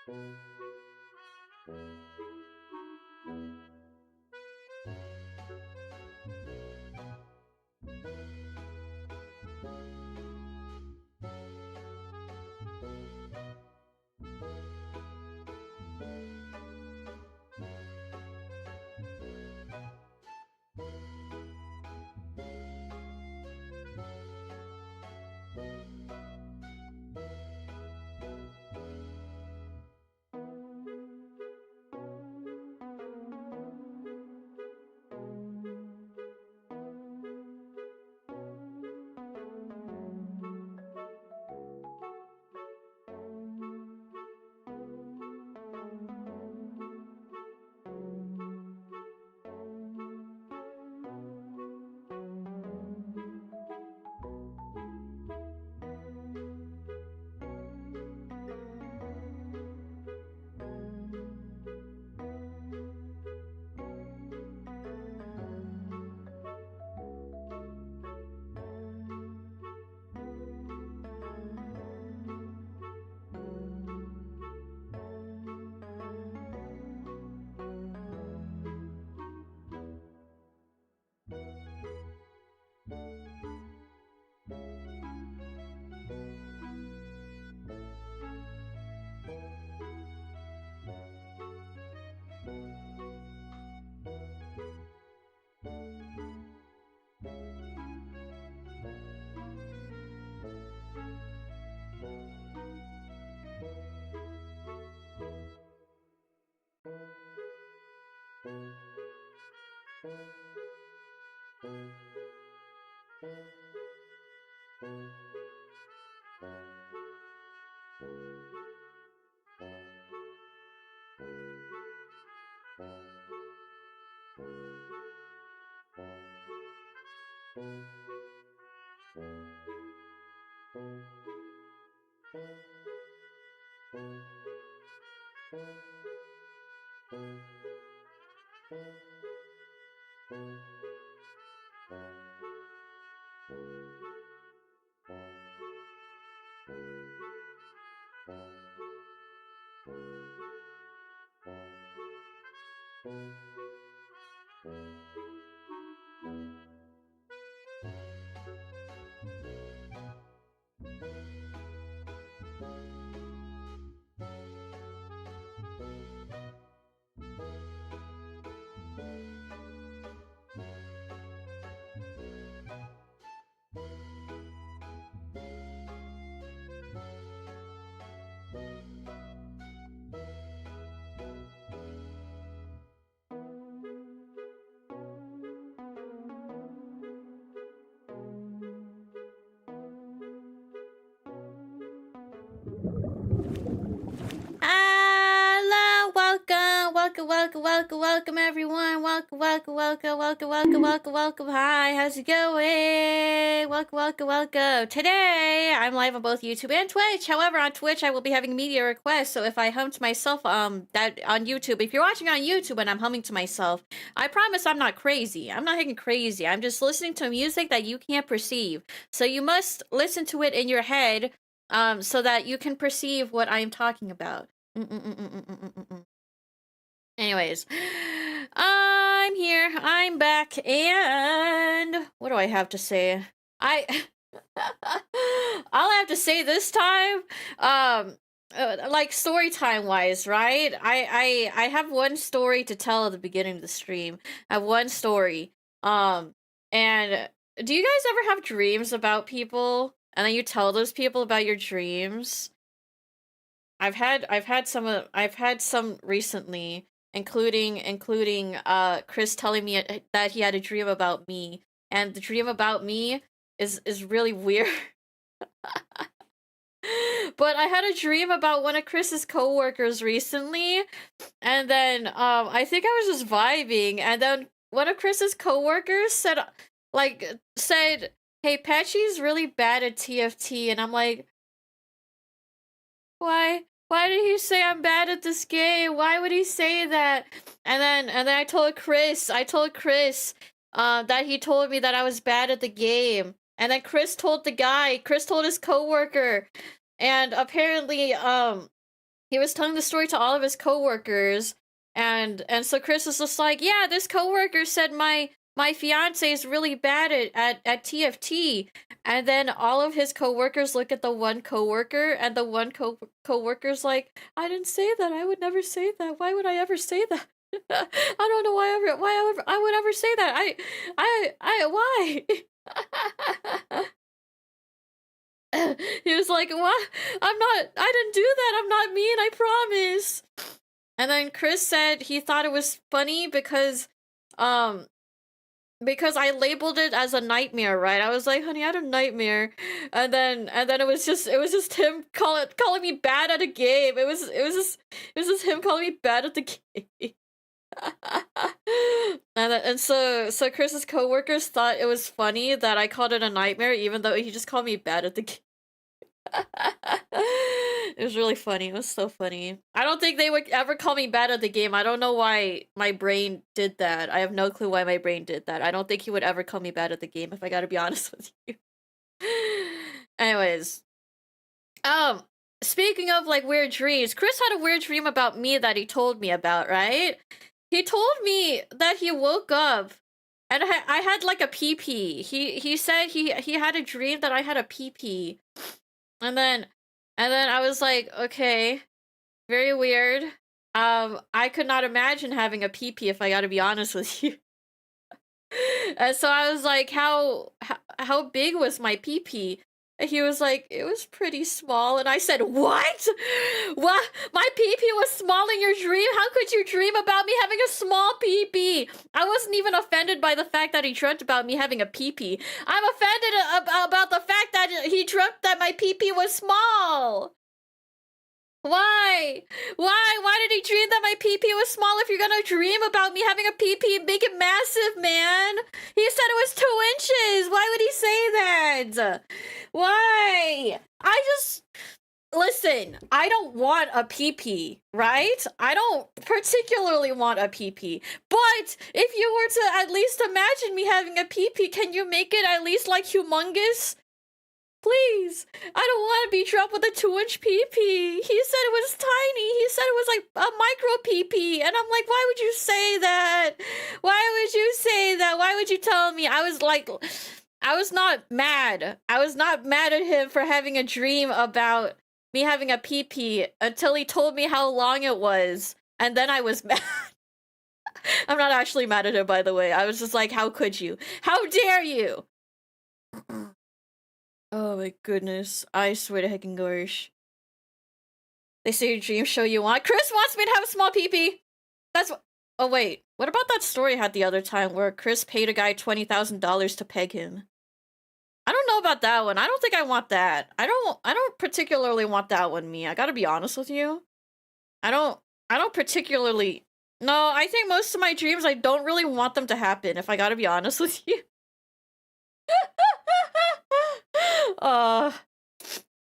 Hello, welcome everyone. Welcome. Hi, how's it going? Welcome. Today, I'm live on both YouTube and Twitch. However, on Twitch, I will be having media requests. So if I hum to myself, that on YouTube, if you're watching on YouTube and I'm humming to myself, I promise I'm not crazy. I'm not getting crazy. I'm just listening to music that you can't perceive. So you must listen to it in your head, so that you can perceive what I am talking about. Anyways, I'm here. I'm back, and what do I have to say? All I have to say this time, like story time wise, right? I have one story to tell at the beginning of the stream. I have one story. And do you guys ever have dreams about people, and then you tell those people about your dreams? I've had some recently, including Chris telling me that he had a dream about me, and the dream about me is really weird. But I had a dream about one of Chris's coworkers recently, and then I think I was just vibing, and then one of Chris's coworkers said, "Hey, Pachi's really bad at TFT," and I'm like, why? Why did he say I'm bad at this game? Why would he say that? And then I told Chris, that he told me that I was bad at the game. And then Chris told his coworker. And apparently, he was telling the story to all of his coworkers, and so Chris was just like, yeah, this coworker said my fiance is really bad at TFT. And then all of his coworkers look at the one coworker, and the one coworker's like, I didn't say that. I would never say that. Why would I ever say that? I don't know why I would ever say that. Why? He was like, what? I didn't do that. I'm not mean, I promise. And then Chris said he thought it was funny because I labeled it as a nightmare, right? I was like, honey, I had a nightmare. And then it was just him calling me bad at a game. It was just him calling me bad at the game. and so Chris's coworkers thought it was funny that I called it a nightmare, even though he just called me bad at the game. It was really funny. It was so funny. I don't think they would ever call me bad at the game. I don't know why my brain did that. I have no clue why my brain did that. I don't think he would ever call me bad at the game, if I gotta be honest with you. Anyways. Speaking of like weird dreams, Chris had a weird dream about me that he told me about, right? He told me that he woke up and I had like a pee-pee. He said he had a dream that I had a pee-pee. And then I was like, okay, very weird. I could not imagine having a pee-pee, if I gotta be honest with you. And so I was like, how big was my pee-pee? And he was like, it was pretty small. And I said, what? What? My pee-pee was small in your dream? How could you dream about me having a small pee-pee? I wasn't even offended by the fact that he dreamt about me having a pee-pee. I'm offended about the fact that he dreamt that my pee-pee was small. Why? Why did he dream that my pee-pee was small? If you're gonna dream about me having a pee-pee, make it massive, man. He said it was 2 inches. Why would he say that? Why? Listen, I don't want a pee-pee, right? I don't particularly want a pee-pee. But if you were to at least imagine me having a pee-pee, can you make it at least like humongous? Please, I don't want to be trapped with a 2-inch pee-pee. He said it was tiny. He said it was like a micro pee-pee. And I'm like, why would you say that? Why would you say that? Why would you tell me? I was not mad. I was not mad at him for having a dream about me having a pee-pee until he told me how long it was. And then I was mad. I'm not actually mad at him, by the way. I was just like, how could you? How dare you? Oh my goodness. I swear to heckin' gosh. They say your dreams show you want. Chris wants me to have a small pee-pee! That's what. Oh wait. What about that story I had the other time where Chris paid a guy $20,000 to peg him? I don't know about that one. I don't think I want that. I don't particularly want that one, me. I gotta be honest with you. I don't particularly. No, I think most of my dreams, I don't really want them to happen, if I gotta be honest with you.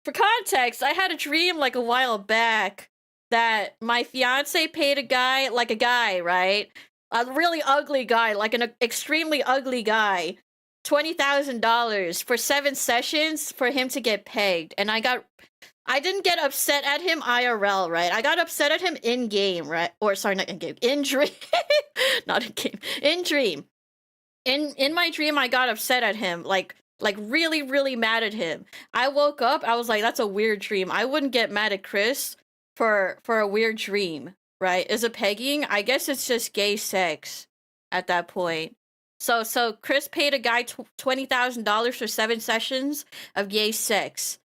For context, I had a dream like a while back that my fiance paid a guy, right? A really ugly guy, like an extremely ugly guy, $20,000 for 7 sessions for him to get pegged. And I didn't get upset at him IRL, right? I got upset at him in game, right? Or sorry, not in game, in dream. Not in game, in dream. In my dream, I got upset at him, like really, really mad at him. I woke up, I was like, that's a weird dream. I wouldn't get mad at Chris for a weird dream, right? Is it pegging? I guess it's just gay sex at that point. So Chris paid a guy $20,000 for 7 sessions of gay sex.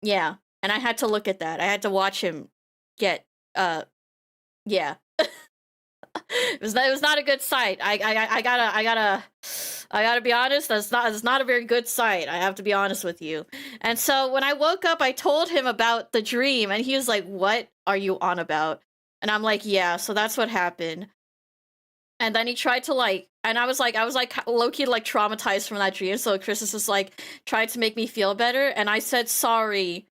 Yeah, and I had to look at that. I had to watch him get, yeah. It was not a good sight. I gotta be honest. That's not a very good sight. I have to be honest with you. And so when I woke up, I told him about the dream, and he was like, "What are you on about?" And I'm like, "Yeah, so that's what happened." And then he tried to and I was like low-key like traumatized from that dream. So Chris is just like tried to make me feel better, and I said, "Sorry,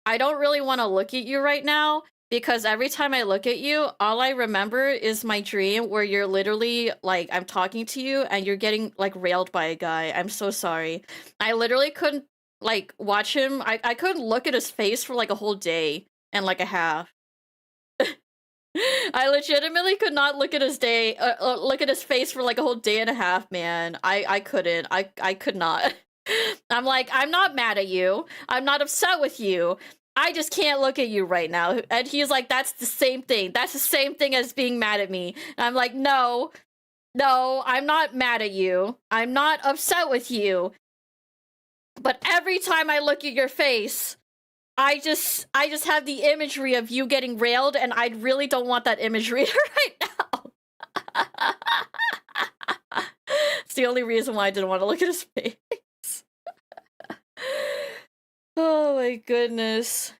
I don't really want to look at you right now." Because every time I look at you, all I remember is my dream where you're literally, like, I'm talking to you and you're getting, like, railed by a guy. I'm so sorry. I literally couldn't, like, watch him. I couldn't look at his face for, like, a whole day. and like a half. I legitimately could not look at look at his face for like a whole day and a half, man. I couldn't. I could not. I'm like, I'm not mad at you. I'm not upset with you. I just can't look at you right now. And he's like, that's the same thing. That's the same thing as being mad at me. And I'm like, no, I'm not mad at you. I'm not upset with you. But every time I look at your face, I just have the imagery of you getting railed, and I really don't want that imagery right now. It's the only reason why I didn't want to look at his face. Oh my goodness.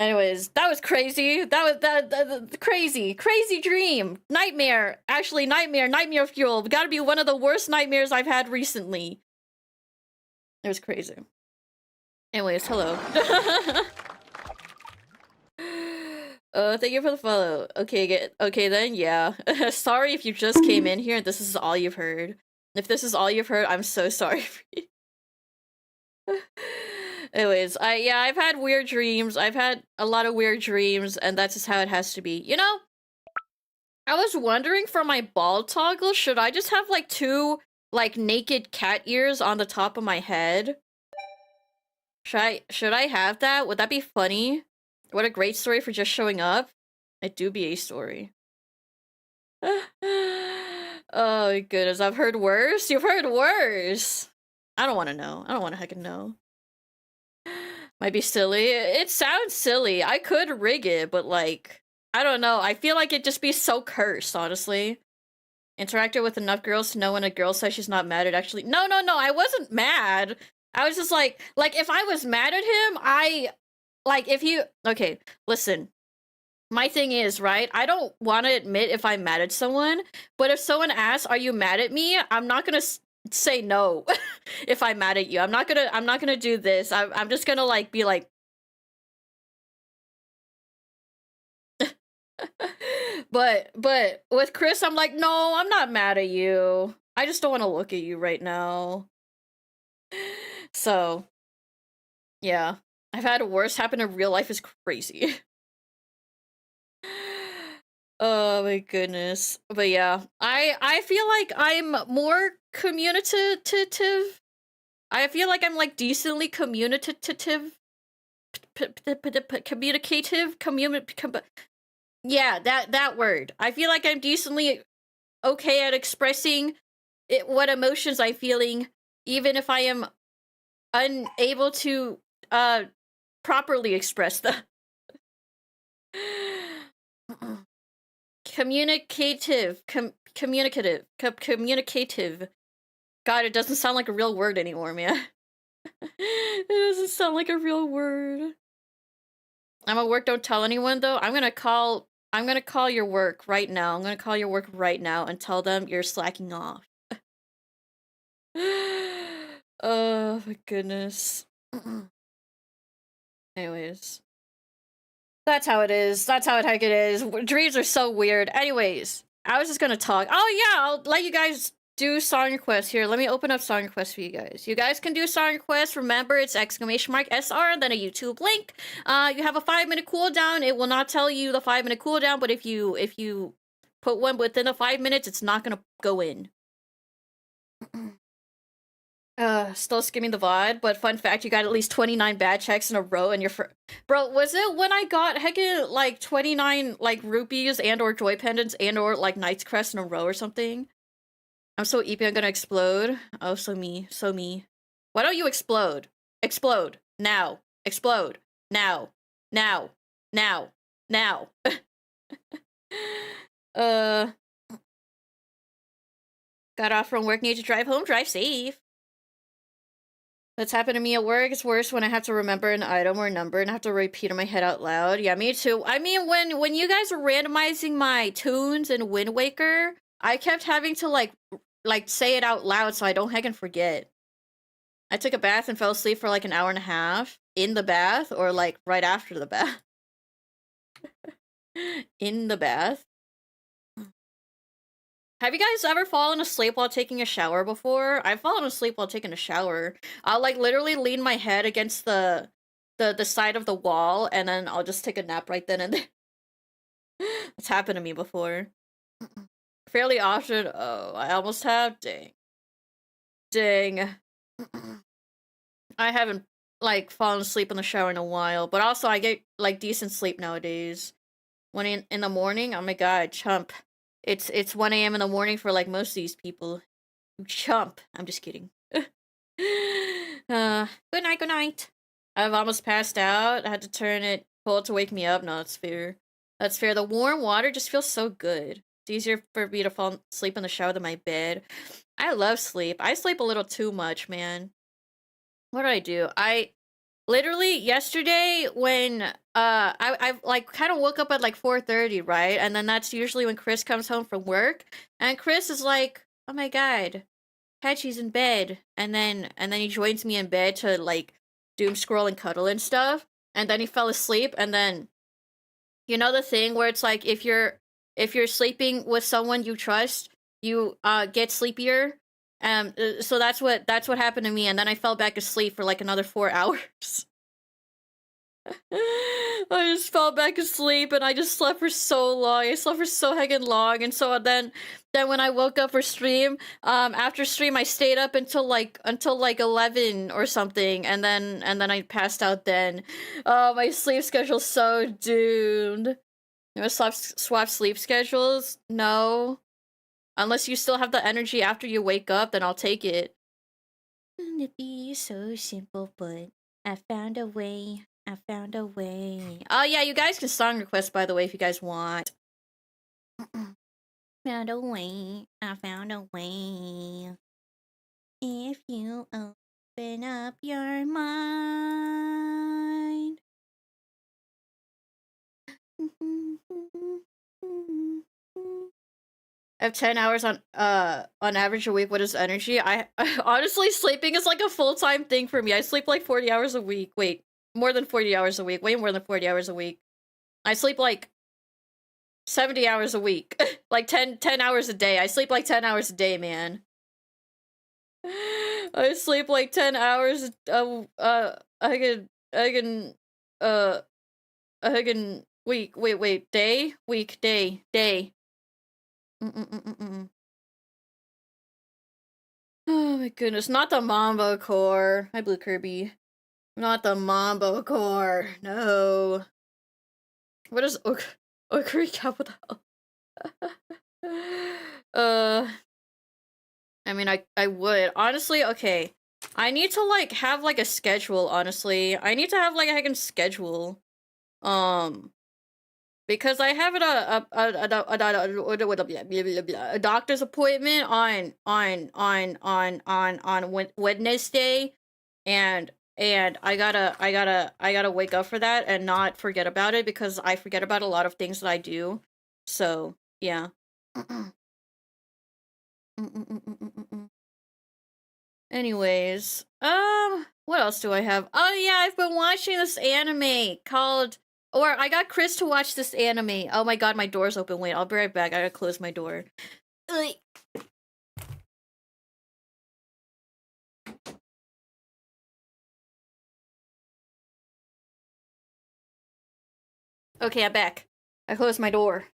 Anyways, that was crazy. That crazy dream. Nightmare. Actually, nightmare fuel. Gotta be one of the worst nightmares I've had recently. It was crazy. Anyways, hello. Thank you for the follow. Okay then, yeah. Sorry if you just came in here and this is all you've heard. If this is all you've heard, I'm so sorry for you. Anyways, I've had weird dreams. I've had a lot of weird dreams, and that's just how it has to be. You know, I was wondering for my ball toggle, should I just have like 2 like naked cat ears on the top of my head? Should I have that? Would that be funny? What a great story for just showing up. It do be a story. Oh my goodness, I've heard worse? You've heard worse! I don't want to know. I don't want to heckin' know. Might be silly. It sounds silly. I could rig it, but like, I don't know. I feel like it'd just be so cursed, honestly. Interacted with enough girls to know when a girl says she's not mad, it actually— No, I wasn't mad. I was just like, if I was mad at him, if you— Okay, listen. My thing is, right, I don't want to admit if I'm mad at someone, but if someone asks, are you mad at me? I'm not gonna say no if I'm mad at you. I'm not gonna do this. I'm just gonna like be like but with Chris, I'm like, no, I'm not mad at you. I just don't want to look at you right now. So yeah, I've had worse happen in real life. Is crazy. Oh my goodness. But yeah, I feel like I'm more communicative. I feel like I'm like decently communicative. Yeah, that word. I feel like I'm decently okay at expressing what emotions I'm feeling, even if I am unable to properly express them. Communicative. God, it doesn't sound like a real word anymore, man. It doesn't sound like a real word. I'm at work, don't tell anyone though. I'm gonna call your work right now. I'm gonna call your work right now and tell them you're slacking off. Oh my goodness. Anyways. That's how it is. That's how it is. Dreams are so weird. Anyways, I was just gonna talk. Oh yeah, I'll let you guys do song requests. Here, let me open up song requests for you guys. You guys can do song requests. Remember, it's !SR and then a YouTube link. You have a 5-minute cooldown. It will not tell you the 5-minute cooldown, but if you put one within the 5 minutes, it's not gonna go in. Still skimming the VOD, but fun fact, you got at least 29 bad checks in a row and Bro, was it when I got heckin' like 29 like rupees and or joy pendants and or like Knight's Crest in a row or something? I'm so EP, I'm gonna explode. Oh, so me. Why don't you explode? Explode. Now. Explode. Now. Now. Got off from work, need to drive home, drive safe. That's happened to me at work. It's worse when I have to remember an item or a number and I have to repeat in my head out loud. Yeah, me too. I mean, when you guys were randomizing my tunes in Wind Waker, I kept having to like say it out loud so I don't heckin' forget. I took a bath and fell asleep for like an hour and a half in the bath or like right after the bath. In the bath. Have you guys ever fallen asleep while taking a shower before? I've fallen asleep while taking a shower. I'll like literally lean my head against the the side of the wall, and then I'll just take a nap right then and there. It's happened to me before. Fairly often. Oh, I almost have. Dang. Dang. I haven't like fallen asleep in the shower in a while, but also I get like decent sleep nowadays. When in the morning, oh my god, chump. It's 1 a.m. in the morning for like most of these people. You chump. I'm just kidding. Good night, good night. I've almost passed out. I had to turn it cold to wake me up. No, that's fair. That's fair. The warm water just feels so good. It's easier for me to fall asleep in the shower than my bed. I love sleep. I sleep a little too much, man. What did I do? I literally yesterday when I like kind of woke up at like 4:30, right? And then that's usually when Chris comes home from work, and Chris is like, "Oh my god, Pachi's in bed," and then he joins me in bed to like doom scroll and cuddle and stuff, and then he fell asleep, and then you know the thing where it's like if you're sleeping with someone you trust, you get sleepier. So that's what happened to me, and then I fell back asleep for like another 4 hours. I just fell back asleep and I just slept for so long. I slept for so heckin' long, and so then when I woke up for stream, after stream I stayed up until like 11 or something, and then I passed out then. Oh, my sleep schedule's so doomed. You want to swap sleep schedules? No. Unless you still have the energy after you wake up, then I'll take it. It'd be so simple, but I found a way. I found a way. Oh yeah, you guys can song request, by the way, if you guys want. Found a way. I found a way. If you open up your mind. I have 10 hours on average a week. What is energy? I honestly, sleeping is like a full-time thing for me. I sleep like 40 hours a week. Wait, more than 40 hours a week. Way more than 40 hours a week. I sleep like 70 hours a week. Like 10 hours a day. I sleep like 10 hours a day, man. I sleep like 10 hours I can wait, day, week, day. Oh my goodness, not the Mambo Core. Hi, Blue Kirby. Not the Mambo Core. No. What is Okarika? What the hell? I mean, I would. Honestly, okay. I need to, like, have, like, a schedule, honestly. I need to have, like, a heckin' schedule. Because I have a doctor's appointment on Wednesday, and I gotta wake up for that and not forget about it, because I forget about a lot of things that I do. So yeah. Anyways, what else do I have? Oh yeah, I've been watching this anime called, or I got Chris to watch this anime. Oh my god, my door's open. Wait, I'll be right back. I gotta close my door. Okay, I'm back. I closed my door.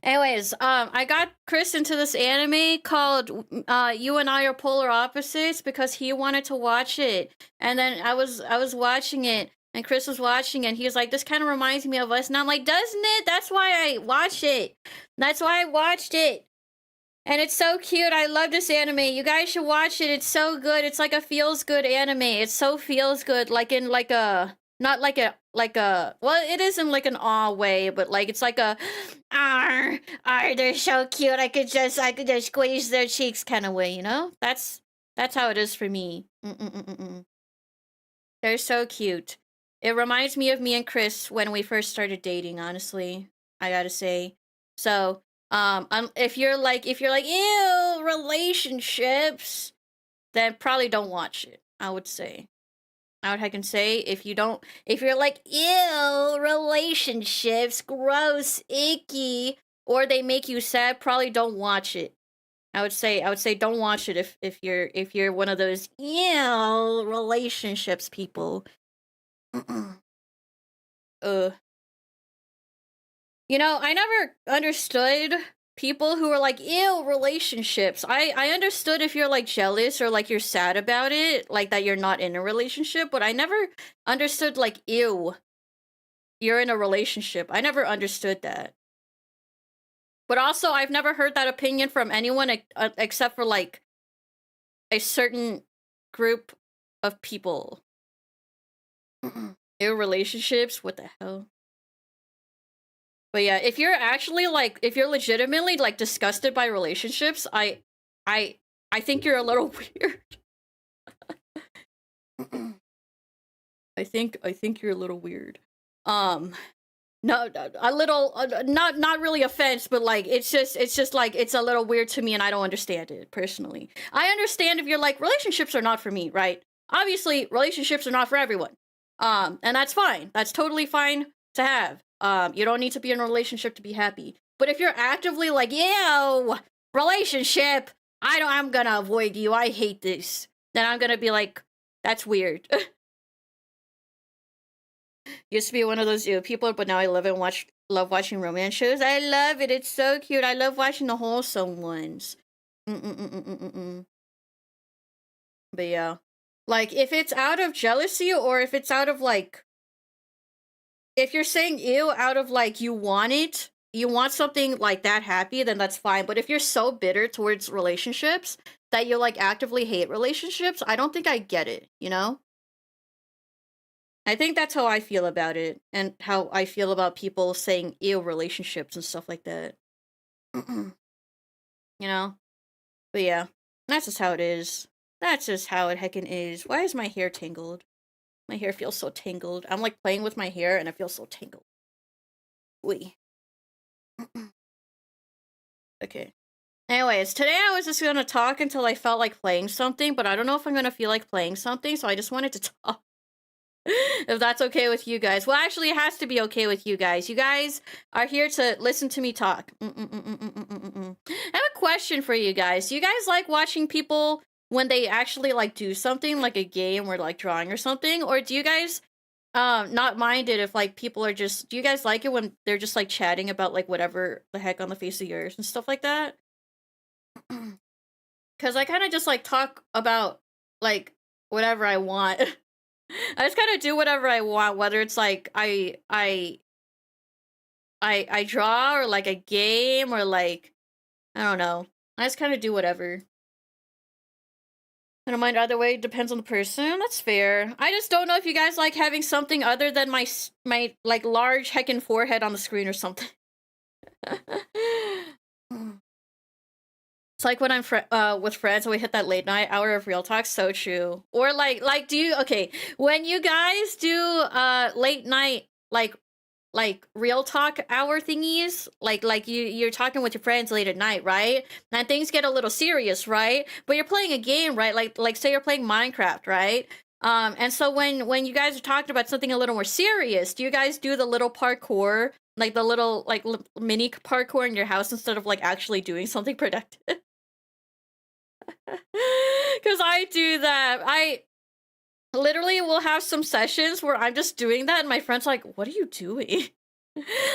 Anyways, I got Chris into this anime called You and I Are Polar Opposites, because he wanted to watch it. And then I was watching it, and Chris was watching it, and he was like, "This kind of reminds me of us." And I'm like, "Doesn't it? That's why I watch it. That's why I watched it." And it's so cute. I love this anime. You guys should watch it. It's so good. It's like a feels good anime. It's so feels good, like in like a, not like a well, it isn't like an aw way, but like it's like a they're so cute. I could just squeeze their cheeks kind of way, you know? That's how it is for me. They're so cute. It reminds me of me and Chris when we first started dating, honestly. I gotta say. So, if you're like, ew, relationships, then probably don't watch it, I would say. I can say, if you're like, ew, relationships, gross, icky, or they make you sad, probably don't watch it. I would say don't watch it if you're one of those ew relationships people. uh, you know, I never understood people who are like, ew, relationships. I understood if you're like jealous or like you're sad about it, like that you're not in a relationship, but I never understood like, ew, you're in a relationship. I never understood that. But also, I've never heard that opinion from anyone except for like a certain group of people. Ew, relationships? What the hell? But yeah, if you're actually like, if you're legitimately like disgusted by relationships, I, I think you're a little weird. I think you're a little weird. No, a little, not really offense, but like it's just like it's a little weird to me, and I don't understand it personally. I understand if you're like relationships are not for me, right? Obviously, relationships are not for everyone, and that's fine. That's totally fine to have. You don't need to be in a relationship to be happy. But if you're actively like, ew, relationship, I'm gonna avoid you. I hate this. Then I'm gonna be like, that's weird. Used to be one of those people, but now I love watching romance shows. I love it. It's so cute. I love watching the wholesome ones. Mm-mm-mm-mm-mm-mm. But yeah, like if it's out of jealousy or if it's out of like, if you're saying ew out of like you want it, you want something like that happy, then that's fine. But if you're so bitter towards relationships that you like actively hate relationships, I don't think I get it. You know? I think that's how I feel about it, and how I feel about people saying ew relationships and stuff like that. You know? But yeah, that's just how it is. That's just how it heckin' is. Why is my hair tangled? My hair feels so tangled. I'm like playing with my hair and it feels so tangled. Wee. Okay. Anyways, today I was just gonna talk until I felt like playing something, but I don't know if I'm gonna feel like playing something, so I just wanted to talk. If that's okay with you guys. Well, actually, it has to be okay with you guys. You guys are here to listen to me talk. I have a question for you guys. Do you guys like watching people when they actually like do something like a game or like drawing or something? Or do you guys not mind it if like people are just, do you guys like it when they're just like chatting about like whatever the heck on the face of the earth and stuff like that? Because I kind of just like talk about like whatever I want. I just kind of do whatever I want, whether it's like I draw or like a game or like I don't know. I just kind of do whatever. I don't mind either way. Depends on the person. That's fair. I just don't know if you guys like having something other than my like large heckin' forehead on the screen or something. It's like when I'm with friends and we hit that late night hour of real talk. So true. Or like do you okay when you guys do late night like real talk hour thingies, like you're talking with your friends late at night, right? And things get a little serious, right? But you're playing a game, right? Like say you're playing Minecraft, right? And so when you guys are talking about something a little more serious, do you guys do the little parkour, like the little like mini parkour in your house instead of like actually doing something productive? Because I do that. I literally will have some sessions where I'm just doing that, and my friend's like, "What are you doing?"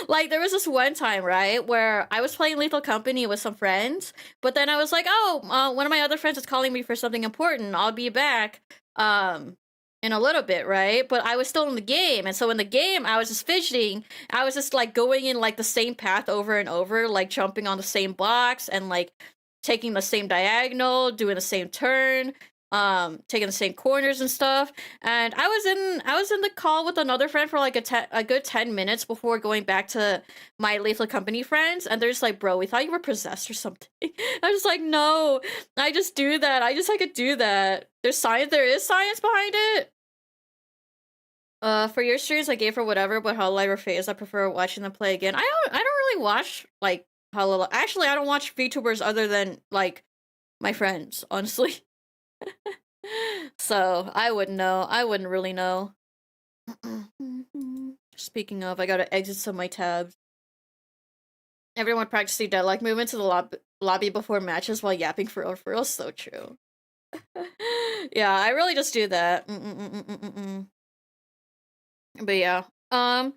Like, there was this one time, right, where I was playing Lethal Company with some friends, but then I was like, "Oh, one of my other friends is calling me for something important. I'll be back, in a little bit, right?" But I was still in the game, and so in the game, I was just fidgeting. I was just like going in like the same path over and over, like jumping on the same blocks and like taking the same diagonal, doing the same turn, taking the same corners and stuff. And I was in the call with another friend for like a good 10 minutes before going back to my Lethal Company friends, and they're just like, "Bro, we thought you were possessed or something." I was like, "No, I just do that. I just like to do that. There is science behind it." For your streams, I gave her whatever, but Hololive Phase, I prefer watching them play again. I don't really watch like Hololive. Actually, I don't watch VTubers other than like my friends, honestly. So I wouldn't know. I wouldn't really know. Speaking of, I gotta exit some of my tabs. Everyone practicing deadlock movement to the lobby before matches while yapping for real. So true. Yeah, I really just do that. But yeah. And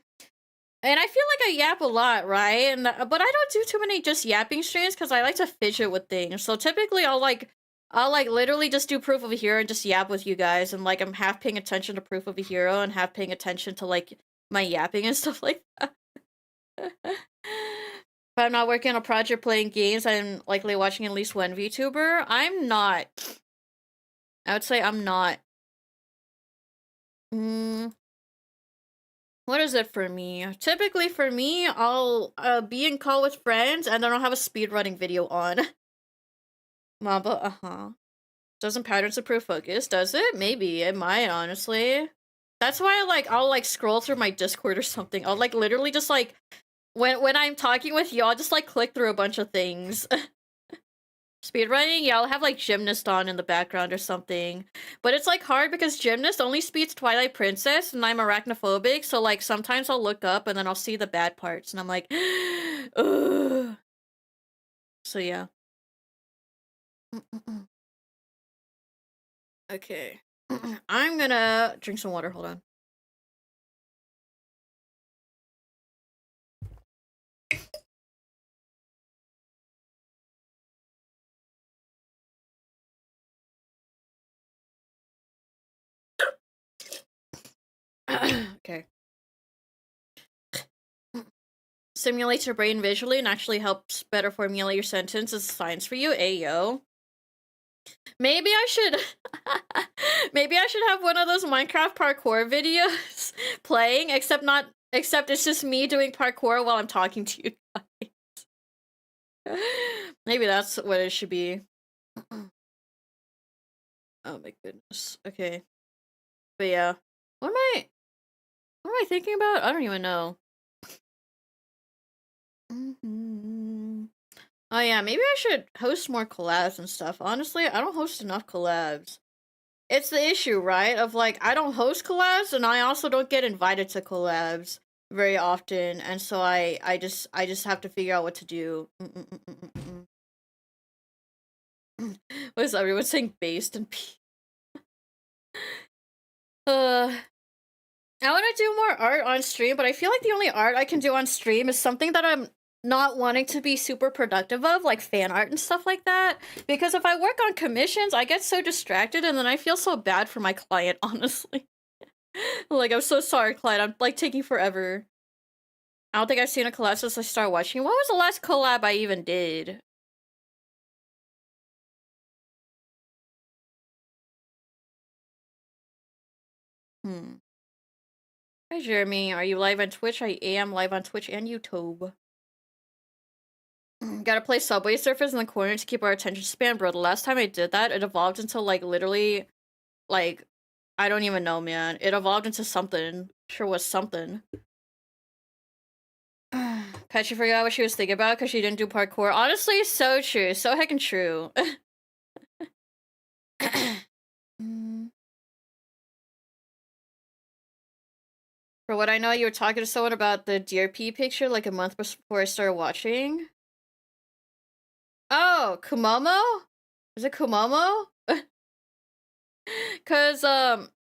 I feel like I yap a lot, right? And but I don't do too many just yapping streams because I like to fidget with things. So typically I'll like literally just do proof of a hero and just yap with you guys, and like I'm half paying attention to proof of a hero and half paying attention to like my yapping and stuff like that. If I'm not working on a project playing games, I'm likely watching at least one VTuber. I'm not. I would say I'm not. Mm, what is it for me? Typically for me, I'll be in call with friends and then I'll have a speedrunning video on. Mamba, Doesn't patterns improve focus? Does it? Maybe. It might, honestly. That's why I'll like scroll through my Discord or something. I'll like literally just like when I'm talking with you, I'll just like click through a bunch of things. Speedrunning, yeah, I'll have like Gymnast on in the background or something. But it's like hard because Gymnast only speeds Twilight Princess and I'm arachnophobic, so like sometimes I'll look up and then I'll see the bad parts and I'm like, ugh. So yeah. Okay. I'm gonna drink some water, hold on. Okay. Simulates your brain visually and actually helps better formulate your sentence is science for you, ayo. Maybe I should maybe I should have one of those Minecraft parkour videos playing, except it's just me doing parkour while I'm talking to you guys. Maybe that's what it should be. Oh my goodness. Okay. But yeah. What am I thinking about? I don't even know. Oh yeah, maybe I should host more collabs and stuff. Honestly, I don't host enough collabs. It's the issue, right? Of like, I don't host collabs and I also don't get invited to collabs very often, and so I just have to figure out what to do. What is everyone saying? Based and P. I want to do more art on stream, but I feel like the only art I can do on stream is something that I'm not wanting to be super productive of, like fan art and stuff like that. Because if I work on commissions, I get so distracted and then I feel so bad for my client, honestly. Like, I'm so sorry, client. I'm like taking forever. I don't think I've seen a collab since I started watching. What was the last collab I even did? Hi, Jeremy. Are you live on Twitch? I am live on Twitch and YouTube. Gotta play Subway Surfers in the corner to keep our attention span, bro. The last time I did that, it evolved into like literally, like, I don't even know, man. It evolved into something. Sure was something. Pachi forgot what she was thinking about because she didn't do parkour. Honestly, so true. So heckin' true. For what I know, you were talking to someone about the DRP picture like a month before I started watching. Oh, Kumomo? Is it Kumomo? Cause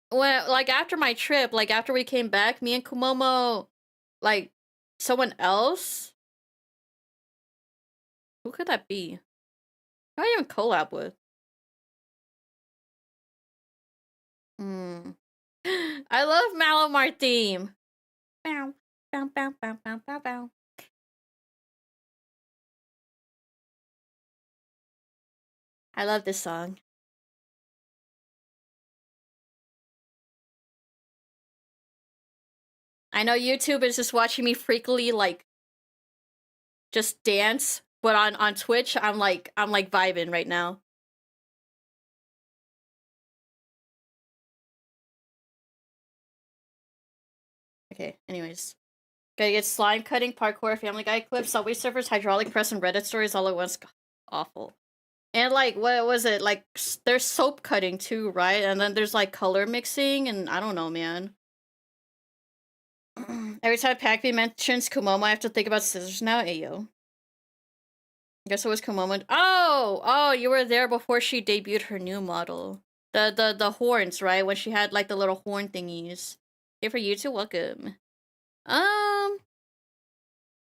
when like after my trip, like after we came back, me and Kumomo, like someone else. Who could that be? Who I even collab with? I love Malamar theme. Bow, bow, bow, bow, bow, bow, bow. I love this song. I know YouTube is just watching me freakily like just dance, but on Twitch, I'm like vibing right now. Okay, anyways. Gotta get slime cutting, parkour, Family Guy clips, Subway Surfers, hydraulic press, and Reddit stories all at once. Awful. And like, what was it? Like, there's soap cutting too, right? And then there's like color mixing, and I don't know, man. Every time Pac-Man mentions Kumomo, I have to think about scissors now. Ayo. Guess it was Kumomo. Oh, you were there before she debuted her new model. The horns, right? When she had like the little horn thingies. Hey, for you too, welcome.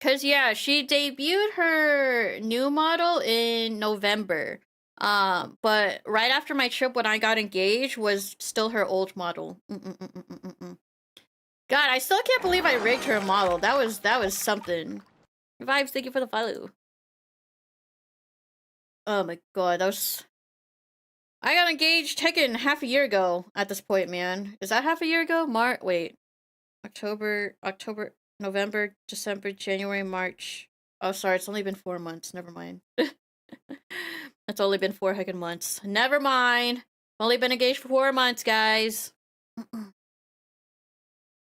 Cause yeah, she debuted her new model in November. But right after my trip when I got engaged was still her old model. God, I still can't believe I rigged her model. That was something. Vibes, thank you for the follow. Oh my god, that was. I got engaged Tekken half a year ago at this point, man. Is that half a year ago? Wait. October, November, December, January, March. Oh, sorry, it's only been 4 months. Never mind. It's only been 4 heckin' months. Never mind. Only been engaged for 4 months, guys.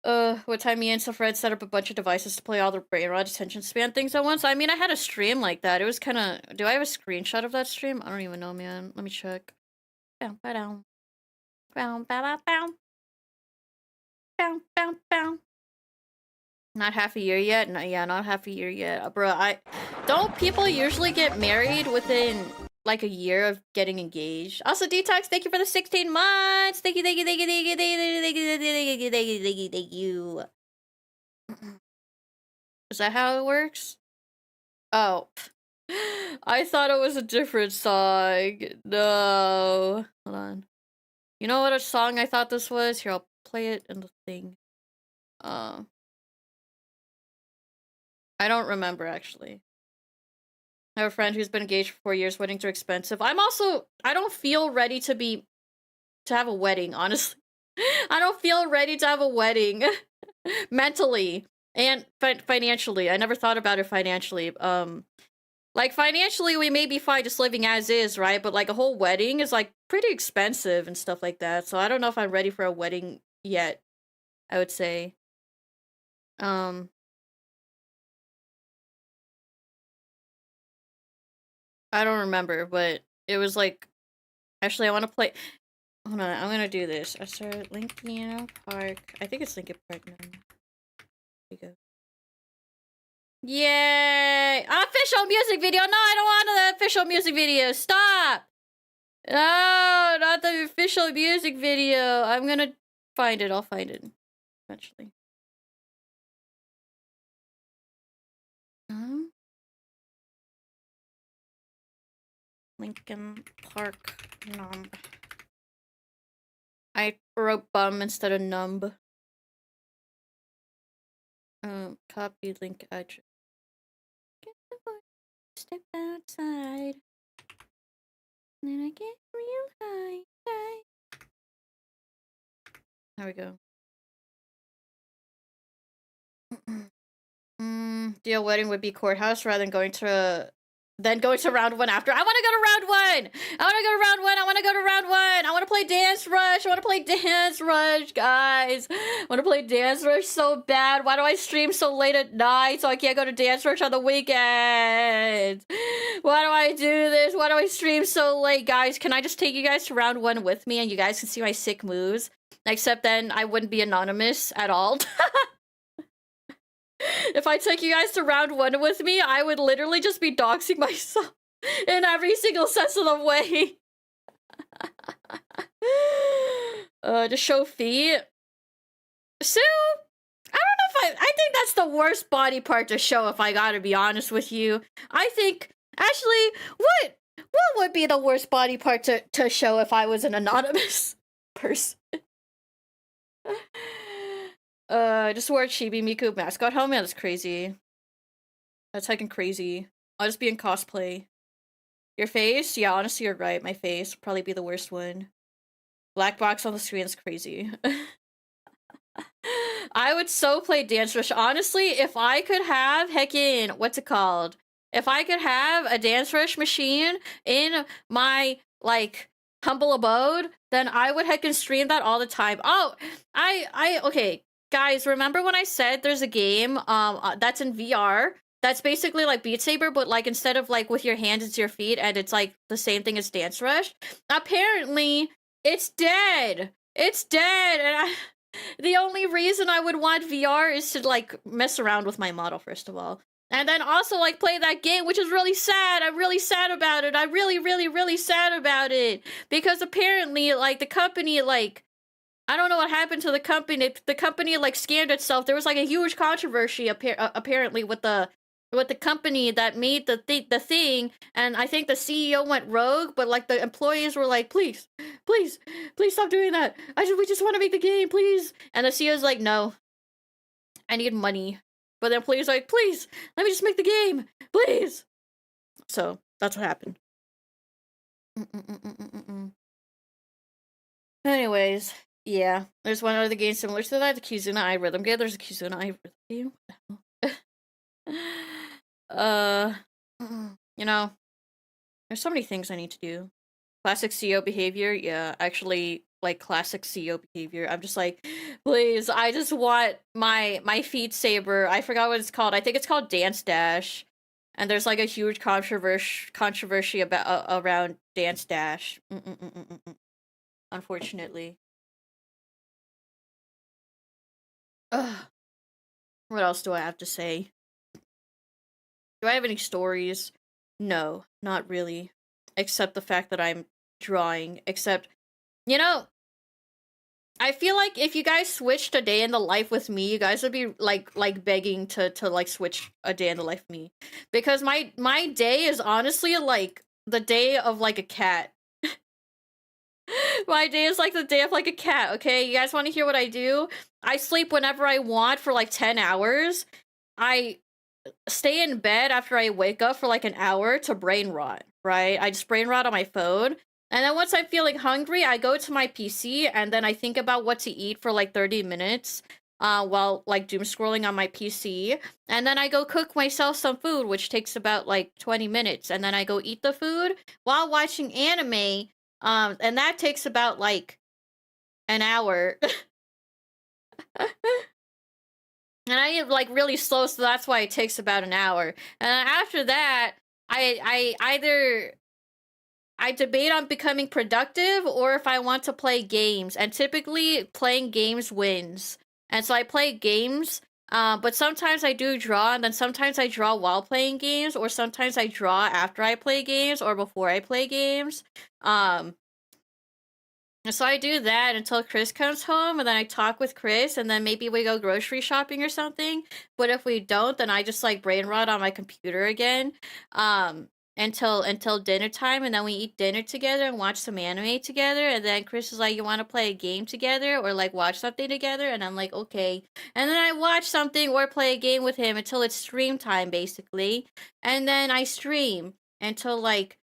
What time me and Fred set up a bunch of devices to play all the brain rot attention span things at once. I mean, I had a stream like that. It was kind of. Do I have a screenshot of that stream? I don't even know, man. Let me check. Bow, bow, bow, bow, bow, bow, bow, bow, bow. Not half a year yet? No, yeah, not half a year yet. Bro, don't people usually get married within like a year of getting engaged? Also, Detox, thank you for the 16 months. Thank you, thank you, thank you, thank you, thank you, thank you, thank you, thank you, thank you, thank you. Is that how it works? Oh. I thought it was a different song. No. Hold on. You know what a song I thought this was? Here, I'll play it in the thing. I don't remember, actually. I have a friend who's been engaged for 4 years. Weddings are expensive. I don't feel ready to have a wedding, honestly. I don't feel ready to have a wedding. Mentally. And financially. I never thought about it financially. Like, financially, we may be fine just living as is, right? But, like, a whole wedding is, like, pretty expensive and stuff like that. So I don't know if I'm ready for a wedding yet, I would say. I don't remember, but it was, like... Actually, I want to play... Hold on, I'm gonna do this. I started Linkin Park. I think it's Linkin Park now. There you go. Yay! Official music video! No, I don't want the official music video! Stop! No, not the official music video. I'm gonna find it. I'll find it eventually. Linkin Park numb. I wrote bum instead of numb. Copy link address. Get the voice, step outside. And then I get real high. There we go. Deal wedding would be courthouse rather than going to round 1 after. I want to go to round 1. I want to go to round 1. I want to go to round 1. I want to play Dance Rush. I want to play Dance Rush, guys. I want to play Dance Rush so bad. Why do I stream so late at night so I can't go to Dance Rush on the weekends? Why do I do this? Why do I stream so late, guys? Can I just take you guys to round 1 with me and you guys can see my sick moves? Except then I wouldn't be anonymous at all. If I took you guys to round 1 with me, I would literally just be doxing myself in every single sense of the way. To show feet. Sue? I don't know if I think that's the worst body part to show, if I gotta be honest with you. I think, actually, what would be the worst body part to show if I was an anonymous person? Just wore a Chibi Miku mascot helmet. That's crazy. That's fucking crazy. I'll just be in cosplay. Your face? Yeah, honestly, you're right. My face would probably be the worst one. Black box on the screen is crazy. I would so play Dance Rush. Honestly, if I could have heckin', what's it called? If I could have a Dance Rush machine in my, like, humble abode, then I would heckin' stream that all the time. Oh, okay. Guys, remember when I said there's a game that's in VR? That's basically like Beat Saber, but like instead of like with your hands, it's your feet, and it's like the same thing as Dance Rush. Apparently, it's dead. It's dead, and the only reason I would want VR is to like mess around with my model, first of all. And then also like play that game, which is really sad. I'm really sad about it. I'm really, really, really sad about it. Because apparently like the company like I don't know what happened to the company. The company like scammed itself. There was like a huge controversy apparently with the company that made the thing, and I think the CEO went rogue. But like the employees were like, please, please, please stop doing that. We just want to make the game, please. And the CEO's like, no, I need money. But the employees are like, please, let me just make the game, please. So that's what happened. Anyways, yeah, there's one other game similar to that, the Kizuna Eye Rhythm game. There's a Kizuna Eye Rhythm game. What the hell? You know, there's so many things I need to do. Classic CEO behavior, yeah, actually, like classic CEO behavior. I'm just like, please, I just want my feed saber. I forgot what it's called. I think it's called Dance Dash, and there's like a huge controversy about around Dance Dash. Unfortunately. Ugh. What else do I have to say? Do I have any stories? No, not really. Except the fact that I'm drawing. Except, you know, I feel like if you guys switched a day in the life with me, you guys would be like begging to like switch a day in the life with me. Because my day is honestly like the day of like a cat. My day is like the day of like a cat, okay? You guys want to hear what I do? I sleep whenever I want for like 10 hours. I stay in bed after I wake up for like an hour to brain rot, right? I just brain rot on my phone. And then once I'm feeling hungry, I go to my PC and then I think about what to eat for like 30 minutes while like doom scrolling on my PC. And then I go cook myself some food, which takes about like 20 minutes. And then I go eat the food while watching anime. And that takes about like an hour. And I eat like really slow, so that's why it takes about an hour. And after that, I debate on becoming productive or if I want to play games. And typically playing games wins. And so I play games, but sometimes I do draw, and then sometimes I draw while playing games, or sometimes I draw after I play games or before I play games. So I do that until Chris comes home, and then I talk with Chris, and then maybe we go grocery shopping or something. But if we don't, then I just like brain rot on my computer again, until dinner time, and then we eat dinner together and watch some anime together. And then Chris is like, "You want to play a game together or like watch something together?" And I'm like, "Okay." And then I watch something or play a game with him until it's stream time, basically. And then I stream until like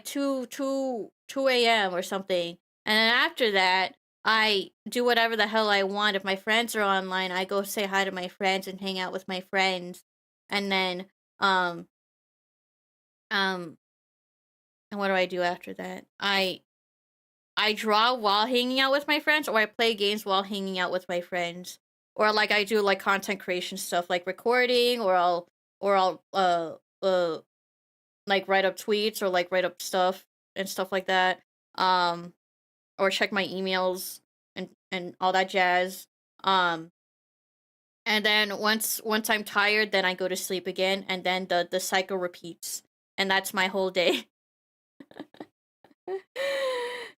2 a.m. or something. And then after that, I do whatever the hell I want. If my friends are online, I go say hi to my friends and hang out with my friends. And then, and what do I do after that? I draw while hanging out with my friends, or I play games while hanging out with my friends. Or like I do like content creation stuff, like recording, or I'll like write up tweets or like write up stuff and stuff like that. Or check my emails and all that jazz. Um, and then once I'm tired, then I go to sleep again, and then the cycle repeats, and that's my whole day.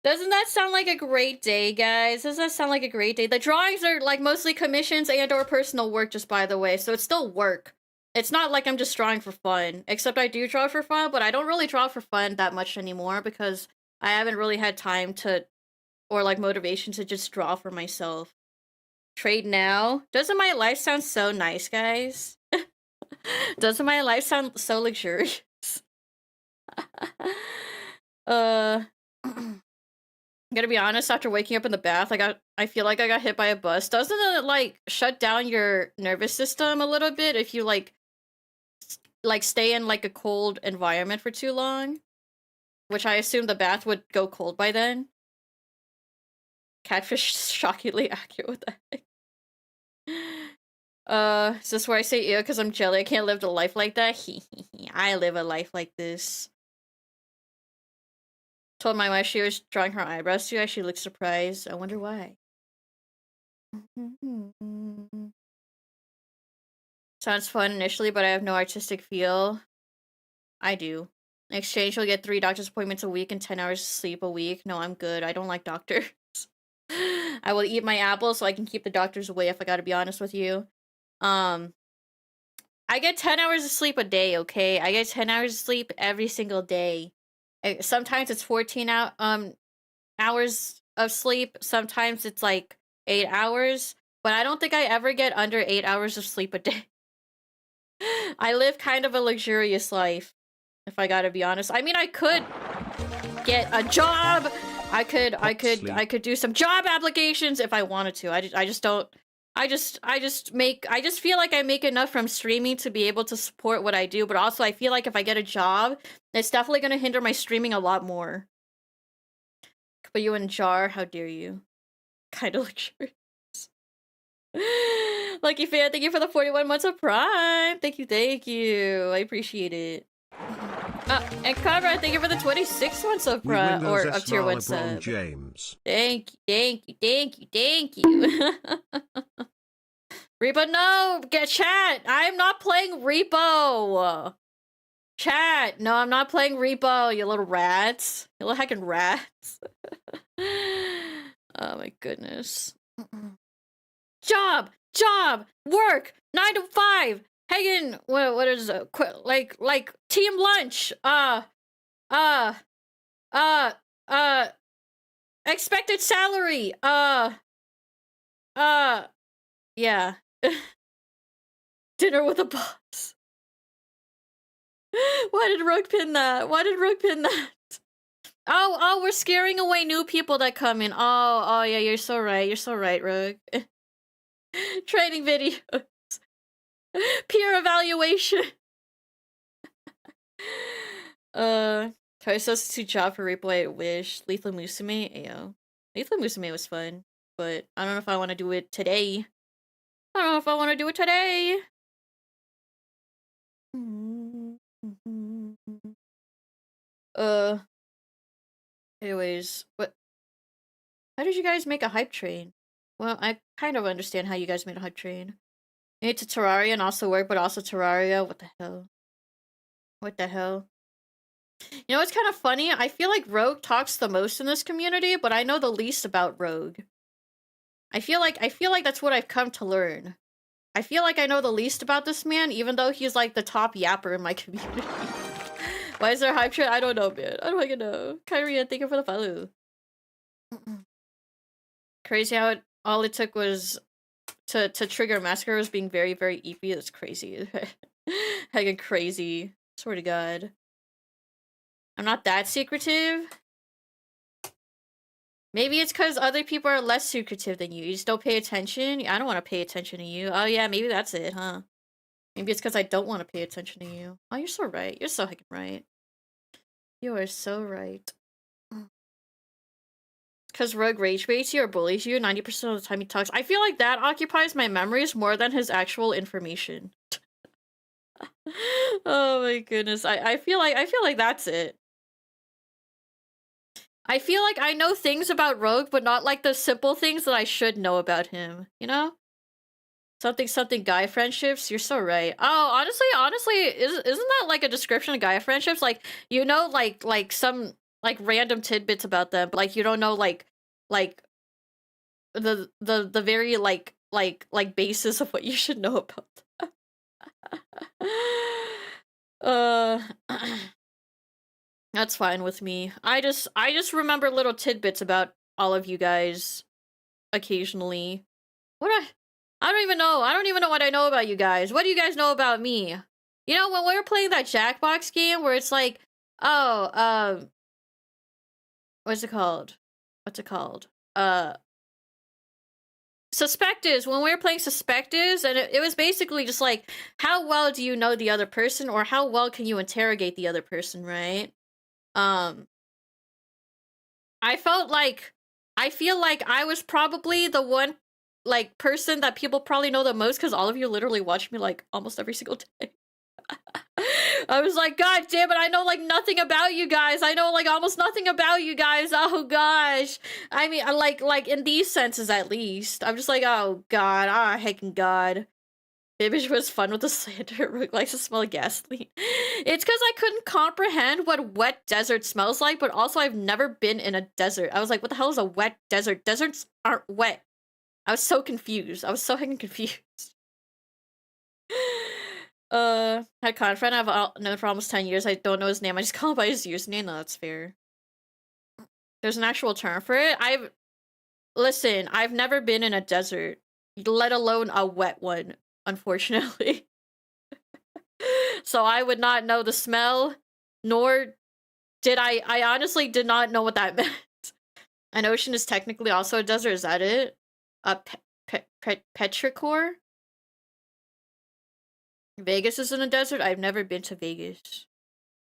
Doesn't that sound like a great day, guys? Doesn't that sound like a great day? The drawings are like mostly commissions and or personal work, just by the way, so it's still work. It's not like I'm just drawing for fun, except I do draw for fun, but I don't really draw for fun that much anymore because I haven't really had time to or like motivation to just draw for myself. Trade now? Doesn't my life sound so nice, guys? Doesn't my life sound so luxurious? I'm gonna be honest, after waking up in the bath, I feel like I got hit by a bus. Doesn't it like shut down your nervous system a little bit if you like stay in like a cold environment for too long? Which I assume the bath would go cold by then. Catfish is shockingly accurate with that. Is this where I say ew because I'm jelly? I can't live a life like that? I live a life like this. Told my wife she was drawing her eyebrows too. She looked surprised. I wonder why. Sounds fun initially, but I have no artistic feel. I do. In exchange, you'll get 3 doctor's appointments a week and 10 hours of sleep a week. No, I'm good. I don't like doctors. I will eat my apple so I can keep the doctors away, if I gotta be honest with you. I get 10 hours of sleep a day, okay? I get 10 hours of sleep every single day. Sometimes it's 14 hours of sleep. Sometimes it's like 8 hours. But I don't think I ever get under 8 hours of sleep a day. I live kind of a luxurious life, if I gotta be honest. I mean, I could get a job. I could do some job applications if I wanted to. I just don't. I just feel like I make enough from streaming to be able to support what I do, but also I feel like if I get a job, it's definitely gonna hinder my streaming a lot more. Put you in a jar, how dare you? Kind of luxurious. Lucky fan, thank you for the 41 months of Prime. Thank you. I appreciate it. And Conrad, thank you for the 26 months of Prime, or of tier 1 sub. James. Thank you. Repo, no! Get chat! I'm not playing Repo! Chat! No, I'm not playing Repo, you little rats. You little heckin' rats. Oh my goodness. Job! Work! 9 to 5! Hagen, what is it? Like team lunch! Expected salary! Yeah. Dinner with a boss. Why did Rook pin that? Oh, we're scaring away new people that come in. Oh, yeah, you're so right, Rook. Training videos. Peer evaluation. Try to substitute job for replay at Wish. Lethal Musume, ayo. Lethal Musume was fun, but I don't know if I want to do it today. Anyways, how did you guys make a hype train? Well, I kind of understand how you guys made a hype train. You need to Terraria and also work, but also Terraria? What the hell? You know what's kind of funny? I feel like Rogue talks the most in this community, but I know the least about Rogue. I feel like that's what I've come to learn. I feel like I know the least about this man, even though he's like the top yapper in my community. Why is there a hype train? I don't know, man. I don't fucking know. Kyrie, thank you for the follow. Crazy how all it took was to trigger Massacre was being very, very EP. That's crazy. Heckin' crazy. Swear to God. I'm not that secretive. Maybe it's because other people are less secretive than you. You just don't pay attention. I don't want to pay attention to you. Oh yeah, maybe that's it, huh? Maybe it's because I don't want to pay attention to you. Oh, you're so right. You're so heckin' right. You are so right. Because Rogue rage baits you or bullies you 90% of the time he talks. I feel like that occupies my memories more than his actual information. Oh my goodness. I feel like that's it. I feel like I know things about Rogue, but not like the simple things that I should know about him, you know? Something guy friendships. You're so right. Oh, honestly, isn't that like a description of guy friendships? Like, you know, like some like random tidbits about them, but like you don't know like the very like basis of what you should know about them. That's fine with me. I just remember little tidbits about all of you guys occasionally. I don't even know. I don't even know what I know about you guys. What do you guys know about me? You know, when we were playing that Jackbox game where it's like, oh, what's it called? Suspectus. When we were playing Suspectus, and it was basically just like, how well do you know the other person, or how well can you interrogate the other person, right? I feel like I was probably the one like person that people probably know the most because all of you literally watch me like almost every single day. I was like, God damn it, I know like nothing about you guys. I know like almost nothing about you guys. Oh gosh. I mean, like in these senses at least. I'm just like, oh God, heckin' God. Image was fun with the slander. Rick likes to smell gasoline. It's because I couldn't comprehend what wet desert smells like, but also I've never been in a desert. I was like, what the hell is a wet desert? Deserts aren't wet. I was so confused. I was so heckin' confused. Had a con friend I've known for almost 10 years. I don't know his name. I just call him by his username. No, that's fair. There's an actual term for it. Listen, I've never been in a desert, let alone a wet one, unfortunately. So I would not know the smell, nor did I honestly did not know what that meant. An ocean is technically also a desert, is that it? A petrichor? Vegas is in a desert? I've never been to Vegas.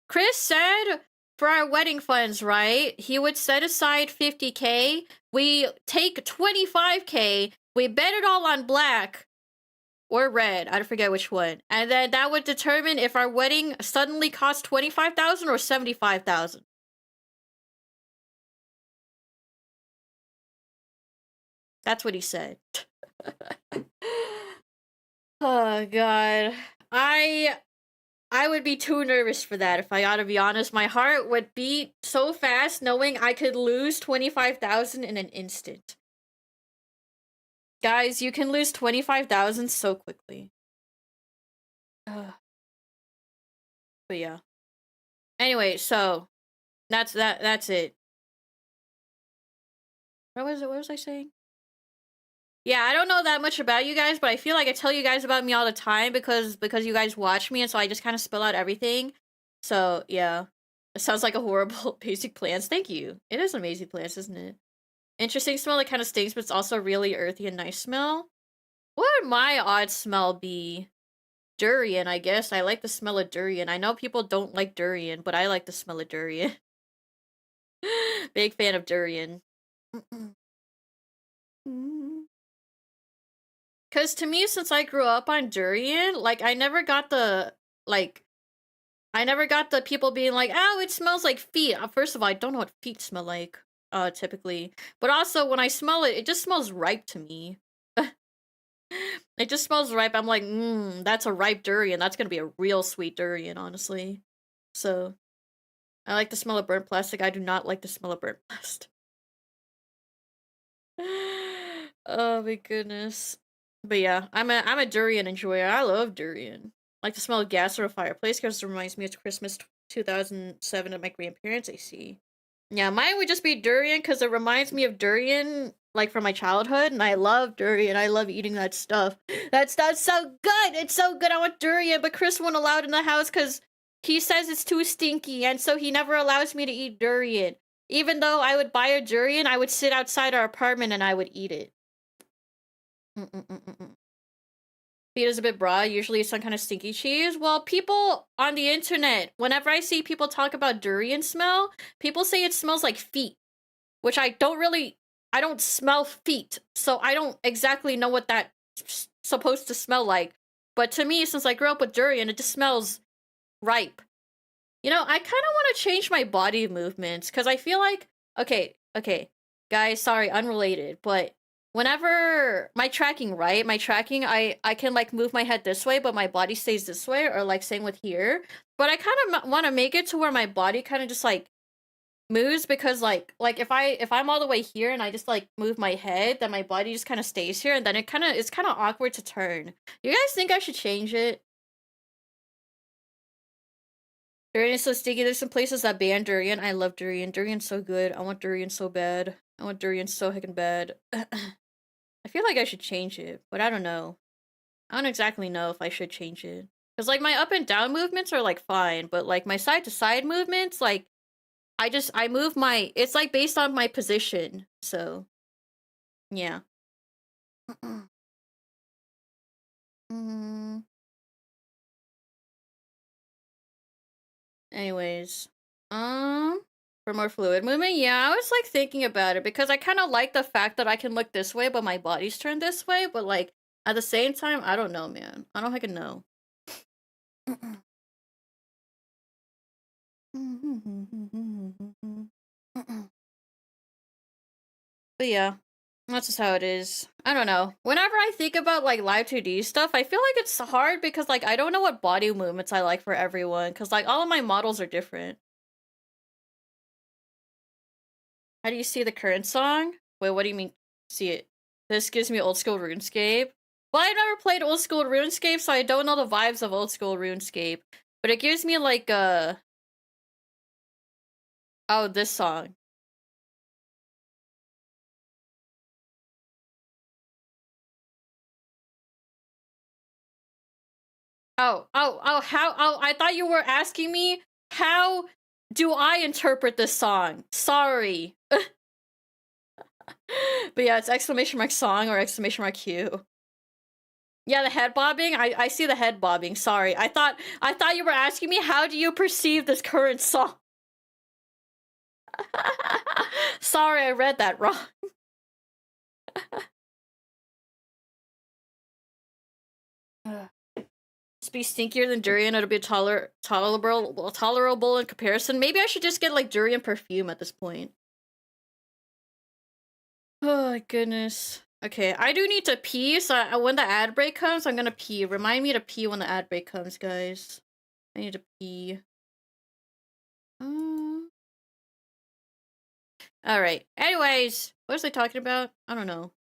Chris said for our wedding funds, right? He would set aside 50K. We take 25K. We bet it all on black or red. I forget which one. And then that would determine if our wedding suddenly cost 25,000 or 75,000. That's what he said. Oh god. I would be too nervous for that if I ought to be honest. My heart would beat so fast knowing I could lose 25,000 in an instant. Guys, you can lose 25,000 so quickly. But yeah. Anyway, so that's it. What was I saying? Yeah, I don't know that much about you guys, but I feel like I tell you guys about me all the time because you guys watch me, and so I just kind of spill out everything. So yeah, it sounds like a horrible basic plants. Thank you. It is amazing plants, isn't it? Interesting smell. It kind of stinks, but it's also really earthy and nice smell. What would my odd smell be? Durian, I guess. I like the smell of durian. I know people don't like durian, but I like the smell of durian. Big fan of durian. Because to me, since I grew up on durian, like, I never got the people being like, oh, it smells like feet. First of all, I don't know what feet smell like, typically. But also, when I smell it, it just smells ripe to me. It just smells ripe. I'm like, that's a ripe durian. That's gonna be a real sweet durian, honestly. So, I like the smell of burnt plastic. I do not like the smell of burnt plastic. Oh my goodness. But yeah, I'm a durian enjoyer. I love durian. I like the smell of gas or a fireplace because it reminds me of Christmas 2007 at my grandparents' AC. Yeah, mine would just be durian because it reminds me of durian, like from my childhood, and I love durian. I love eating that stuff. That stuff's so good. It's so good. I want durian, but Chris won't allow it in the house because he says it's too stinky, and so he never allows me to eat durian. Even though I would buy a durian, I would sit outside our apartment and I would eat it. Feet is a bit broad. Usually it's some kind of stinky cheese. Well, people on the internet, whenever I see people talk about durian smell, people say it smells like feet, which I don't smell feet, so I don't exactly know what that's supposed to smell like. But to me, since I grew up with durian, it just smells ripe. You know, I kind of want to change my body movements because I feel like, okay, guys, sorry, unrelated, but whenever my tracking, right? My tracking, I can like move my head this way, but my body stays this way, or like same with here. But I kind of want to make it to where my body kind of just like moves because like if I'm all the way here and I just like move my head, then my body just kind of stays here, and then it's kind of awkward to turn. You guys think I should change it? Durian is so sticky. There's some places that ban durian. I love durian. Durian's so good. I want durian so bad. I want durian so heckin' bad. I feel like I should change it, but I don't know. I don't exactly know if I should change it. Because, like, my up and down movements are, like, fine, but, like, my side to side movements, like, I move my, it's, like, based on my position, so, yeah. Anyways, for more fluid movement, yeah, I was like thinking about it because I kind of like the fact that I can look this way, but my body's turned this way. But like at the same time, I don't know, man. I don't fucking know. But yeah, That's just how it is. I don't know. Whenever I think about like live 2D stuff, I feel like it's hard because like I don't know what body movements I like for everyone because like all of my models are different. How do you see the current song? Wait, what do you mean see it? This gives me old school RuneScape. Well, I've never played old school RuneScape, so I don't know the vibes of old school RuneScape. But it gives me like oh, this song. How? Oh, I thought you were asking me how do I interpret this song? Sorry. But yeah, it's exclamation mark song or exclamation mark Q. Yeah, the head bobbing. I see the head bobbing. Sorry, I thought you were asking me how do you perceive this current song. Sorry, I read that wrong. Just be stinkier than durian. It'll be tolerable in comparison. Maybe I should just get like durian perfume at this point. Oh my goodness. Okay, I do need to pee, so when the ad break comes, I'm gonna pee. Remind me to pee when the ad break comes, guys. I need to pee. Alright. Anyways, what was I talking about? I don't know.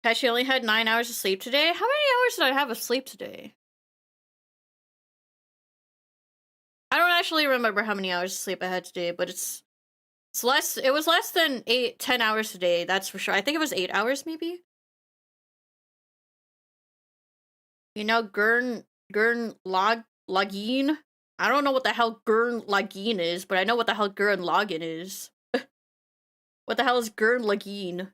Pachi only had 9 hours of sleep today? How many hours did I have of sleep today? I don't actually remember how many hours of sleep I had today, but it was less than 10 hours today, that's for sure. I think it was 8 hours, maybe? You know, Login? I don't know what the hell Gurn Login is, but I know what the hell Gurn Login is. What the hell is Gurn Login?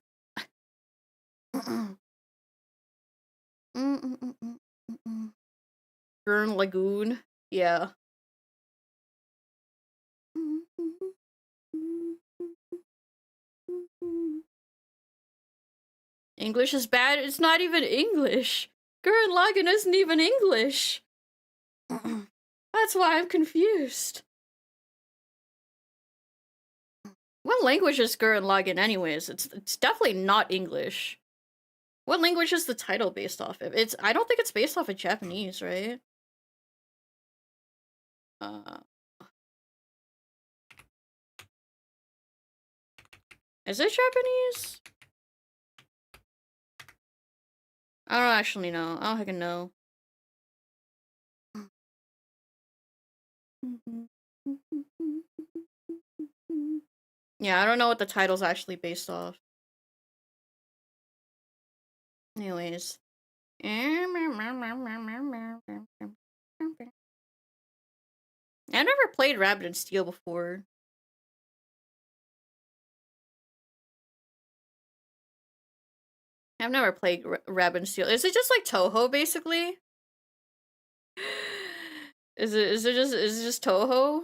Gurn Lagoon? Yeah. English is bad? It's not even English! Gurren Lagann isn't even English! That's why I'm confused. What language is Gurren Lagann anyways? It's definitely not English. What language is the title based off of? I don't think it's based off of Japanese, right? Is it Japanese? I don't actually know. I don't fucking know. Yeah, I don't know what the title's actually based off. Anyways. I've never played Rabbit and Steel before. I've never played Rabbit and Steel. Is it just like Toho, basically? Is it just Toho?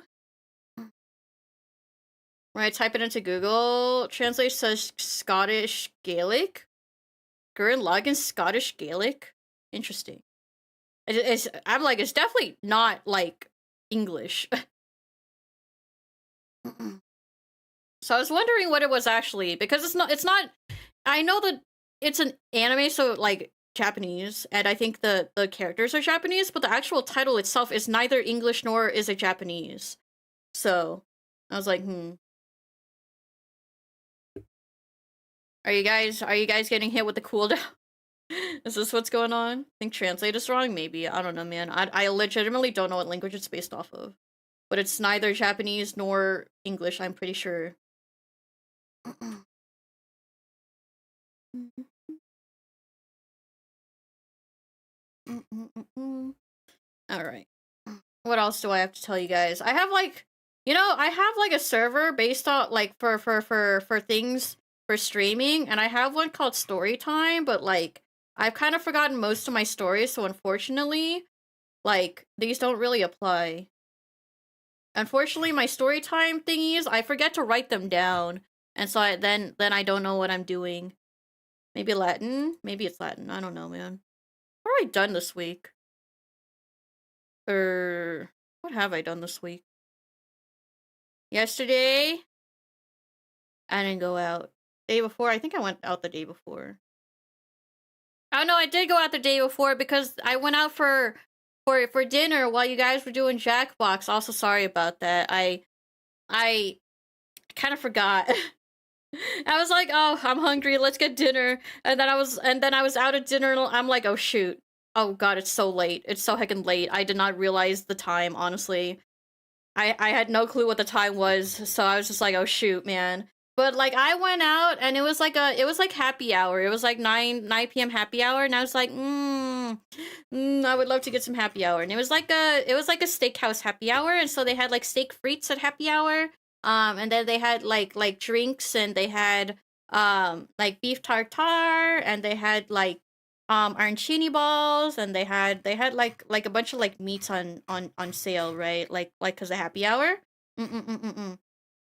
When I type it into Google, translate says Scottish Gaelic. Gurren Lagann Scottish Gaelic. Interesting. I'm like, it's definitely not like English. So I was wondering what it was actually, because it's not. I know that it's an anime, so like Japanese, and I think the characters are Japanese, but the actual title itself is neither English nor is it Japanese. So I was like, Are you guys getting hit with the cooldown? Is this what's going on? I think translate is wrong, maybe. I don't know, man. I legitimately don't know what language it's based off of. But it's neither Japanese nor English, I'm pretty sure. Alright. What else do I have to tell you guys? I have like, I have like a server based on like for things for streaming, and I have one called Storytime, but like I've kind of forgotten most of my stories, so unfortunately, like these don't really apply. Unfortunately, my Storytime thingies, I forget to write them down, and so then I don't know what I'm doing. Maybe Latin? Maybe it's Latin. I don't know, man. What have I done this week? What have I done this week? Yesterday, I didn't go out. Day before, I think I went out the day before. Oh no, I did go out the day before because I went out for dinner while you guys were doing Jackbox. Also, sorry about that. I kind of forgot. I was like, oh, I'm hungry. Let's get dinner. And then I was out at dinner. And I'm like, oh shoot. Oh god, it's so late. It's so heckin' late. I did not realize the time. Honestly, I had no clue what the time was. So I was just like, oh shoot, man. But like I went out and it was like happy hour. It was like 9 p.m. happy hour, and I was like, I would love to get some happy hour. And it was like a steakhouse happy hour, and so they had like steak frites at happy hour. And then they had like drinks, and they had like beef tartare, and they had like arancini balls, and they had like a bunch of like meats on sale, right? Like cuz of happy hour. Mm-mm-mm-mm.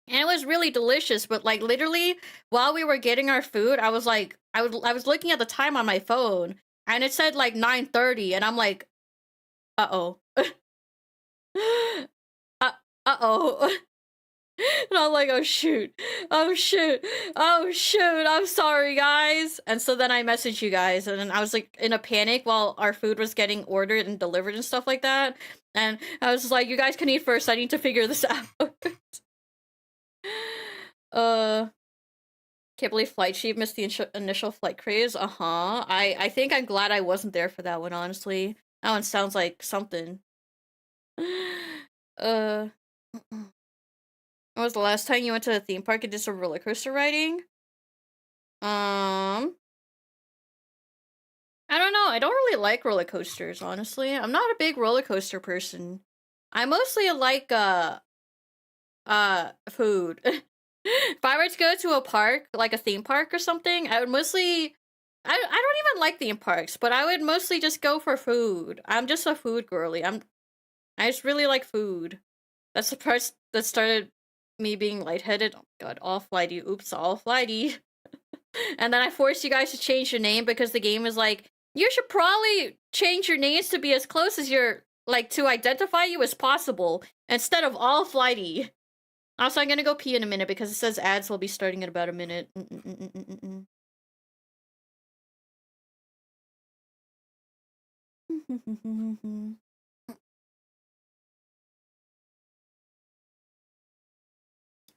And it was really delicious, but like literally while we were getting our food, I was like I was looking at the time on my phone, and it said like 9:30, and I'm like, "Uh-oh." uh, uh-oh. And I'm like, oh shoot, oh shoot, oh shoot, I'm sorry guys. And so then I messaged you guys, and then I was like in a panic while our food was getting ordered and delivered and stuff like that. And I was just like, you guys can eat first, I need to figure this out. uh can't believe Flight Sheep missed the initial flight craze. I think I'm glad I wasn't there for that one, honestly. That one sounds like something. uh when was the last time you went to a theme park and did some roller coaster riding? Um, I don't know. I don't really like roller coasters, honestly. I'm not a big roller coaster person. I mostly like food. If I were to go to a park, like a theme park or something, I would mostly I don't even like theme parks, but I would mostly just go for food. I'm just a food girly. I just really like food. That's the part that started me being lightheaded. Oh god, all flighty. Oops, all flighty. And then I forced you guys to change your name because the game is like, you should probably change your names to be as close as your like to identify you as possible instead of all flighty. Also, I'm gonna go pee in a minute because it says ads will be starting in about a minute.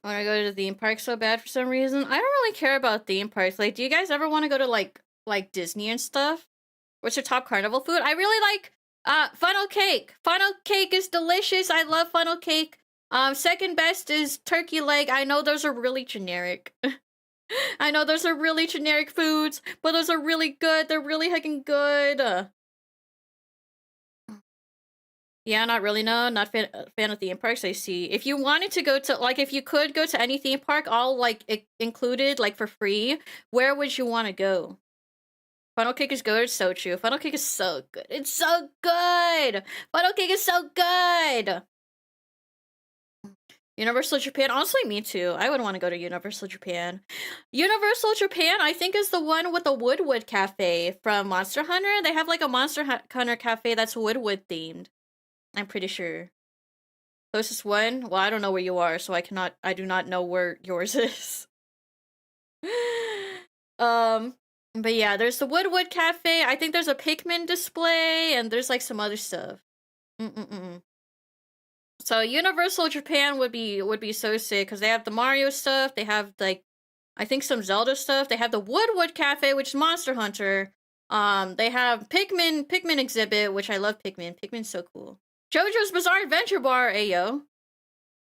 I want to go to the theme park so bad for some reason. I don't really care about theme parks. Like, do you guys ever want to go to like Disney and stuff? What's your top carnival food? I really like funnel cake. Funnel cake is delicious. I love funnel cake. Second best is turkey leg. I know those are really generic. I know those are really generic foods, but those are really good. They're really heckin' good. Yeah, not really. No, not fan of theme parks. I see. If you wanted to go to like, if you could go to any theme park, all like included, like for free, where would you want to go? Funnel cake is good. It's so true. Funnel cake is so good. It's so good. Funnel cake is so good. Universal Japan. Honestly, me too. I would want to go to Universal Japan. Universal Japan, I think, is the one with the Woodwood Cafe from Monster Hunter. They have like a Monster Hunter cafe that's Woodwood themed. I'm pretty sure. Closest one? Well, I don't know where you are, so I do not know where yours is. um, but yeah, there's the Woodwood Cafe. I think there's a Pikmin display, and there's like some other stuff. Mm-mm-mm. So Universal Japan would be so sick because they have the Mario stuff. They have like I think some Zelda stuff. They have the Woodwood Cafe, which is Monster Hunter. They have Pikmin exhibit, which I love Pikmin. Pikmin's so cool. JoJo's Bizarre Adventure Bar, ayo.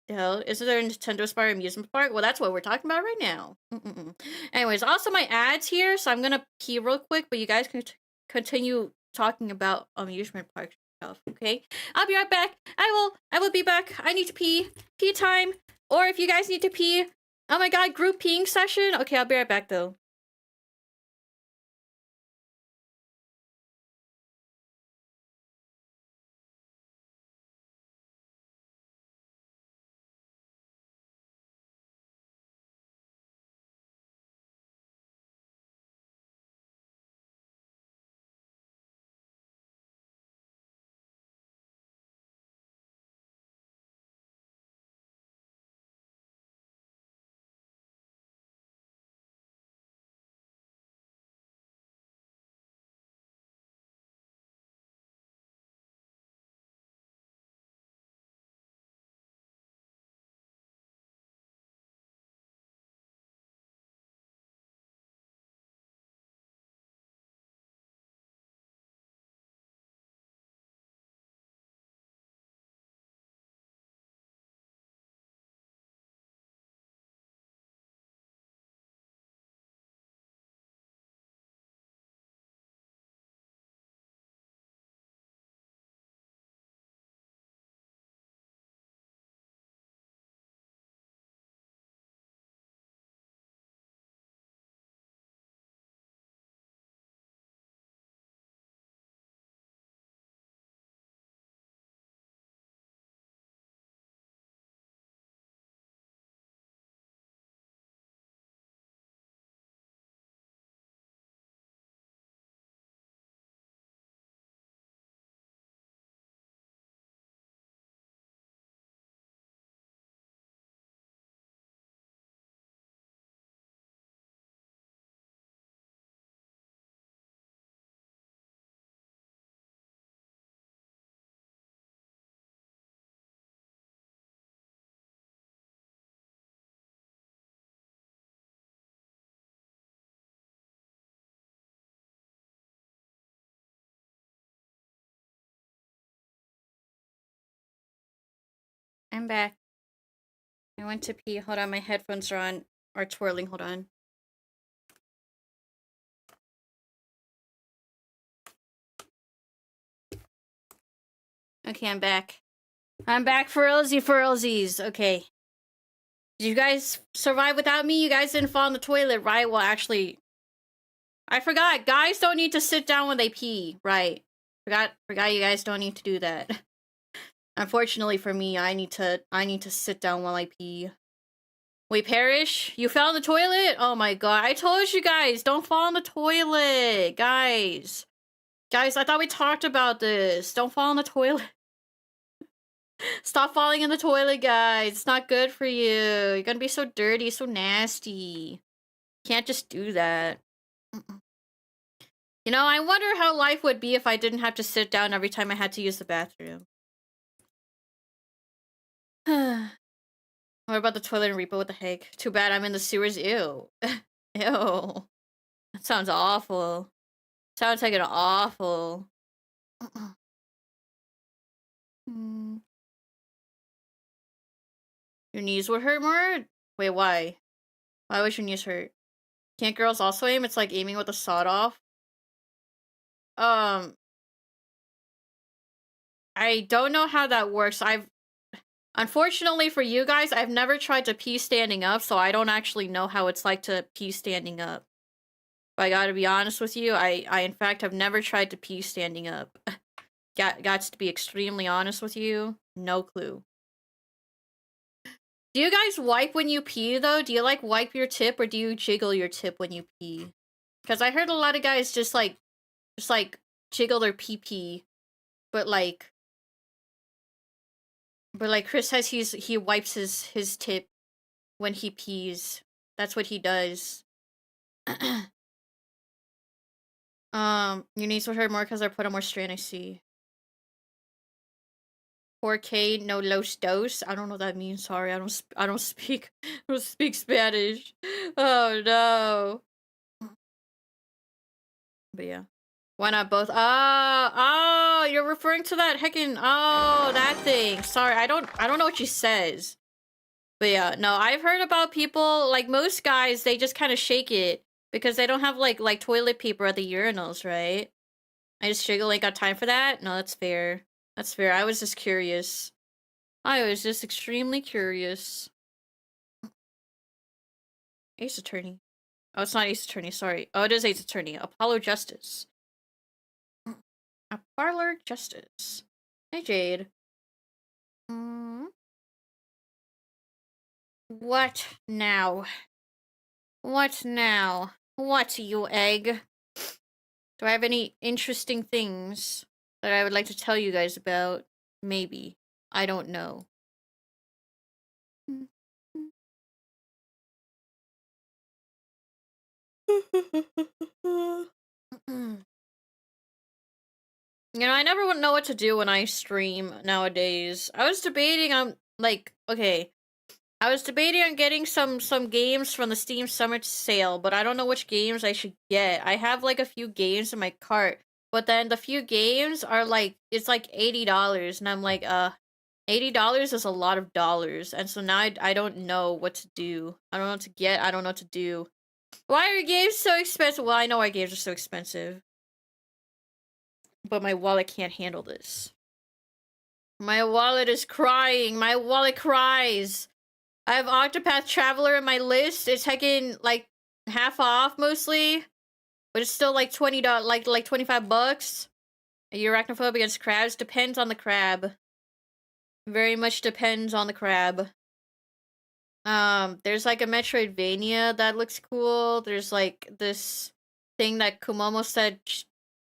The hell? Is there a Nintendo Spire amusement park? Well, that's what we're talking about right now. Anyways, also my ads here, so I'm gonna pee real quick, but you guys can continue talking about amusement park stuff, okay? I'll be right back. I will be back. I need to pee. Pee time. Or if you guys need to pee, oh my god, group peeing session. Okay, I'll be right back though. I'm back. I went to pee. Hold on, my headphones are on. Are twirling. Hold on. Okay, I'm back. I'm back for realsies. Okay. Did you guys survive without me? You guys didn't fall in the toilet, right? Well, actually, I forgot. Guys don't need to sit down when they pee, right? Forgot you guys don't need to do that. Unfortunately for me, I need to sit down while I pee. Wait, Parrish? You fell in the toilet? Oh my god. I told you guys, don't fall in the toilet. Guys. Guys, I thought we talked about this. Don't fall in the toilet. Stop falling in the toilet, guys. It's not good for you. You're gonna be so dirty, so nasty. Can't just do that. You know, I wonder how life would be if I didn't have to sit down every time I had to use the bathroom. What about the toilet and repo? What the heck? Too bad I'm in the sewers. Ew. Ew. That sounds awful. Sounds like an awful. Your knees would hurt more? Wait, why? Why would your knees hurt? Can't girls also aim? It's like aiming with a sawed off. I don't know how that works. Unfortunately for you guys, I've never tried to pee standing up, so I don't actually know how it's like to pee standing up. But I gotta be honest with you, I in fact have never tried to pee standing up. Got to be extremely honest with you. No clue. Do you guys wipe when you pee though? Do you like wipe your tip or do you jiggle your tip when you pee? Because I heard a lot of guys just like jiggle their pee, but like Chris says he wipes his tip when he pees. That's what he does. Your knees would hurt more because I put on more strain. I see. 4K, no los dos. I don't know what that means. Sorry, I don't speak Spanish. Oh no. But yeah, why not both? Oh, you're referring to that heckin' that thing. Sorry, I don't know what she says. But yeah, no, I've heard about people like most guys. They just kind of shake it because they don't have like toilet paper at the urinals, right? I just jiggle. Ain't got time for that. No, that's fair. That's fair. I was just curious. I was just extremely curious. Ace Attorney. Oh, it's not Ace Attorney, sorry. Oh, it is Ace Attorney. Apollo Justice. Apollo Justice. Hey, Jade. What now? What now? What, you egg? Do I have any interesting things that I would like to tell you guys about? Maybe. I don't know. You know, I never would know what to do when I stream nowadays. I was debating on, like, okay. I was debating on getting some games from the Steam Summer Sale, but I don't know which games I should get. I have, like, a few games in my cart, but then the few games are, like, it's, like, $80, and I'm like, $80 is a lot of dollars, and so now I don't know what to do. I don't know what to get, I don't know what to do. Why are games so expensive? Well, I know why games are so expensive. But my wallet can't handle this. My wallet is crying. My wallet cries. I have Octopath Traveler in my list. It's heckin' like half off mostly, but it's still like $20, like 25 bucks. Are you arachnophobic against crabs? Depends on the crab. Very much depends on the crab. There's like a Metroidvania that looks cool. There's like this thing that Kumomo said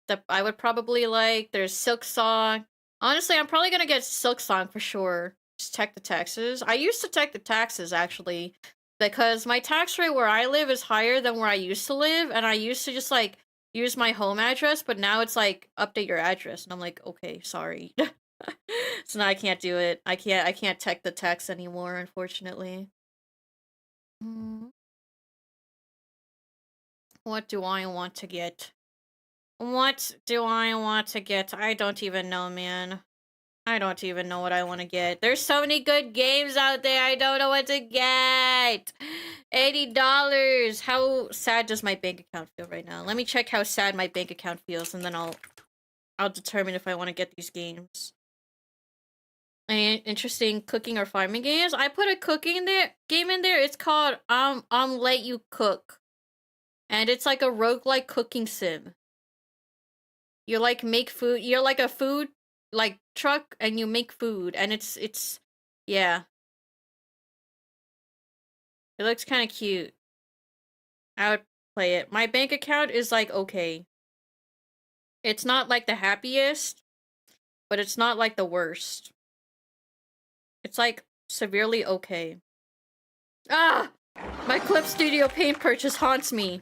that I would probably like. There's Silk Song. Honestly, I'm probably gonna get Silk Song for sure. Just check the taxes. I used to check the taxes actually, because my tax rate where I live is higher than where I used to live, and I used to just like use my home address, but now it's like update your address, and I'm like, okay, sorry. So now I can't do it. I can't check the tax anymore, unfortunately. What do I want to get? What do I want to get? I don't even know, man. I don't even know what I want to get. There's so many good games out there. I don't know what to get. $80. How sad does my bank account feel right now? Let me check how sad my bank account feels, and then I'll determine if I want to get these games. Any interesting cooking or farming games? I put a cooking game in there. It's called Let You Cook. And it's like a roguelike cooking sim. You like make food. You're like a food like truck and you make food, and it's yeah. It looks kind of cute. I would play it. My bank account is like okay. It's not like the happiest, but it's not like the worst. It's like severely okay. Ah! My Clip Studio Paint purchase haunts me.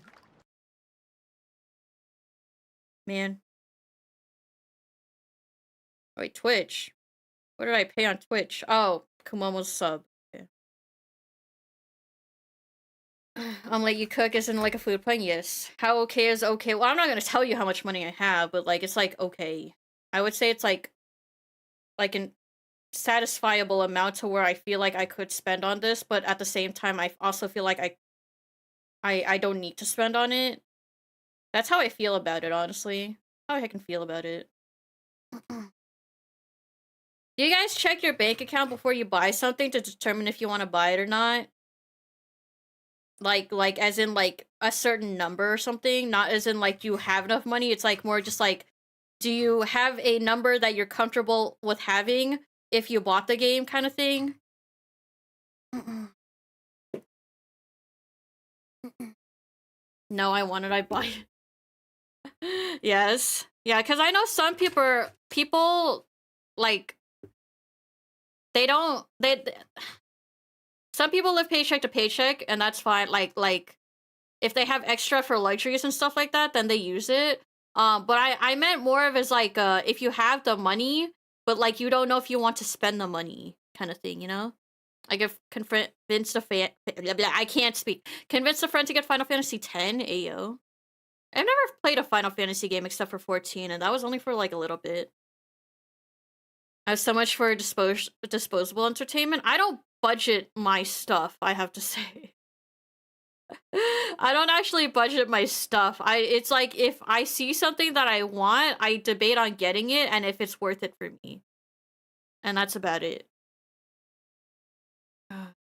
Man. Wait, Twitch. What did I pay on Twitch? Oh, Kumomo's sub. Okay. Let You Cook isn't like a food plan? Yes. How okay is okay? Well, I'm not gonna tell you how much money I have, but like it's like okay. I would say it's like an satisfiable amount to where I feel like I could spend on this, but at the same time I also feel like I don't need to spend on it. That's how I feel about it, honestly. How I can feel about it. Do you guys check your bank account before you buy something to determine if you want to buy it or not? Like as in like a certain number or something, not as in like you have enough money. It's like more just like, do you have a number that you're comfortable with having if you bought the game kind of thing? No, I wanted, I buy it. Yes. Yeah, because I know some people like they don't some people live paycheck to paycheck, and that's fine. Like if they have extra for luxuries and stuff like that, then they use it. But I meant more of as like if you have the money, but like you don't know if you want to spend the money kind of thing, you know? Like if convince a fan, I can't speak. Convince a friend to get Final Fantasy X. Ayo. I've never played a Final Fantasy game except for 14, and that was only for like a little bit. I have so much for disposable entertainment. I don't budget my stuff, I have to say. I don't actually budget my stuff. It's like if I see something that I want, I debate on getting it and if it's worth it for me. And that's about it.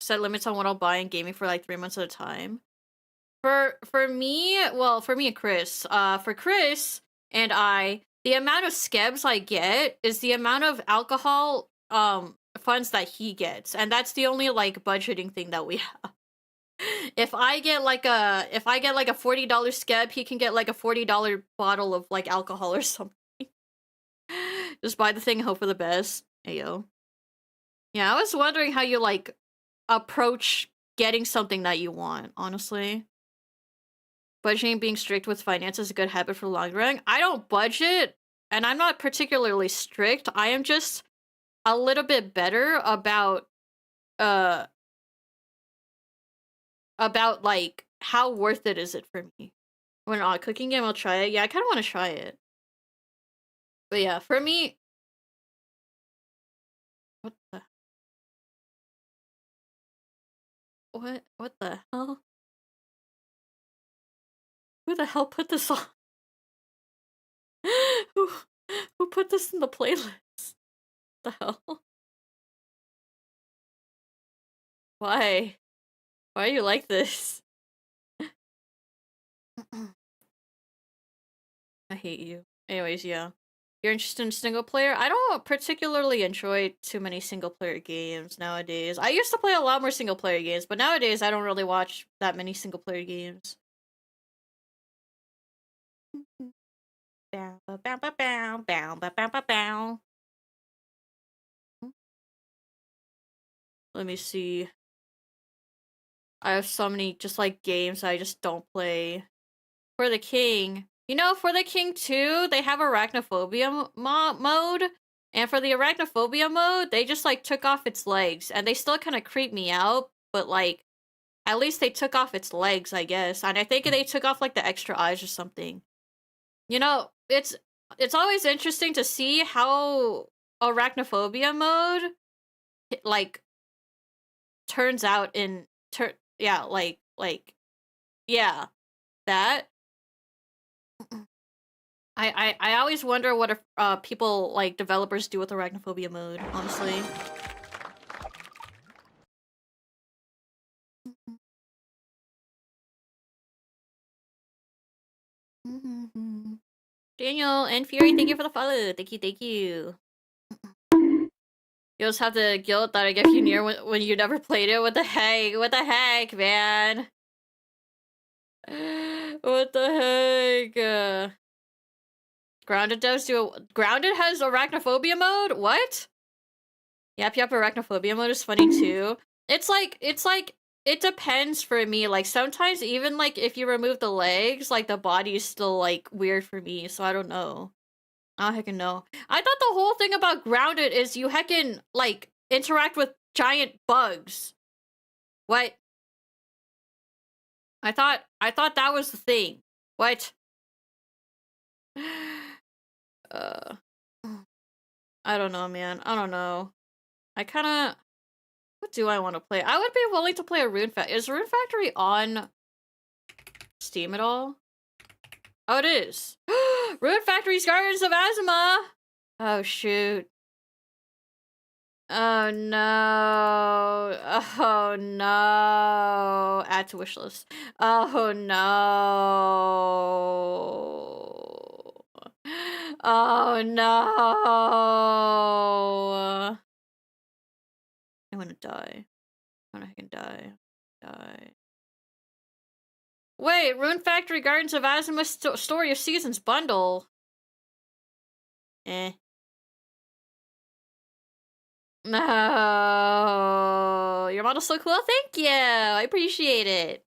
Set limits on what I'll buy in gaming for like 3 months at a time. For me, well, for me and Chris, for Chris and I, the amount of skebs I get is the amount of alcohol funds that he gets, and that's the only like budgeting thing that we have. If I get like a $40 skeb, he can get like a $40 bottle of like alcohol or something. Just buy the thing and hope for the best. Ayo. Yeah, I was wondering how you like approach getting something that you want, honestly. Budgeting, being strict with finance is a good habit for the long run. I don't budget, and I'm not particularly strict. I am just a little bit better about like how worth it is it for me. When on a cooking game, I'll try it. Yeah, I kind of want to try it. But yeah, for me, what the hell? Who the hell put this on? who put this in the playlist? The hell? Why? Why are you like this? I hate you. Anyways, yeah. You're interested in single player? I don't particularly enjoy too many single player games nowadays. I used to play a lot more single player games, but nowadays I don't really watch that many single player games. Bow, bow, bow, bow, bow, bow, bow, bow, bow, bow. Let me see. I have so many just like games I just don't play. For the King. You know, for the King 2, they have arachnophobia mode. And for the arachnophobia mode, they just like took off its legs. And they still kind of creep me out, but like at least they took off its legs, I guess. And I think they took off like the extra eyes or something. You know, it's always interesting to see how arachnophobia mode, like, turns out in yeah, yeah, that. I always wonder what people, like, developers do with arachnophobia mode, honestly. Daniel and Fury, thank you for the follow. Thank you, thank you. You just have the guilt that I gave you near when you never played it. What the heck? What the heck, man? What the heck? Grounded does do Grounded has arachnophobia mode? What? Yep, arachnophobia mode is funny too. It's like it depends for me. Like sometimes even like if you remove the legs, like the body is still like weird for me, so I don't know. I don't heckin' know. I thought the whole thing about Grounded is you heckin' like interact with giant bugs. What? I thought that was the thing. What? I don't know, man. I don't know. I kinda... What do I want to play? I would be willing to play a Rune Factory. Is Rune Factory on Steam at all? Oh, it is. Rune Factory's Gardens of Azuma! Oh, shoot. Oh, no. Oh, no. Add to wishlist. Oh, no. Oh, no. I'm gonna die. I can die. Wait, Rune Factory Gardens of Azuma Story of Seasons bundle. Eh. No, your model's so cool. Thank you. I appreciate it.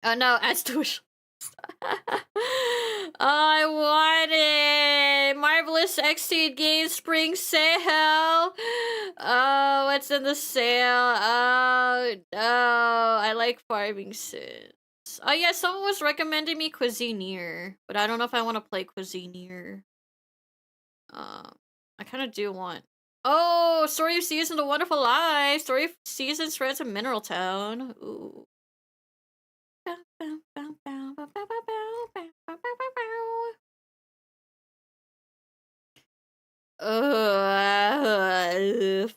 Oh no, as to I want it. Marvelous Exceed Games Spring Sale. Oh, what's in the sale? Oh, I like farming sims. Oh yeah, someone was recommending me Cuisineer, but I don't know if I want to play Cuisineer. I kind of do want. Oh, Story of Seasons, A Wonderful Life. Story of Seasons, Friends of Mineral Town. Ooh.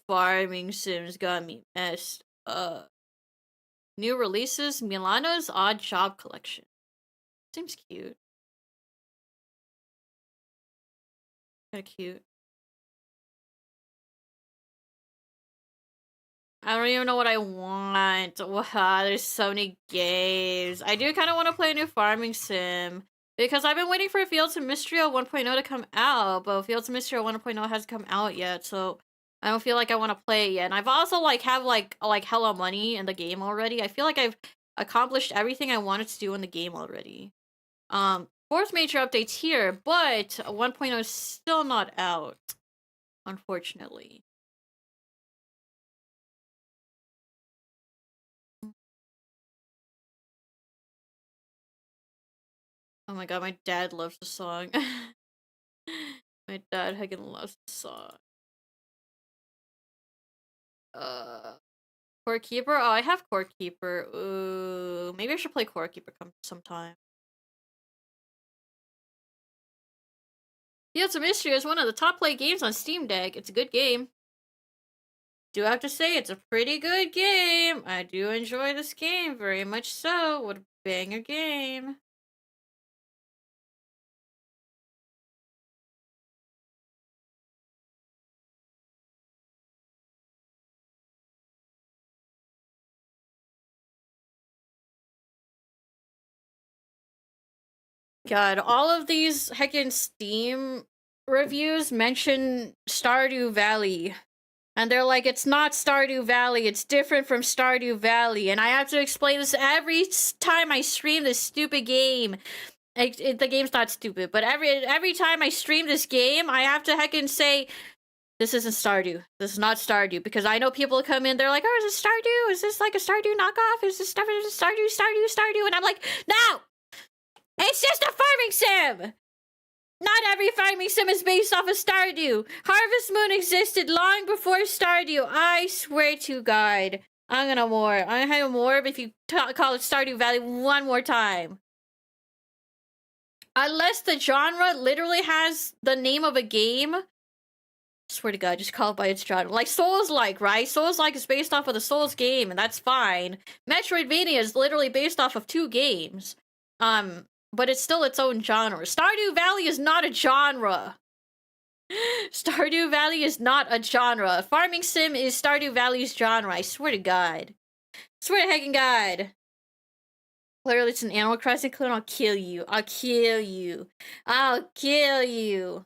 Farming sims got me messed up. New releases, Milano's Odd Job Collection. Seems cute. Kinda cute. I don't even know what I want. Wow, there's so many games. I do kind of want to play a new farming sim. Because I've been waiting for Fields of Mystria 1.0 to come out, but Fields of Mystria 1.0 hasn't come out yet, so I don't feel like I want to play it yet. And I've also have hella money in the game already. I feel like I've accomplished everything I wanted to do in the game already. Fourth major update's here, but 1.0 is still not out, unfortunately. Oh my god, my dad loves the song. My dad heckin' loves the song. Core Keeper? Oh, I have Core Keeper. Ooh, maybe I should play Core Keeper sometime. Fields of Mystery is one of the top play games on Steam Deck. It's a good game. Do have to say, it's a pretty good game. I do enjoy this game very much so. What a banger game. God, all of these heckin' Steam reviews mention Stardew Valley. And they're like, it's not Stardew Valley, it's different from Stardew Valley. And I have to explain this every time I stream this stupid game. The game's not stupid, but every time I stream this game, I have to heckin' say, this isn't Stardew. This is not Stardew. Because I know people come in, they're like, oh, is this Stardew? Is this like a Stardew knockoff? Is this stuff? Is this Stardew? And I'm like, no! It's just a farming sim! Not every farming sim is based off of Stardew. Harvest Moon existed long before Stardew. I swear to God. I'm gonna have more if you call it Stardew Valley one more time. Unless the genre literally has the name of a game. I swear to God, just call it by its genre. Like Souls-like, right? Souls-like is based off of the Souls game, and that's fine. Metroidvania is literally based off of 2 games. But it's still its own genre. Stardew Valley is not a genre. Stardew Valley is not a genre. Farming sim is Stardew Valley's genre. I swear to God. I swear to heckin' God. Clearly it's an Animal Crossing clone. I'll kill you. I'll kill you. I'll kill you.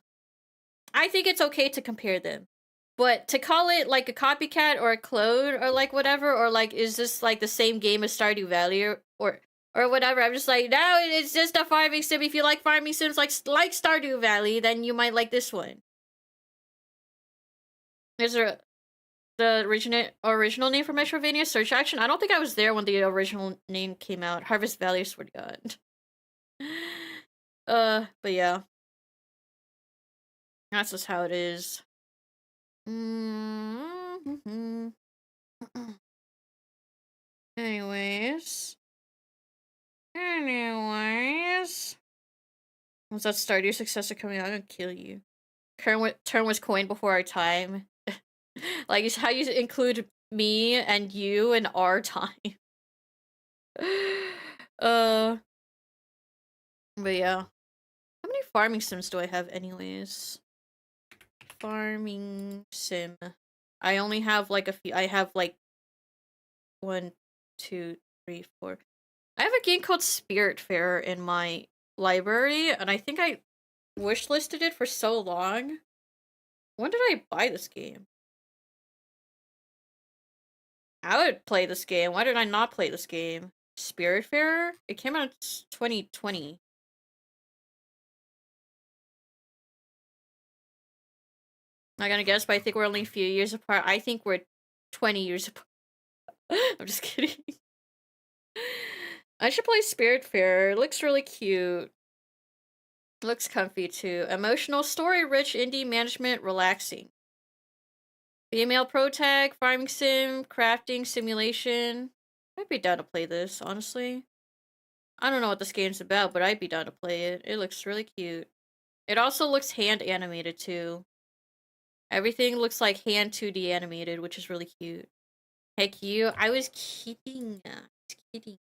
I think it's okay to compare them. But to call it like a copycat or a clone or like whatever, or like is this like the same game as Stardew Valley or whatever, I'm just like, no, it's just a farming sim. If you like farming sims like Stardew Valley, then you might like this one. Is there the original name for Metrovania? Search Action? I don't think I was there when the original name came out. Harvest Valley, I swear to God. But yeah. That's just how it is. Mm-hmm. Anyways. Once that Stardew successor coming out, I'm gonna kill you. Turn was coined before our time. Like, it's how you include me and you in our time. But yeah. How many farming sims do I have anyways? Farming sim. I only have like a few. I have like 1, 2, 3, 4. I have a game called Spiritfarer in my library, and I think I wishlisted it for so long. When did I buy this game? I would play this game. Why did I not play this game? Spiritfarer? It came out in 2020. Not gonna guess, but I think we're only a few years apart. I think we're 20 years apart. I'm just kidding. I should play Spiritfarer. It looks really cute. Looks comfy too. Emotional, story-rich, indie management, relaxing. Female pro tag, farming sim, crafting, simulation. I'd be down to play this, honestly. I don't know what this game's about, but I'd be down to play it. It looks really cute. It also looks hand animated too. Everything looks like hand 2D animated, which is really cute. Heck you, I was kidding. I was kidding.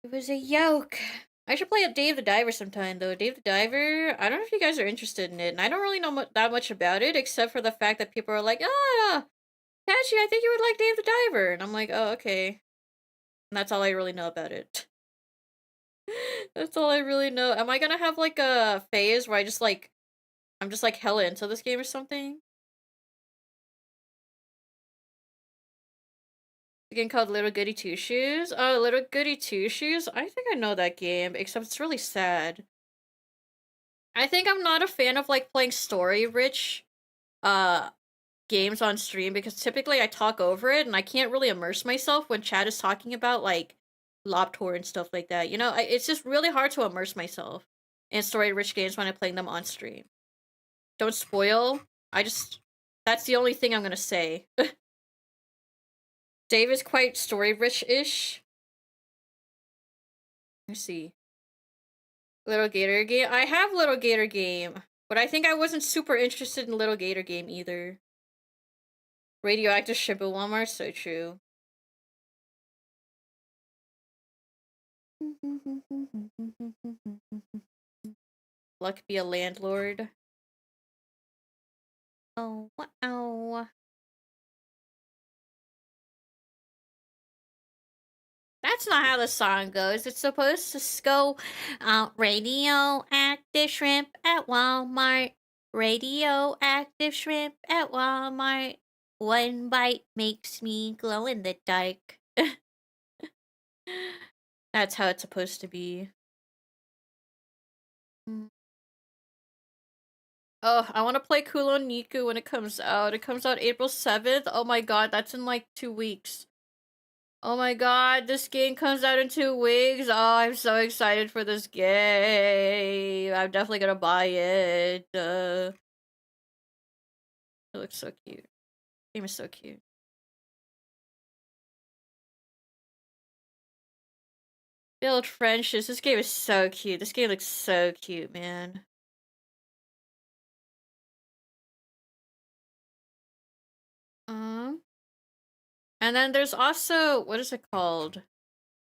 It was a yoke. I should play Dave the Diver sometime, though. Dave the Diver, I don't know if you guys are interested in it, and I don't really know that much about it, except for the fact that people are like, ah, Pachi, I think you would like Dave the Diver. And I'm like, oh, okay. And that's all I really know about it. That's all I really know. Am I gonna have, like, a phase where I'm just, like, hella into this game or something? A game called Little Goody Two Shoes? Oh, Little Goody Two Shoes? I think I know that game, except it's really sad. I think I'm not a fan of, like, playing story-rich, games on stream, because typically I talk over it, and I can't really immerse myself when chat is talking about, like, Lobtor and stuff like that. You know, it's just really hard to immerse myself in story-rich games when I'm playing them on stream. Don't spoil. That's the only thing I'm gonna say. Dave is quite story-rich-ish. Let's see. Little Gator Game? I have Little Gator Game, but I think I wasn't super interested in Little Gator Game either. Radioactive ship at Walmart, so true. Luck be a landlord. Oh, wow. That's not how the song goes. It's supposed to go, radioactive shrimp at Walmart. Radioactive shrimp at Walmart. One bite makes me glow in the dark. That's how it's supposed to be. Oh, I want to play Kulo Niku when it comes out. It comes out April 7th. Oh my god, that's in like 2 weeks. Oh my god, this game comes out in 2 weeks. Oh, I'm so excited for this game. I'm definitely gonna buy it. It looks so cute. Game is so cute. Build friendships. This game is so cute. This game looks so cute, man. Um, and then there's also, what is it called?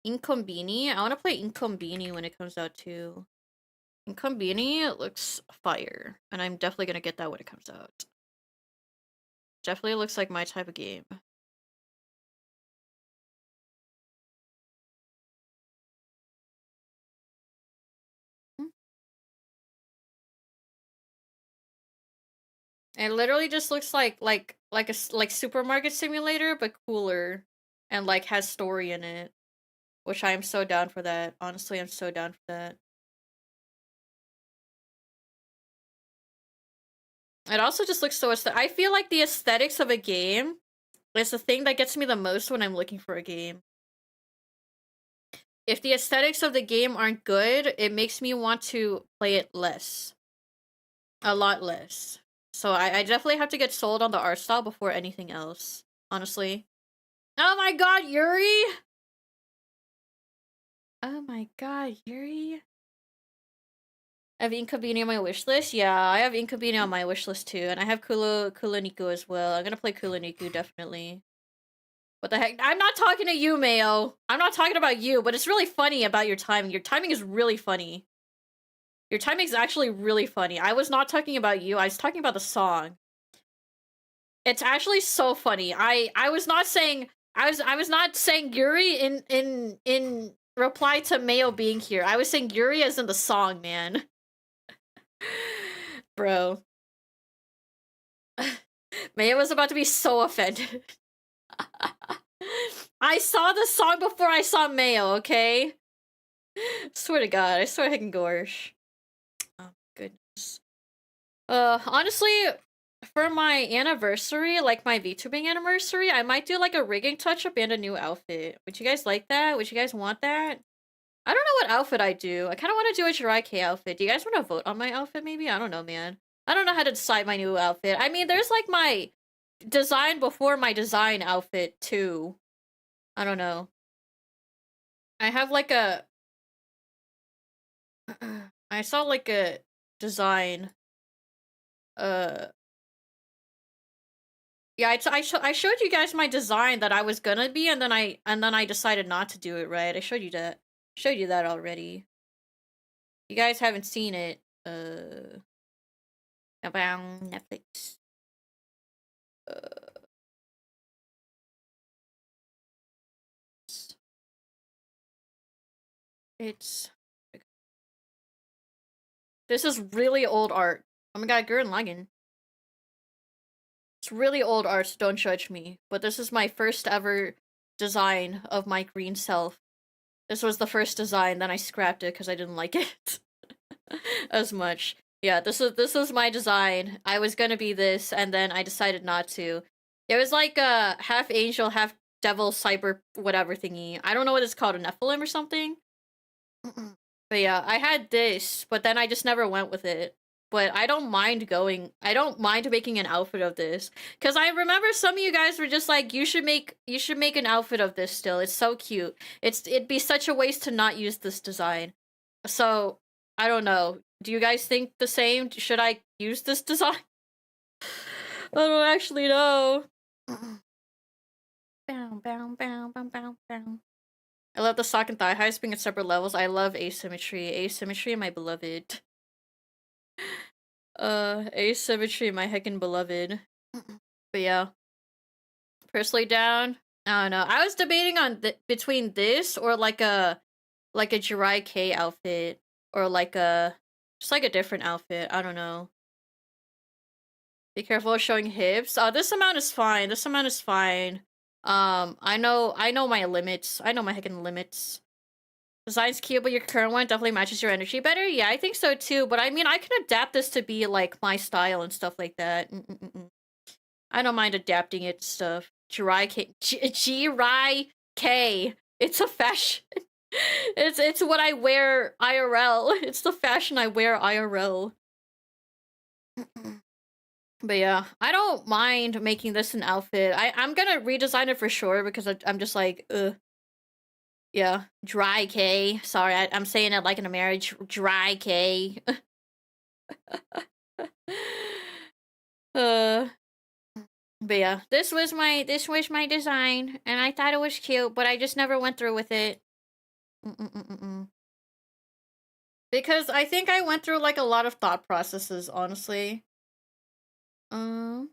Incombini. I want to play Incombini when it comes out too. Incombini looks fire, and I'm definitely gonna get that when it comes out. Definitely looks like my type of game. It literally just looks like supermarket simulator, but cooler, and like has story in it, which I am so down for that. Honestly, I'm so down for that. It also just looks so I feel like the aesthetics of a game is the thing that gets me the most when I'm looking for a game. If the aesthetics of the game aren't good, it makes me want to play it less. A lot less. So I definitely have to get sold on the art style before anything else, honestly. Oh my god, Yuri! Oh my god, Yuri! I have Inconvenience on my wish list. Yeah, I have Inconvenience on my wish list too, and I have Kulaniku as well. I'm gonna play Kulaniku definitely. What the heck? I'm not talking to you, Mayo. I'm not talking about you, but it's really funny about your timing. Your timing is really funny. Your timing is actually really funny. I was not talking about you. I was talking about the song. It's actually so funny. I was not saying I was not saying Yuri in reply to Mayo being here. I was saying Yuri as in the song, man. Bro. Mayo was about to be so offended. I saw the song before I saw Mayo, okay? Swear to God, I swear I can gorsh. Oh goodness. Honestly, for my anniversary, like my VTubing anniversary, I might do like a rigging touch-up and a new outfit. Would you guys like that? Would you guys want that? I don't know what outfit I do. I kind of want to do a Jirai K outfit. Do you guys want to vote on my outfit maybe? I don't know, man. I don't know how to decide my new outfit. I mean, there's like my design before my design outfit too. I don't know. I have like a I saw like a design. Uh, yeah, I showed you guys my design that I was gonna be, and then I decided not to do it. Right? I showed you that. Showed you that already. You guys haven't seen it. About Netflix. It's this is really old art. Oh my god, Gurren Lagann. It's really old art, so don't judge me. But this is my first ever design of my green self. This was the first design, then I scrapped it because I didn't like it as much. Yeah, this is my design. I was gonna be this, and then I decided not to. It was like a half angel, half devil, cyber, whatever thingy. I don't know what it's called, a Nephilim or something. But yeah, I had this, but then I just never went with it. But I don't mind making an outfit of this. Cause I remember some of you guys were just like, you should make an outfit of this still. It's so cute. It'd be such a waste to not use this design. So I don't know. Do you guys think the same? Should I use this design? I don't actually know. Bow, bow, bow, bow, bow, bow. I love the sock and thigh highs being at separate levels. I love asymmetry. Asymmetry, my beloved. Asymmetry, my heckin' beloved. But yeah. Personally down. I don't know. I was debating on between this or like a Jirai K outfit or like a just like a different outfit. I don't know. Be careful of showing hips. This amount is fine. This amount is fine. I know my limits. I know my heckin' limits. Design's cute, but your current one definitely matches your energy better. Yeah, I think so too. But I mean, I can adapt this to be like my style and stuff like that. I don't mind adapting it to stuff. Jirai K. It's a fashion. It's what I wear IRL. It's the fashion I wear IRL. But yeah, I don't mind making this an outfit. I'm gonna redesign it for sure because I'm just like, ugh. Yeah, dry K. Sorry, I'm saying it like in a marriage. Dry K. uh, but yeah, this was my design, and I thought it was cute, but I just never went through with it. Mm-mm-mm-mm. Because I think I went through like a lot of thought processes, honestly. Um.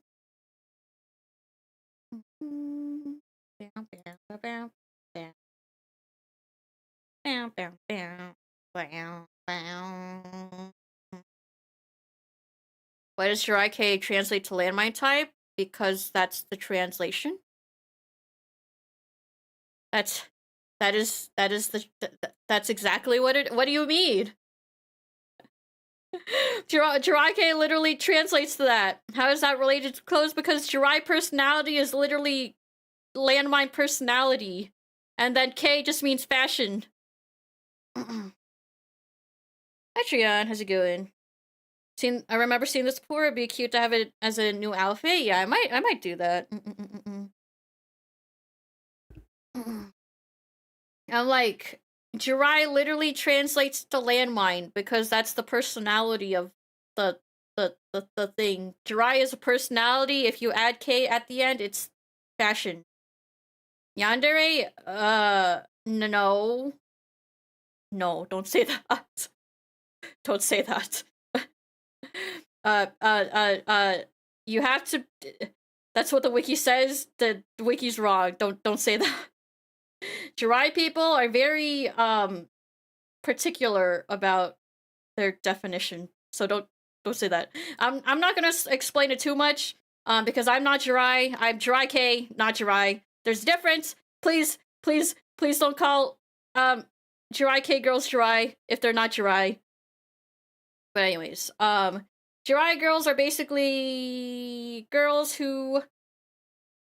Why does Shiraike translate to landmine type? Because that's the translation. That's exactly what it. What do you mean? Jiraiya literally translates to that. How is that related to clothes? Because Jirai personality is literally landmine personality, and then K just means fashion. Hi Trion, how's it going? I remember seeing this before. It'd be cute to have it as a new outfit. Yeah, I might do that. I'm like, Jirai literally translates to landmine because that's the personality of the the thing. Jirai is a personality. If you add K at the end, it's fashion. Yandere, no. No, don't say that. Don't say that. You have to. That's what the wiki says. The wiki's wrong. Don't say that. Jirai people are very particular about their definition, so don't say that. I'm not gonna explain it too much because I'm not Jirai. I'm Jirai K, not Jirai. There's a difference. Please don't call Jirai K girls Jirai if they're not Jirai. But anyways, Jirai girls are basically girls who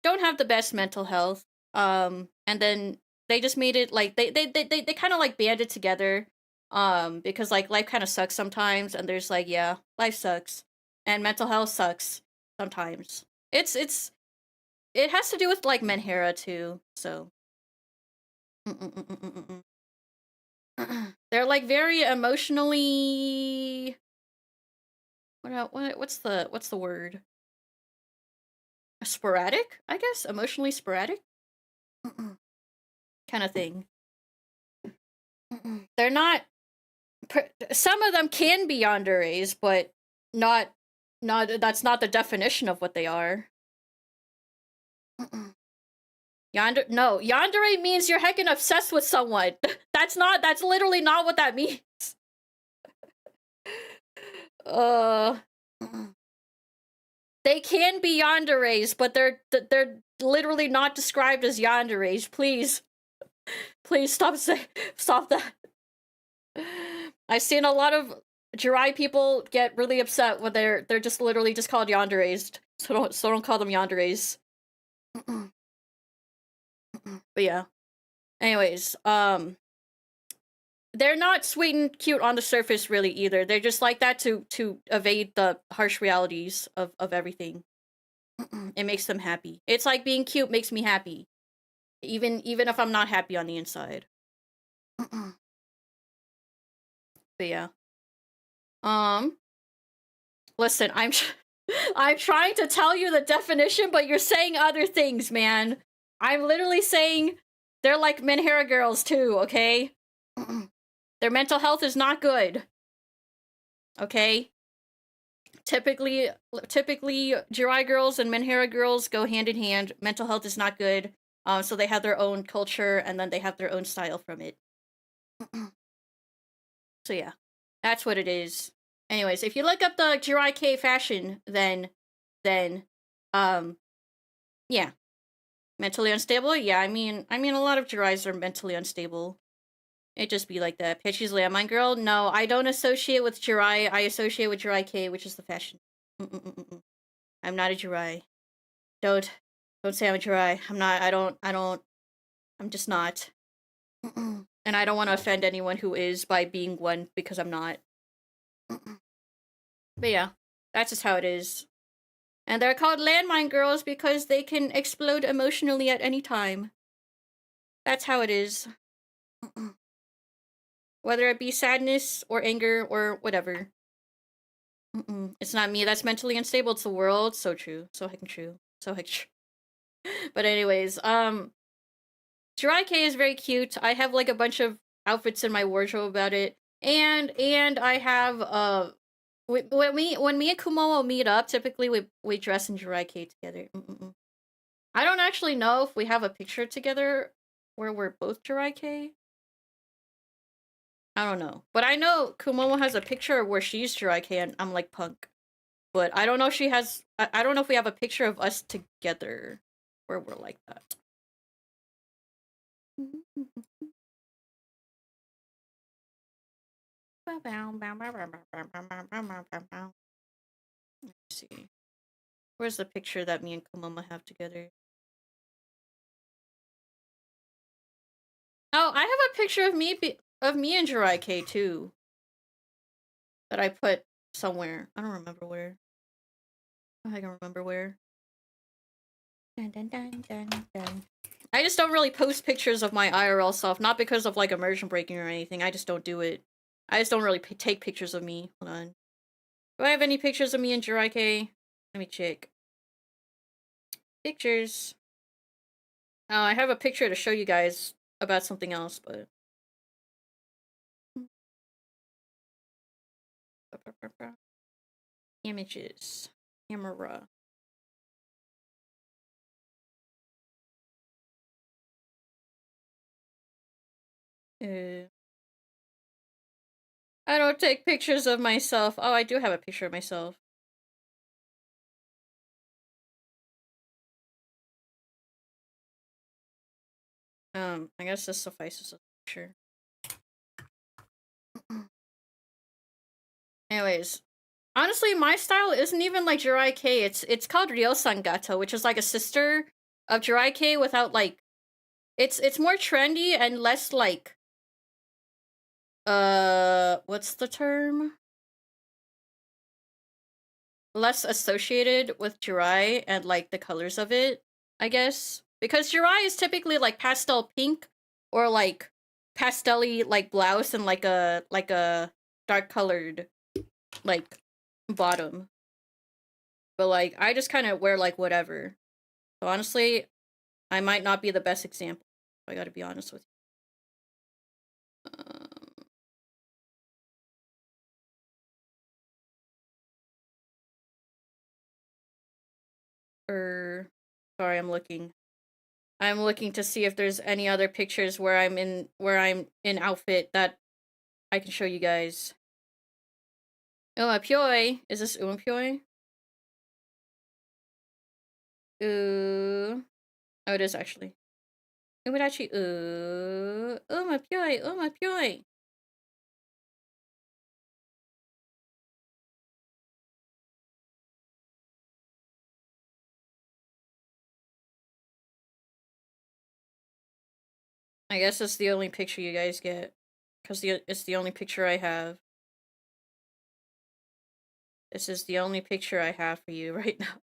don't have the best mental health. And then they just made it like they kind of like banded together because like life kind of sucks sometimes, and there's like, yeah, life sucks and mental health sucks sometimes. It has to do with like Menhera too, so they're like very emotionally what's the word? Sporadic, I guess. Emotionally sporadic kind of thing. They're not. Some of them can be yanderes, but not. That's not the definition of what they are. Yandere means you're heckin' obsessed with someone. That's literally not what that means. They can be yanderes, but they're literally not described as yanderes. Please stop that. I've seen a lot of Jirai people get really upset when they're just literally just called yanderes. So don't call them yanderes. But yeah. Anyways, they're not sweet and cute on the surface really either. They're just like that to evade the harsh realities of everything. It makes them happy. It's like being cute makes me happy. Even if I'm not happy on the inside. But yeah. Listen, I'm trying to tell you the definition, but you're saying other things, man. I'm literally saying they're like Menhera girls too, okay? Their mental health is not good. Okay? Typically Jirai girls and Menhera girls go hand in hand. Mental health is not good. So they have their own culture and then they have their own style from it. So yeah. That's what it is. Anyways, if you look up the Jirai K fashion, then yeah. Mentally unstable? Yeah, I mean a lot of Jirais are mentally unstable. It just be like that. Pachi's landmine girl? No, I don't associate with Jirai. I associate with Jirai K, which is the fashion. I'm not a Jirai. Don't say I'm a Jirai. I'm I'm just not. And I don't want to offend anyone who is by being one because I'm not. But yeah, that's just how it is. And they're called landmine girls because they can explode emotionally at any time. That's how it is. Whether it be sadness or anger or whatever. It's not me that's mentally unstable, it's the world. So true. So heckin' true. So heckin' true. But anyways, Jirai K is very cute. I have like a bunch of outfits in my wardrobe about it. And I have when me and Kumomo meet up, typically we dress in Jirai K together. I don't actually know if we have a picture together where we're both Jirai K. I don't know. But I know Kumomo has a picture where she's Jirai K and I'm like punk. But I don't know if she has I don't know if we have a picture of us together where we're like that. Let's see. Where's the picture that me and Kumomo have together? Oh, I have a picture of me and Jirai K too. That I put somewhere. I don't remember where. I can remember where. Dun, dun, dun, dun, dun. I just don't really post pictures of my IRL self, not because of like immersion breaking or anything. I just don't do it. I just don't really take pictures of me. Hold on. Do I have any pictures of me and Jirai K? Let me check. Pictures. Oh, I have a picture to show you guys about something else, but images. Camera. I don't take pictures of myself. Oh, I do have a picture of myself. I guess this suffices a picture. Anyways, honestly, my style isn't even like Jirai K. It's called Ryosan Gato, which is like a sister of Jirai K without like it's more trendy and less like what's the term? Less associated with Jirai and like the colors of it, I guess. Because Jirai is typically like pastel pink or like pastel-y like blouse and like a dark colored like bottom. But like I just kind of wear like whatever. So honestly, I might not be the best example. I gotta be honest with you. Sorry, I'm looking. I'm looking to see if there's any other pictures where I'm in outfit that I can show you guys. Uma Pyoy. Is this Uma Pyoy? Ooh. Oh, it is actually. Umadachi. Ooh. Uma Pyoy. Uma Pyoy. I guess that's the only picture you guys get. Because it's the only picture I have. This is the only picture I have for you right now.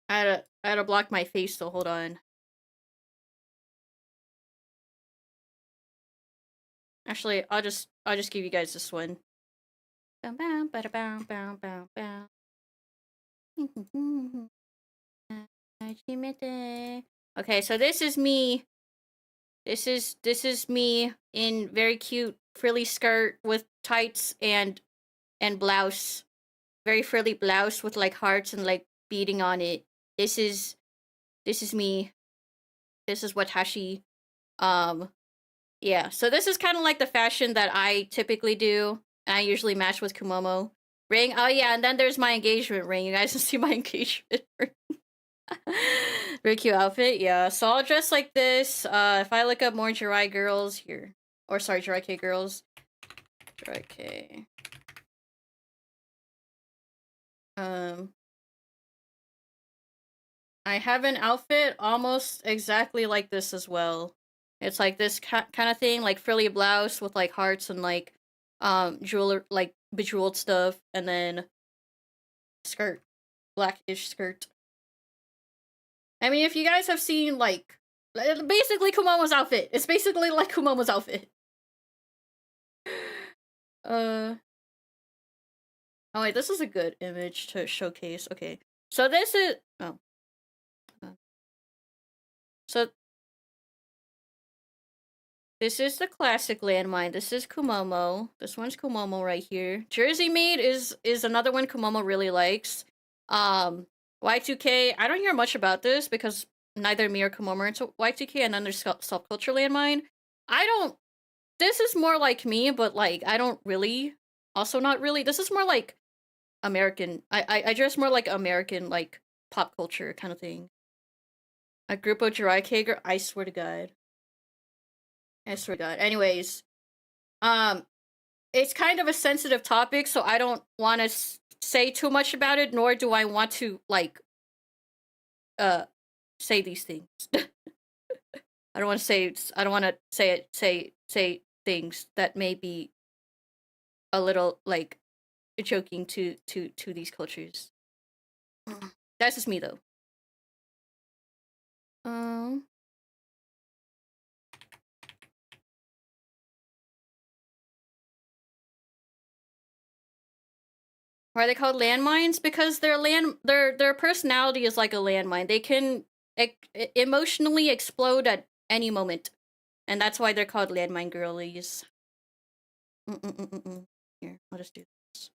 I had to block my face, so hold on. Actually, I'll just give you guys this one. Okay, so this is me. This is me in very cute frilly skirt with tights and blouse. Very frilly blouse with like hearts and like beading on it. This is me. This is Watashi. Yeah. So this is kind of like the fashion that I typically do. And I usually match with Kumomo. Ring. Oh yeah, and then there's my engagement ring. You guys can see my engagement ring. Very cute outfit, yeah. So I'll dress like this. If I look up more Jirai girls here, or sorry, Jirai K girls, Okay. I have an outfit almost exactly like this as well. It's like this kind of thing, like frilly blouse with like hearts and like jeweler like bejeweled stuff, and then skirt, blackish skirt. I mean, if you guys have seen like basically Kumomo's outfit, it's basically like Kumomo's outfit. Oh wait, this is a good image to showcase. Okay, so this is so this is the classic landmine. This is Kumomo. This one's Kumomo right here. Jersey Maid is another one Kumomo really likes. Y2K, I don't hear much about this because neither me or Kumomo are into Y2K, and then there's subculture landmine. I don't. This is more like me, but like I don't really. Also, not really. This is more like American. I dress more like American, like pop culture kind of thing. A group of Jirai Kager. I swear to God. I swear to God. Anyways, it's kind of a sensitive topic, so I don't want to say too much about it, nor do I want to like say these things. I don't want to say. I don't want to say things that may be a little like joking to these cultures. That's just me though. Why are they called landmines? Because their personality is like a landmine. They can emotionally explode at any moment, and that's why they're called landmine girlies. Here, I'll just do this.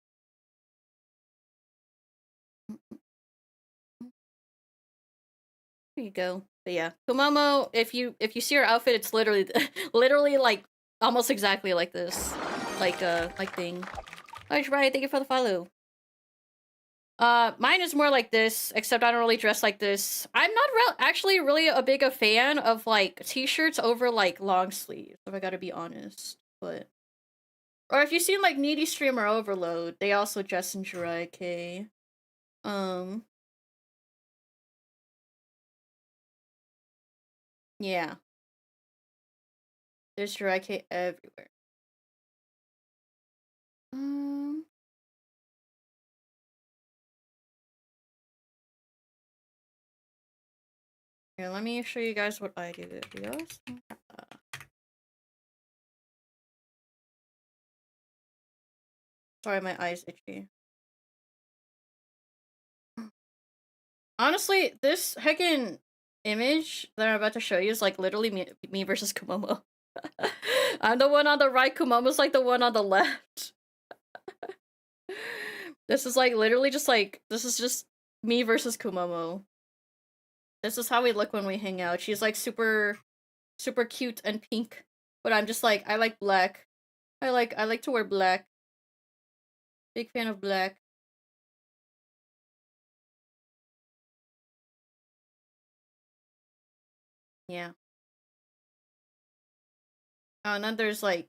There you go. But yeah, Kumomo. If you see her outfit, it's literally literally like almost exactly like this, like thing. Oh, right. Thank you for the follow. Mine is more like this, except I don't really dress like this. I'm not actually really a big a fan of like t-shirts over like long sleeves, if I gotta be honest. But or if you've seen like Needy Streamer Overload, they also dress in Jirai K. Yeah. There's Jirai K everywhere. Here, let me show you guys what I do. Videos. Sorry, my eyes itchy. Honestly, this heckin' image that I'm about to show you is like literally me versus Kumomo. I'm the one on the right, Kumomo's like the one on the left. This is like literally just like, this is just me versus Kumomo. This is how we look when we hang out. She's like super cute and pink, but I'm just like, I like black. I like to wear black. Big fan of black. Yeah. Oh, and then there's like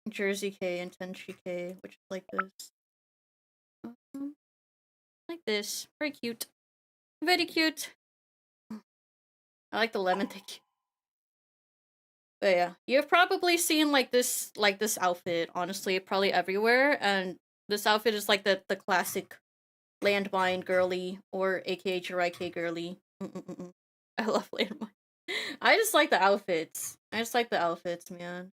Jersey K and Tenchi K, which is like this. Like this. Very cute. Very cute. I like the lemon, thank you. But yeah, you've probably seen like this outfit, honestly, probably everywhere, and this outfit is like the classic landmine girly, or aka Jirai K girly. I love landmine. I just like the outfits. I just like the outfits, man.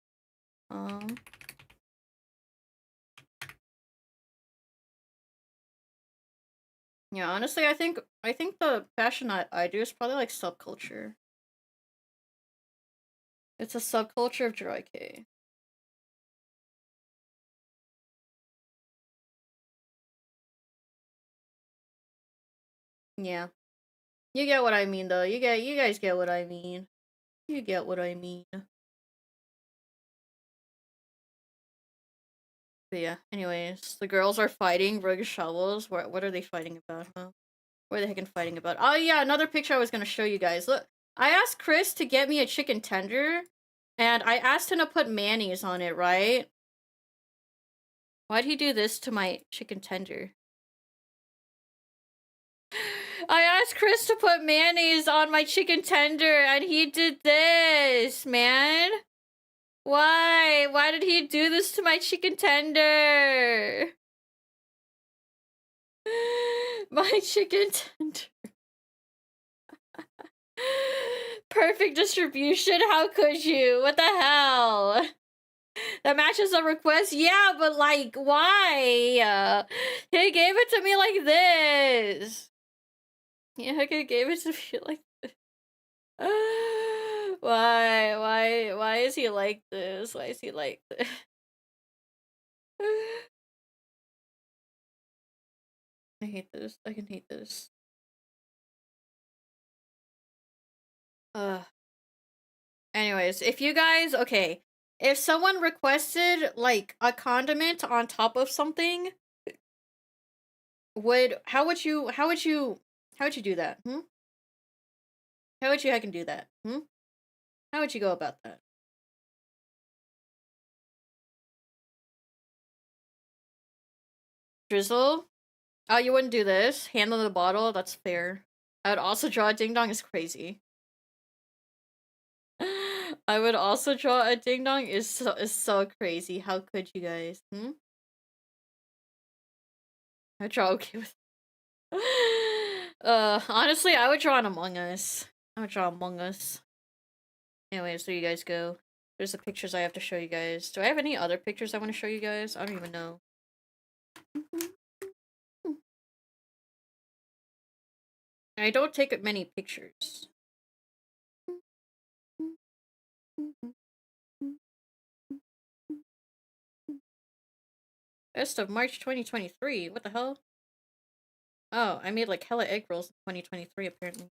Yeah, honestly, I think the fashion I do is probably like subculture. It's a subculture of Jirai K. Yeah. You get what I mean though. You guys get what I mean. You get what I mean. But yeah, anyways, the girls are fighting rogue shovels. What are they fighting about, huh? What are they heckin' fighting about? Oh yeah, another picture I was gonna show you guys. Look, I asked Chris to get me a chicken tender, and I asked him to put mayonnaise on it, right? Why'd he do this to my chicken tender? I asked Chris to put mayonnaise on my chicken tender and he did this, man. Why? Why did he do this to my chicken tender? My chicken tender. Perfect distribution? How could you? What the hell? That matches a request? Yeah, but like, why? He gave it to me like this. Yeah, he gave it to me like this. Why is he like this? Why is he like this? I hate this. I can hate this. Anyways, if you guys, okay, if someone requested like a condiment on top of something, how would you do that? How would you heckin' do that? How would you go about that? Drizzle? Oh, you wouldn't do this? Hand on the bottle? That's fair. I would also draw a ding dong is crazy. I would also draw a ding dong is so crazy. How could you guys? I draw okay with honestly, I would draw an Among Us. I would draw Among Us. Anyways, there you guys go. There's the pictures I have to show you guys. Do I have any other pictures I want to show you guys? I don't even know. I don't take many pictures. Best of March 2023. What the hell? Oh, I made like hella egg rolls in 2023 apparently.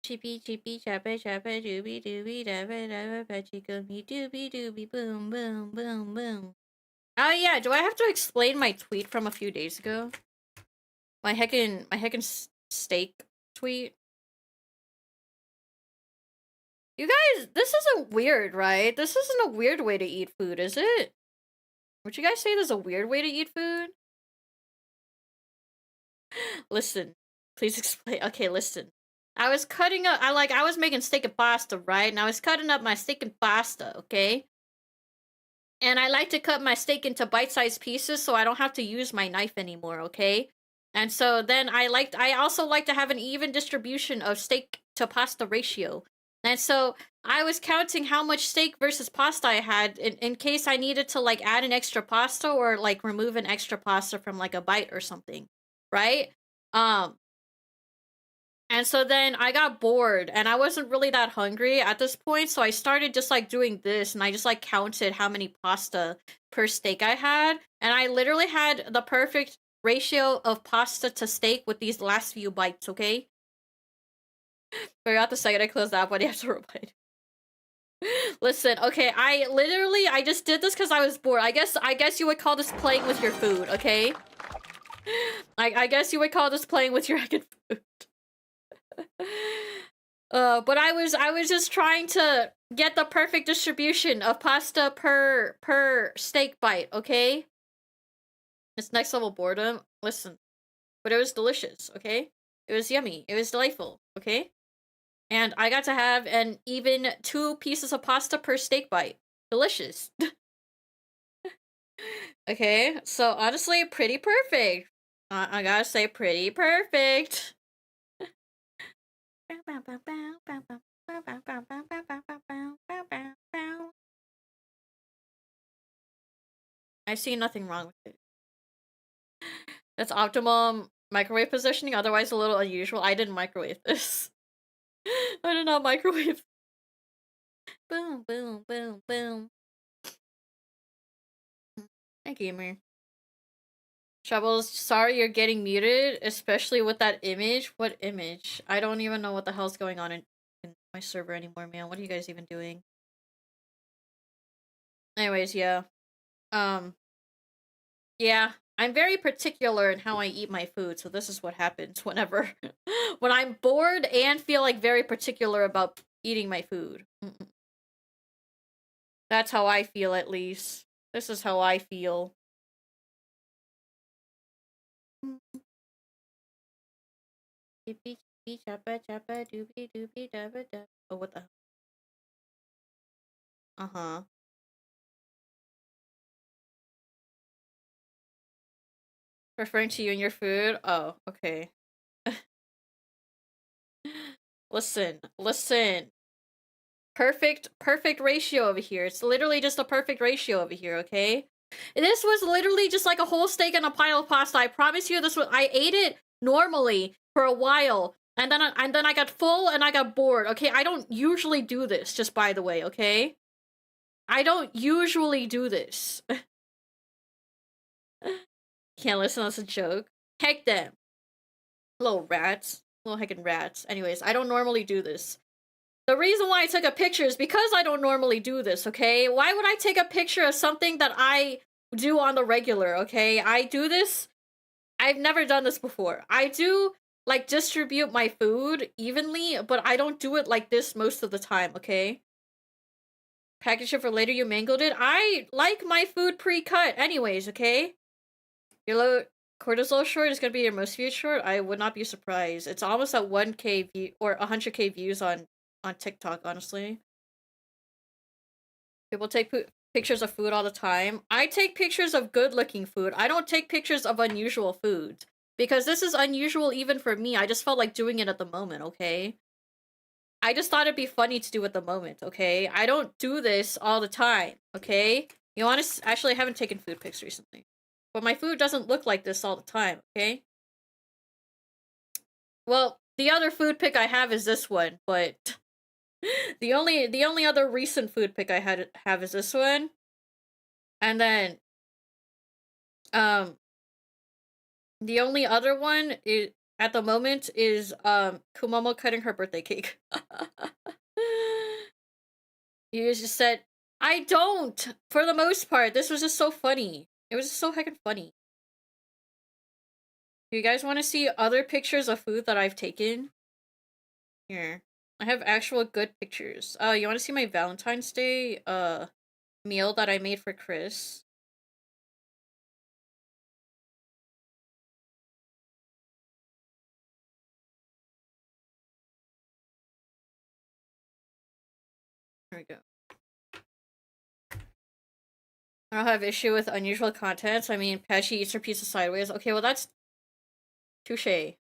Chippy chippy chappa chappa dooby dooby dabba dabba patchy gummy dooby dooby boom boom boom boom. Oh yeah, do I have to explain my tweet from a few days ago? My heckin' steak tweet? You guys, this isn't weird, right? This isn't a weird way to eat food, is it? Would you guys say there's a weird way to eat food? Listen, please explain. Okay, listen. I was cutting up, I was making steak and pasta, right? And I was cutting up my steak and pasta, okay? And I like to cut my steak into bite-sized pieces so I don't have to use my knife anymore, okay? And so then I also like to have an even distribution of steak to pasta ratio. And so I was counting how much steak versus pasta I had in case I needed to like add an extra pasta or like remove an extra pasta from like a bite or something, right? And so then I got bored and I wasn't really that hungry at this point, so I started just like doing this and I just like counted how many pasta per steak I had, and I literally had the perfect ratio of pasta to steak with these last few bites, okay? Forgot the second I closed the app, why do you have to remind? Listen, okay, I just did this because I was bored. I guess you would call this playing with your food, okay? I guess you would call this playing with your food. But I was just trying to get the perfect distribution of pasta per steak bite, okay? It's next level boredom. Listen. But it was delicious, okay? It was yummy. It was delightful, okay? And I got to have an even 2 pieces of pasta per steak bite. Delicious. Okay, so honestly, pretty perfect. I gotta say, pretty perfect. I see nothing wrong with it. That's optimum microwave positioning, otherwise a little unusual. I didn't microwave this. I did not microwave. Boom, boom, boom, boom. Hi, gamer. Shovels, sorry you're getting muted, especially with that image. What image? I don't even know what the hell's going on in my server anymore, man. What are you guys even doing? Anyways, yeah. Yeah. I'm very particular in how I eat my food, so this is what happens whenever when I'm bored and feel like very particular about eating my food. That's how I feel, at least. This is how I feel. Chippy chippy chappa chappa doobie doobie dabba da. Oh, what the? Uh-huh. Referring to you and your food? Oh, okay. Listen, listen. Perfect ratio over here. It's literally just a perfect ratio over here, okay? This was literally just like a whole steak and a pile of pasta. I promise you this was I ate it normally for a while. And then I got full and I got bored. Okay, I don't usually do this, just by the way, okay? I don't usually do this. Can't listen, that's a joke. Heck them. Little rats. Little heckin' rats. Anyways, I don't normally do this. The reason why I took a picture is because I don't normally do this, okay? Why would I take a picture of something that I do on the regular, okay? I do this. I've never done this before. I do, like, distribute my food evenly, but I don't do it like this most of the time, okay? Package it for later, you mangled it. I like my food pre-cut anyways, okay? Your low cortisol short is gonna be your most viewed short? I would not be surprised. It's almost at 1k view or 100k views on TikTok, honestly. People take pictures of food all the time. I take pictures of good-looking food. I don't take pictures of unusual food. Because this is unusual even for me. I just felt like doing it at the moment, okay? I just thought it'd be funny to do at the moment, okay? I don't do this all the time, okay? You want to actually, I haven't taken food pics recently. But my food doesn't look like this all the time, okay? Well, the other food pic I have is this one, but the only other recent food pic I have is this one. And then the only other one is at the moment is Kumomo cutting her birthday cake. You just said I don't for the most part. This was just so funny. It was just so heckin' funny. Do you guys want to see other pictures of food that I've taken? Here. I have actual good pictures. You want to see my Valentine's Day meal that I made for Chris? Here we go. I don't have issue with unusual contents. I mean, Pachi eats her pizza sideways. Okay, well that's touche.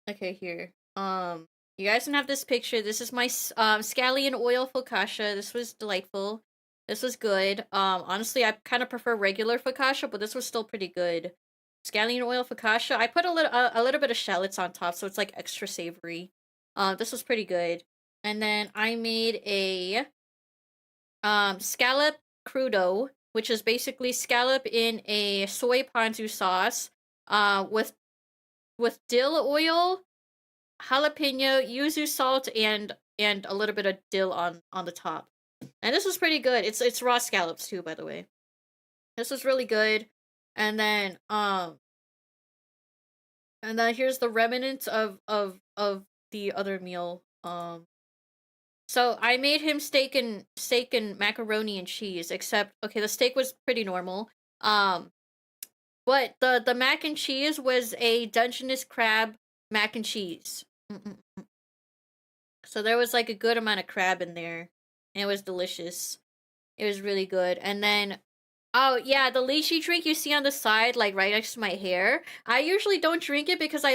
Okay, here. You guys can have this picture. This is my scallion oil focaccia. This was delightful. This was good. Honestly, I kind of prefer regular focaccia, but this was still pretty good. Scallion oil focaccia. I put a little bit of shallots on top, so it's like extra savory. This was pretty good. And then I made a scallop crudo, which is basically scallop in a soy ponzu sauce, with dill oil, jalapeno, yuzu salt, and a little bit of dill on the top. And this was pretty good. It's raw scallops too, by the way. This was really good. And then here's the remnants of the other meal. So I made him steak and macaroni and cheese, except okay, the steak was pretty normal. But the mac and cheese was a Dungeness crab mac and cheese. Mm-mm. So there was like a good amount of crab in there, and it was delicious. It was really good. And then, oh yeah, the lychee drink you see on the side, like right next to my hair. I usually don't drink it because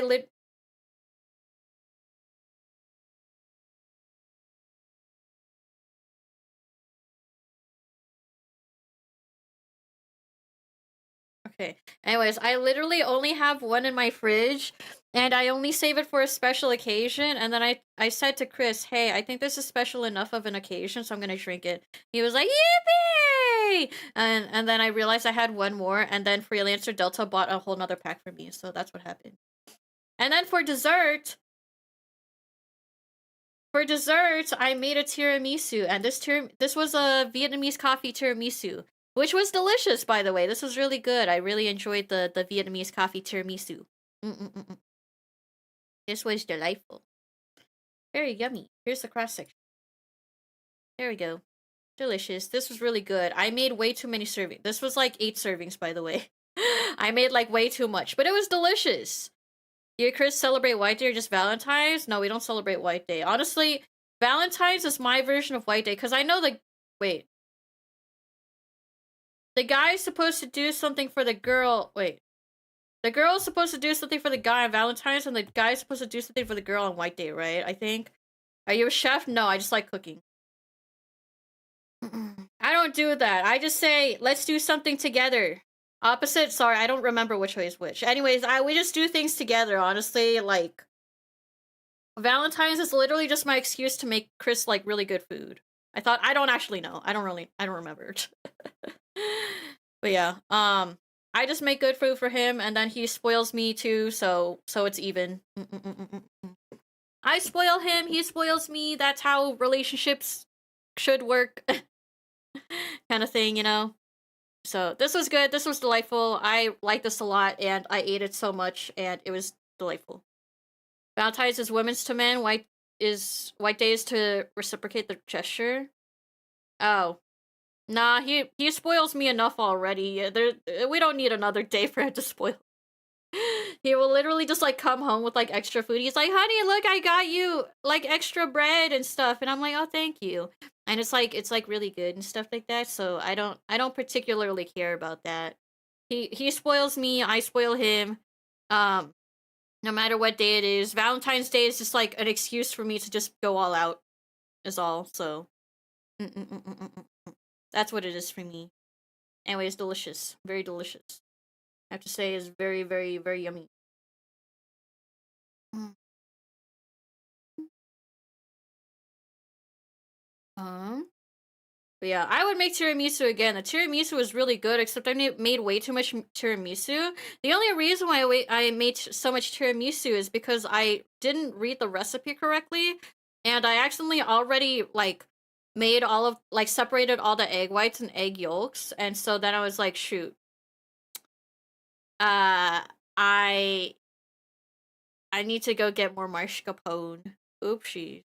Okay. Anyways, I literally only have one in my fridge, and I only save it for a special occasion. And then I said to Chris, "Hey, I think this is special enough of an occasion, so I'm gonna drink it." He was like, "Yippee!" And then I realized I had one more, and then Freelancer Delta bought a whole nother pack for me, so that's what happened. And then for dessert, I made a tiramisu, and this was a Vietnamese coffee tiramisu, which was delicious, by the way. This was really good. I really enjoyed the Vietnamese coffee tiramisu. Mm-mm-mm. This was delightful. Very yummy. Here's the cross section. There we go. Delicious. This was really good. I made way too many servings. This was like 8 servings, by the way. I made like way too much, but it was delicious. Do you, Chris, celebrate White Day or just Valentine's? No, we don't celebrate White Day. Honestly, Valentine's is my version of White Day because I know the. Wait. The guy's supposed to do something for the girl. Wait. The girl's supposed to do something for the guy on Valentine's, and the guy's supposed to do something for the girl on White Day, right? I think. Are you a chef? No, I just like cooking. I don't do that. I just say, let's do something together. Opposite? Sorry, I don't remember which way is which. Anyways, we just do things together, honestly. Like, Valentine's is literally just my excuse to make Chris, like, really good food. I don't actually know. I don't remember. But yeah, I just make good food for him, and then he spoils me too, so it's even. I spoil him, he spoils me. That's how relationships should work. Kind of thing, you know? So this was good. This was delightful. I like this a lot, and I ate it so much, and it was delightful. Valentine's is women's to men. White Day is to reciprocate the gesture. Oh, nah. He spoils me enough already. We don't need another day for him to spoil. He will literally just like come home with like extra food. He's like, "Honey, look, I got you like extra bread and stuff," and I'm like, "Oh, thank you." And it's like really good and stuff like that. So I don't particularly care about that. He spoils me, I spoil him. No matter what day it is. Valentine's Day is just like an excuse for me to just go all out. Is all. So that's what it is for me. Anyway, it's delicious, very delicious. I have to say, it's very, very, very yummy. But yeah, I would make tiramisu again. The tiramisu was really good, except I made way too much tiramisu. The only reason why I made so much tiramisu is because I didn't read the recipe correctly, and I accidentally already like made all of like separated all the egg whites and egg yolks, and so then I was like, shoot, I need to go get more mascarpone. Oopsies.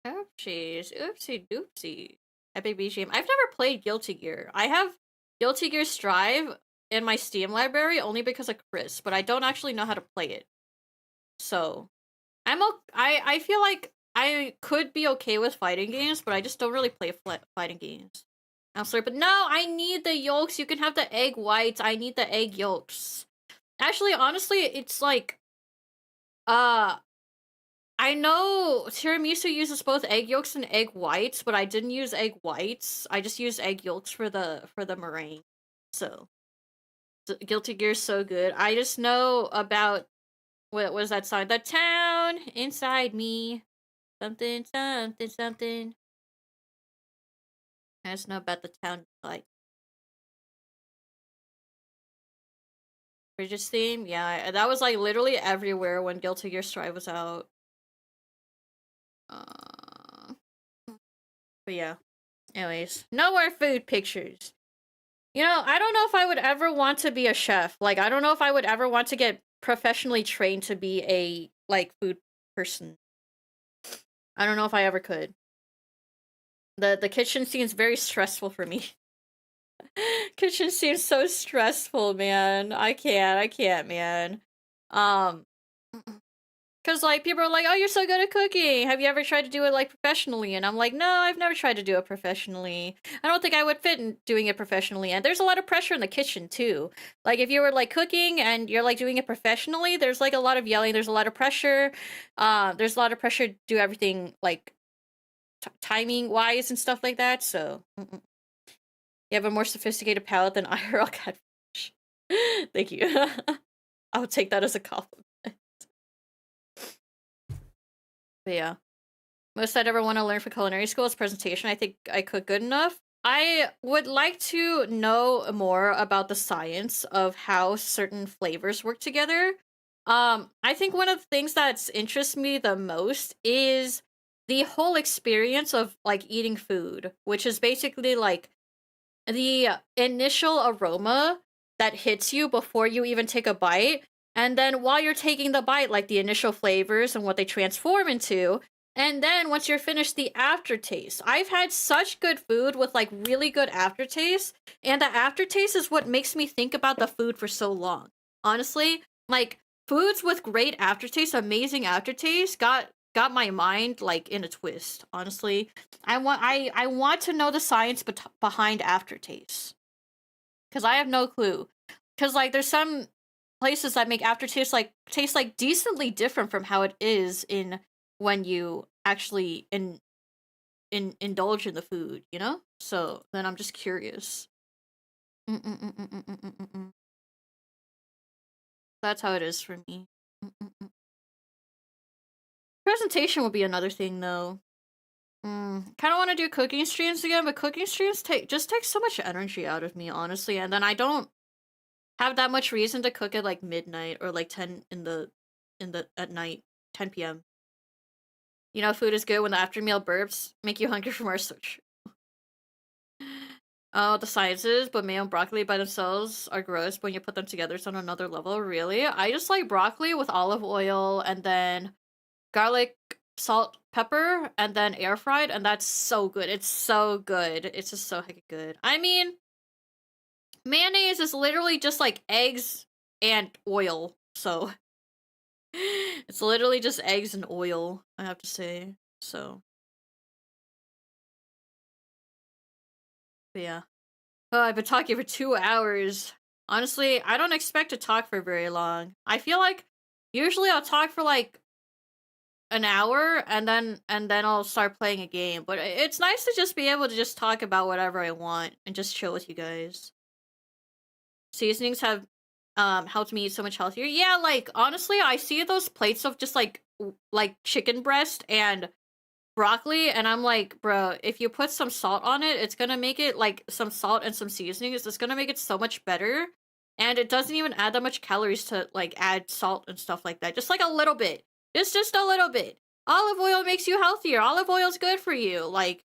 Oopsies. Oopsie doopsie. Epic BGM. I've never played Guilty Gear. I have Guilty Gear Strive in my Steam library only because of Chris, but I don't actually know how to play it. So, I feel like I could be okay with fighting games, but I just don't really play fighting games. I'm sorry, but no, I need the yolks. You can have the egg whites. I need the egg yolks. Actually, honestly, it's like, I know tiramisu uses both egg yolks and egg whites, but I didn't use egg whites. I just used egg yolks for the meringue. So, Guilty Gear's so good. I just know about what was that song? The town inside me. Something, something, something. I just know about the town like Bridges theme. Yeah, that was like literally everywhere when Guilty Gear Strive was out. But yeah. Anyways, no more food pictures. You know, I don't know if I would ever want to be a chef. Like, I don't know if I would ever want to get professionally trained to be a, like, food person. I don't know if I ever could. The kitchen seems very stressful for me. Kitchen seems so stressful, man. I can't, man. Because, like, people are like, oh, you're so good at cooking. Have you ever tried to do it, like, professionally? And I'm like, no, I've never tried to do it professionally. I don't think I would fit in doing it professionally. And there's a lot of pressure in the kitchen, too. Like, if you were, like, cooking and you're, like, doing it professionally, there's, like, a lot of yelling. There's a lot of pressure. There's a lot of pressure to do everything, like, timing-wise and stuff like that. So, you have a more sophisticated palate than IRL catfish. Thank you. I'll take that as a compliment. But yeah. Most I'd ever want to learn for culinary school is presentation. I think I cook good enough. I would like to know more about the science of how certain flavors work together. I think one of the things that interests me the most is the whole experience of, like, eating food, which is basically, like, the initial aroma that hits you before you even take a bite, and then while you're taking the bite, like, the initial flavors and what they transform into, And then once you're finished, the aftertaste. I've had such good food with like really good aftertaste, and the aftertaste is what makes me think about the food for so long. Honestly, like foods with great aftertaste, amazing aftertaste, got my mind like in a twist. Honestly, I want to know the science behind aftertaste because I have no clue. Because like there's some places that make aftertaste like taste like decently different from how it is in when you actually indulge in the food, you know? So then I'm just curious. Mm-mm-mm-mm-mm-mm-mm. That's how it is for me. Mm-mm-mm. Presentation will be another thing though. Kind of want to do cooking streams again, but cooking streams take so much energy out of me, honestly, and then I don't have that much reason to cook at like midnight or like 10 in the at night, 10 p.m. You know, food is good when the after meal burps make you hungry for more. So true. Oh, the sciences, but mayo and broccoli by themselves are gross. But when you put them together, it's on another level. Really, I just like broccoli with olive oil and then garlic, salt, pepper, and then air fried, and that's so good. It's so good. It's just so heckin' good. I mean, mayonnaise is literally just like eggs and oil, so it's literally just eggs and oil, I have to say. So, but yeah. Oh, I've been talking for 2 hours. Honestly, I don't expect to talk for very long. I feel like usually I'll talk for like an hour and then I'll start playing a game. But it's nice to just be able to just talk about whatever I want and just chill with you guys. Seasonings have helped me eat so much healthier. Yeah, like honestly, I see those plates of just like chicken breast and broccoli and I'm like, bro, if you put some salt on it, it's gonna make it like some salt and some seasonings, it's gonna make it so much better. And it doesn't even add that much calories to like add salt and stuff like that. Just like a little bit. It's just a little bit. Olive oil makes you healthier. Olive oil's good for you. Like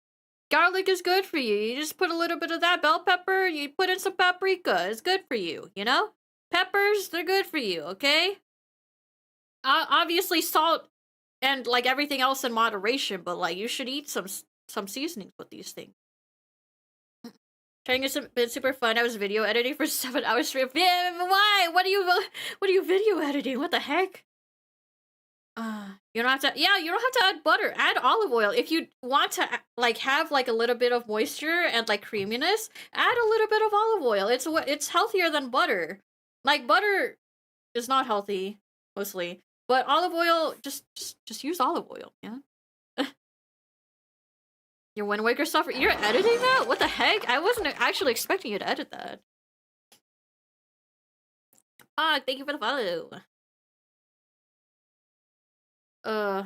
garlic is good for you. You just put a little bit of that bell pepper, you put in some paprika. It's good for you, you know? Peppers, they're good for you, okay? Obviously salt and like everything else in moderation, but like you should eat some seasonings with these things. Trying has been super fun. I was video editing for 7 hours straight. Why? What are you video editing? What the heck? You don't have to. Yeah, you don't have to add butter. Add olive oil if you want to. Like have like a little bit of moisture and like creaminess. Add a little bit of olive oil. It's healthier than butter. Like butter is not healthy mostly, but olive oil just use olive oil. Yeah. Your Wind Waker stuff. You're editing that? What the heck? I wasn't actually expecting you to edit that. Ah, thank you for the follow. Uh,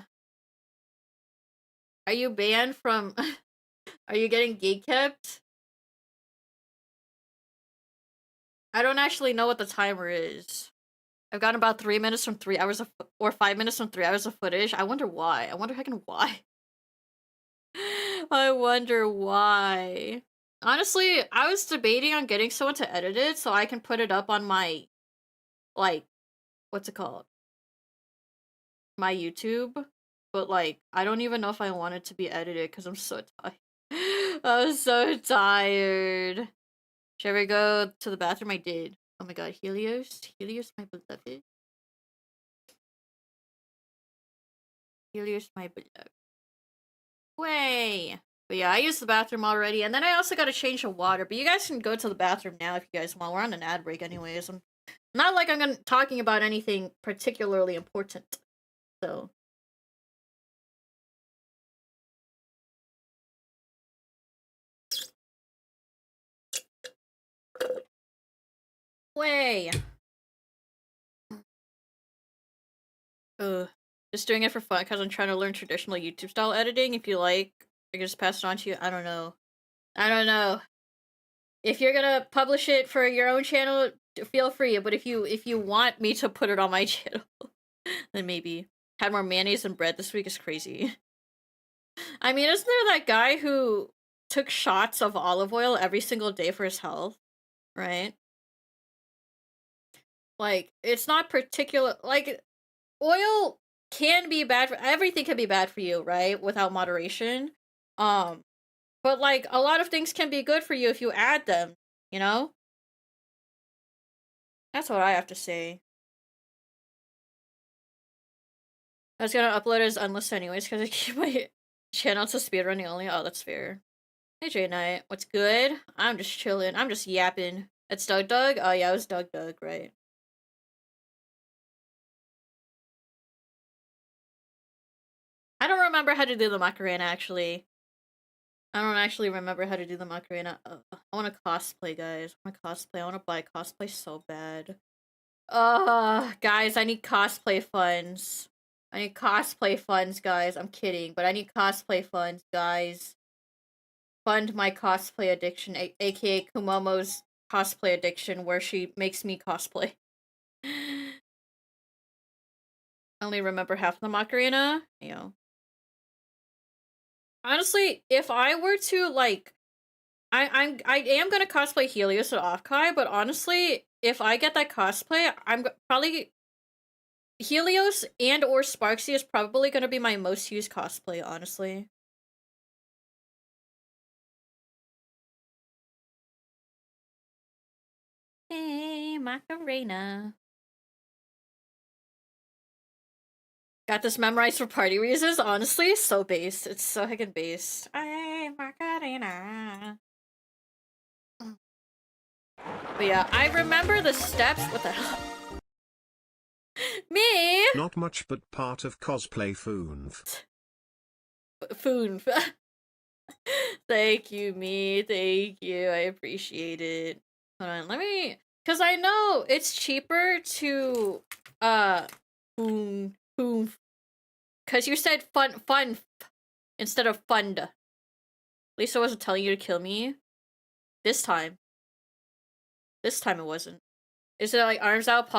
are you banned from? Are you getting gate kept? I don't actually know what the timer is. I've gotten about 3 minutes from 3 hours of, or 5 minutes from 3 hours of footage. I wonder why. I wonder heckin' why. I wonder why. Honestly, I was debating on getting someone to edit it so I can put it up on my, like, what's it called? My YouTube. But, like, I don't even know if I want it to be edited because I'm so tired. I'm so tired. Should I ever go to the bathroom? I did. Oh my god, Helios? Helios, my beloved. Helios, my beloved. Way. But yeah, I used the bathroom already, and then I also gotta change the water. But you guys can go to the bathroom now if you guys want. We're on an ad break anyways. I'm not like I'm talking about anything particularly important. So. Way. Just doing it for fun because I'm trying to learn traditional YouTube style editing. If you like, I can just pass it on to you. I don't know. I don't know. If you're gonna publish it for your own channel, feel free. But if you want me to put it on my channel, then maybe. Had more mayonnaise than bread this week is crazy. I mean, isn't there that guy who took shots of olive oil every single day for his health? Right? Like, it's not particular. Like, oil can be bad for everything can be bad for you, right? Without moderation. Um, but like a lot of things can be good for you if you add them, you know? That's what I have to say. I was gonna upload it as unlisted anyways because I keep my channel to speedrunning only. Oh, that's fair. Hey J Knight, what's good? I'm just chilling. I'm just yapping. It's Doug Doug? Oh yeah, it was Doug Doug, right. I don't remember how to do the Macarena actually. I don't actually remember how to do the Macarena. I want to cosplay, guys. I want to cosplay. I want to buy cosplay so bad. Guys, I need cosplay funds. I need cosplay funds, guys. I'm kidding, but I need cosplay funds, guys. Fund my cosplay addiction, aka Kumomo's cosplay addiction, where she makes me cosplay. I only remember half the Macarena. You know. Honestly, if I were to like I am gonna cosplay Helios or Offkai, but honestly, if I get that cosplay, I'm probably Helios and or Sparksy is probably gonna be my most used cosplay, honestly. Hey, Macarena. Got this memorized for party reasons, honestly, so based. It's so heckin' based. Hey, Macarena. But yeah, I remember the steps. What the hell? Me? Not much, but part of cosplay foonf. Foon. Thank you, me. Thank you. I appreciate it. Hold on, let me. Because I know it's cheaper to. Foon. Foon. Because you said fun instead of fund. Lisa wasn't telling you to kill me. This time. This time it wasn't. Is it like arms out,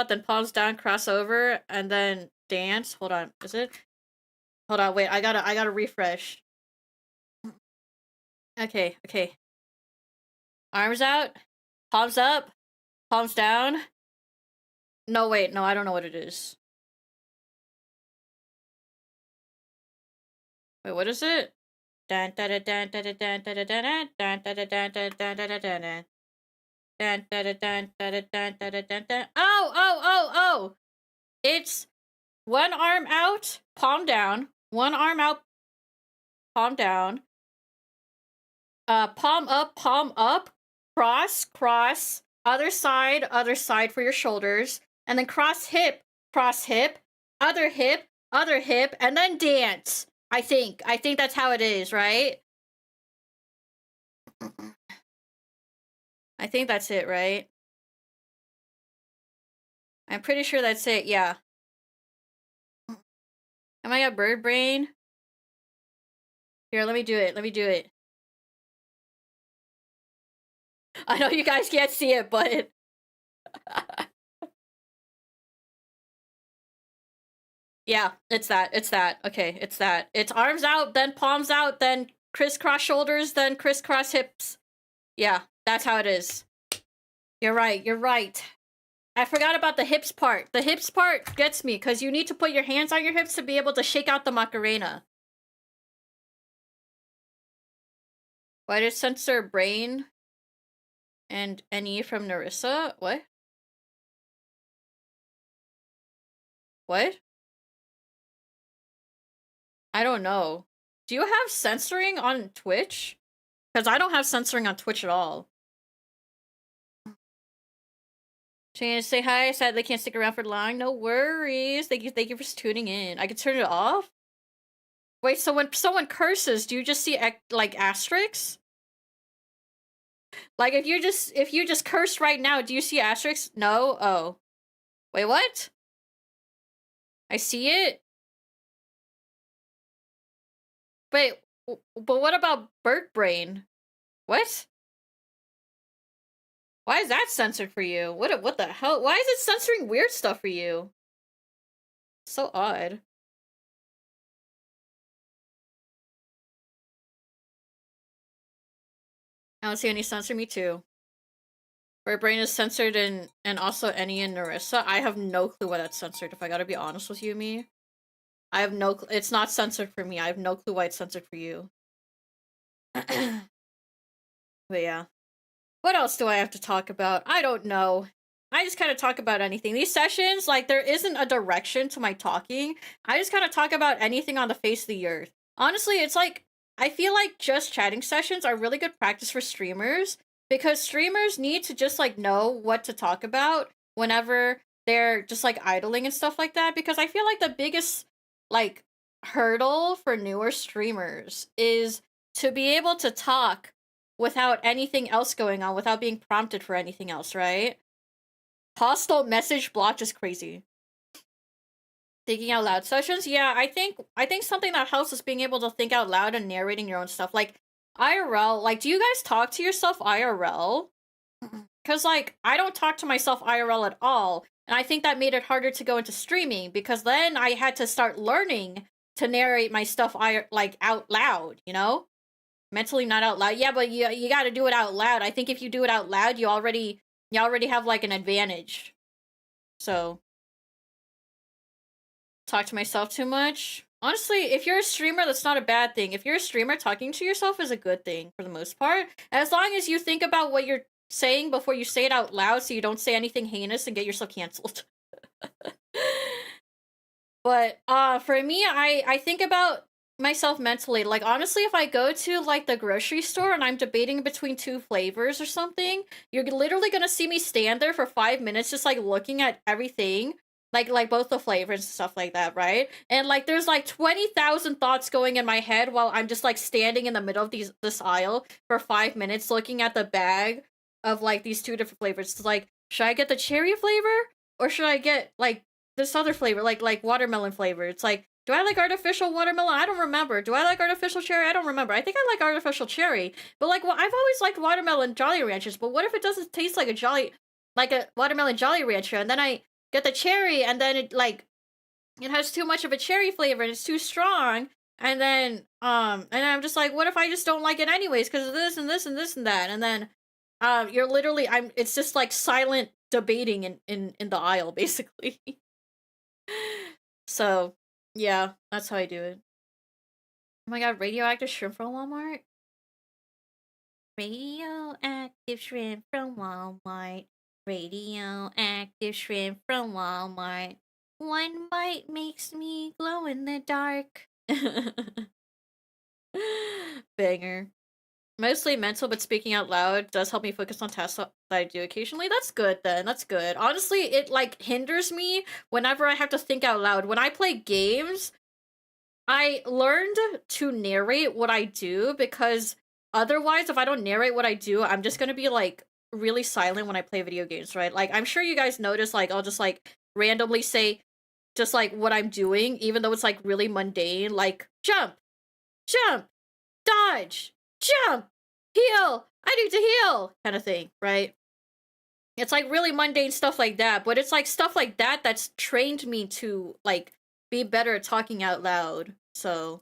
then palms down, cross over, and then dance? Hold on. Is it? Hold on, wait, I gotta refresh. Okay, okay. Arms out, palms up, palms down. No, wait, no, I don't know what it is. Wait, what is it? Dan da da dan da da dan da da dan dan da da dan da dan da da dan dan da da dan da da dan da da dan dan. Oh! It's one arm out, palm down. One arm out, palm down. Palm up, cross, other side for your shoulders, and then cross hip, other hip, and then dance. I think that's how it is, right? I think that's it, right? I'm pretty sure that's it, yeah. Am I a bird brain? Here, let me do it. I know you guys can't see it, but yeah, it's that. Okay, it's that. It's arms out, then palms out, then crisscross shoulders, then crisscross hips. Yeah, that's how it is. You're right. I forgot about the hips part. The hips part gets me, because you need to put your hands on your hips to be able to shake out the Macarena. Why did censor brain and NE from Narissa? What? What? I don't know. Do you have censoring on Twitch? Because I don't have censoring on Twitch at all. Change, say hi. Sad they can't stick around for long. No worries. Thank you for tuning in. I can turn it off? Wait, so when someone curses, do you just see like asterisks? Like if you just curse right now, do you see asterisks? No? Oh. Wait, what? I see it? Wait, but what about bird brain? What? Why is that censored for you? What the hell? Why is it censoring weird stuff for you? So odd. I don't see any censor. Me too. Bird brain is censored and also any in Narissa. I have no clue why that's censored, if I gotta be honest with you, me. I have no. It's not censored for me. I have no clue why it's censored for you. But yeah. What else do I have to talk about? I don't know. I just kind of talk about anything. These sessions, like, there isn't a direction to my talking. I just kind of talk about anything on the face of the earth. Honestly, it's like, I feel like just chatting sessions are really good practice for streamers because streamers need to just, like, know what to talk about whenever they're just, like, idling and stuff like that. Because I feel like the biggest, like, hurdle for newer streamers is to be able to talk without anything else going on, without being prompted for anything else, right? Hostile message blocked is crazy. Thinking out loud sessions, yeah, I think something that helps is being able to think out loud and narrating your own stuff. Like IRL, like do you guys talk to yourself IRL? Cause like I don't talk to myself IRL at all. And I think that made it harder to go into streaming because then I had to start learning to narrate my stuff like out loud, you know? Mentally not out loud. Yeah, but you got to do it out loud. I think if you do it out loud, you already have like an advantage. So, talk to myself too much. Honestly, if you're a streamer, that's not a bad thing. If you're a streamer, talking to yourself is a good thing for the most part. As long as you think about what you're saying before you say it out loud so you don't say anything heinous and get yourself canceled. But for me, I think about myself mentally. Like honestly, if I go to like the grocery store and I'm debating between two flavors or something, you're literally gonna see me stand there for 5 minutes just like looking at everything. Like both the flavors and stuff like that, right? And like there's like 20,000 thoughts going in my head while I'm just like standing in the middle of this aisle for 5 minutes looking at the bag of like these two different flavors. It's like, should I get the cherry flavor? Or should I get like this other flavor, like watermelon flavor? It's like, do I like artificial watermelon? I don't remember. Do I like artificial cherry? I don't remember. I think I like artificial cherry. But like, well, I've always liked watermelon Jolly Ranchers. But what if it doesn't taste like a watermelon Jolly Rancher? And then I get the cherry, and then it has too much of a cherry flavor, and it's too strong. And then I'm just like, what if I just don't like it anyways because of this and this and this and that? And then you're literally it's just like silent debating in the aisle basically. So yeah, that's how I do it. Oh my god, radioactive shrimp from Walmart. Radioactive shrimp from Walmart. Radioactive shrimp from Walmart. One bite makes me glow in the dark. Banger. Mostly mental, but speaking out loud does help me focus on tasks that I do occasionally. That's good then. That's good. Honestly, it like hinders me whenever I have to think out loud. When I play games, I learned to narrate what I do because otherwise, if I don't narrate what I do, I'm just gonna be like really silent when I play video games, right? Like, I'm sure you guys notice, like, I'll just like randomly say just like what I'm doing, even though it's like really mundane, like jump, jump, dodge, jump, heal, I need to heal, kind of thing, right? It's like really mundane stuff like that, but it's like stuff like that that's trained me to like be better at talking out loud. So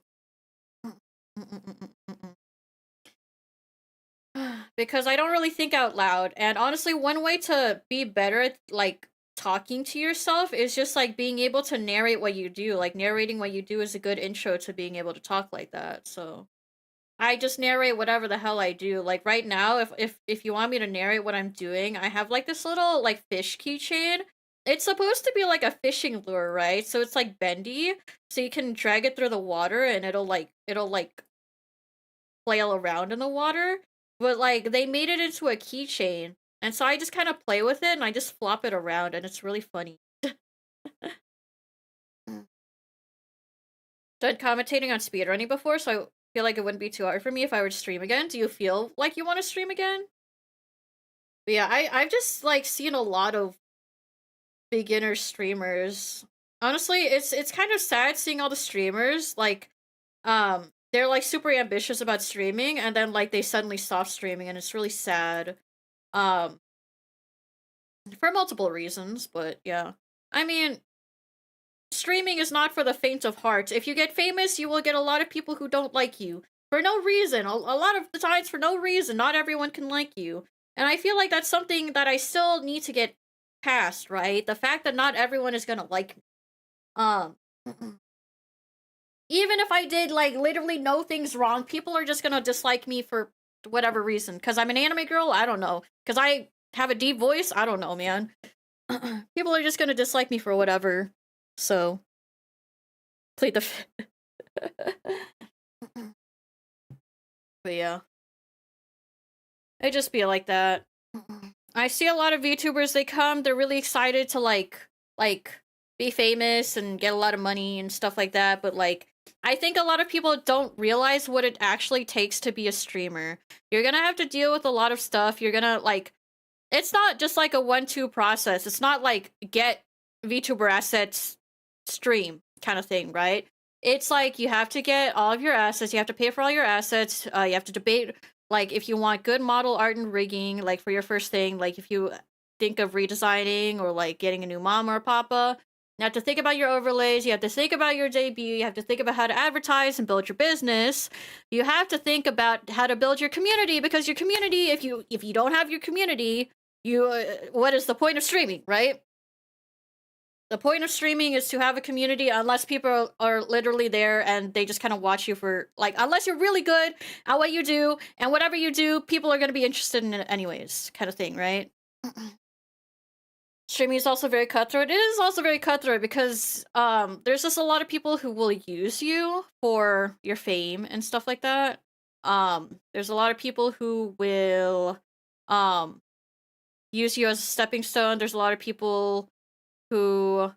because I don't really think out loud, and honestly, one way to be better at like talking to yourself is just like being able to narrate what you do. Like narrating what you do is a good intro to being able to talk like that. So I just narrate whatever the hell I do. Like right now, if you want me to narrate what I'm doing, I have like this little like fish keychain. It's supposed to be like a fishing lure, right? So it's like bendy, so you can drag it through the water and it'll like flail around in the water. But like they made it into a keychain, and so I just kind of play with it and I just flop it around, and it's really funny. Done commentating on speedrunning before, so I feel like it wouldn't be too hard for me if I were to stream again. Do you feel like you want to stream again? But yeah, I've just like seen a lot of beginner streamers. Honestly, it's kind of sad seeing all the streamers like they're like super ambitious about streaming and then like they suddenly stop streaming and it's really sad. Um for multiple reasons, but yeah. I mean, streaming is not for the faint of heart. If you get famous, you will get a lot of people who don't like you for no reason. A lot of the times for no reason. Not everyone can like you. And I feel like that's something that I still need to get past, right? The fact that not everyone is gonna like me. Um even if I did like literally no things wrong, people are just gonna dislike me for whatever reason. Because I'm an anime girl, I don't know. Because I have a deep voice, I don't know, man. People are just gonna dislike me for whatever. So, plead the. But yeah, it just be like that. I see a lot of VTubers. They come, they're really excited to like be famous and get a lot of money and stuff like that. But like, I think a lot of people don't realize what it actually takes to be a streamer. You're gonna have to deal with a lot of stuff. You're gonna like, it's not just like a 1-2 process. It's not like get VTuber assets, stream kind of thing, right? It's like you have to get all of your assets. You have to pay for all your assets. You have to debate like if you want good model art and rigging, like for your first thing. Like if you think of redesigning or like getting a new mom or a papa, you have to think about your overlays. You have to think about your debut. You have to think about how to advertise and build your business. You have to think about how to build your community, because your community, if you don't have your community, you what is the point of streaming, right? The point of streaming is to have a community, unless people are literally there and they just kind of watch you for, like, unless you're really good at what you do, and whatever you do, people are going to be interested in it anyways, kind of thing, right? Streaming is also very cutthroat. It is also very cutthroat because there's just a lot of people who will use you for your fame and stuff like that. There's a lot of people who will use you as a stepping stone. There's a lot of people who,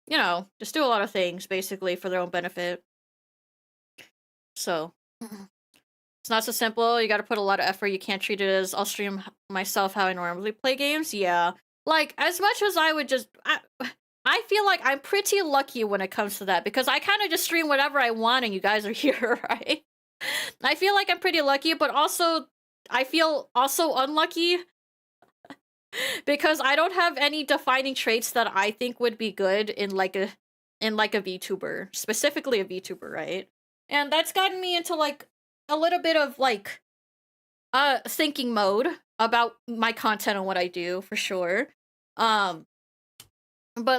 you know, just do a lot of things basically for their own benefit. So it's not so simple. You got to put a lot of effort. You can't treat it as I'll stream myself how I normally play games. Yeah, like as much as I would just, I feel like I'm pretty lucky when it comes to that, because I kind of just stream whatever I want and you guys are here, right? I feel like I'm pretty lucky, but also I feel also unlucky because I don't have any defining traits that I think would be good in like a VTuber, specifically a VTuber, right? And that's gotten me into like a little bit of like thinking mode about my content and what I do, for sure. But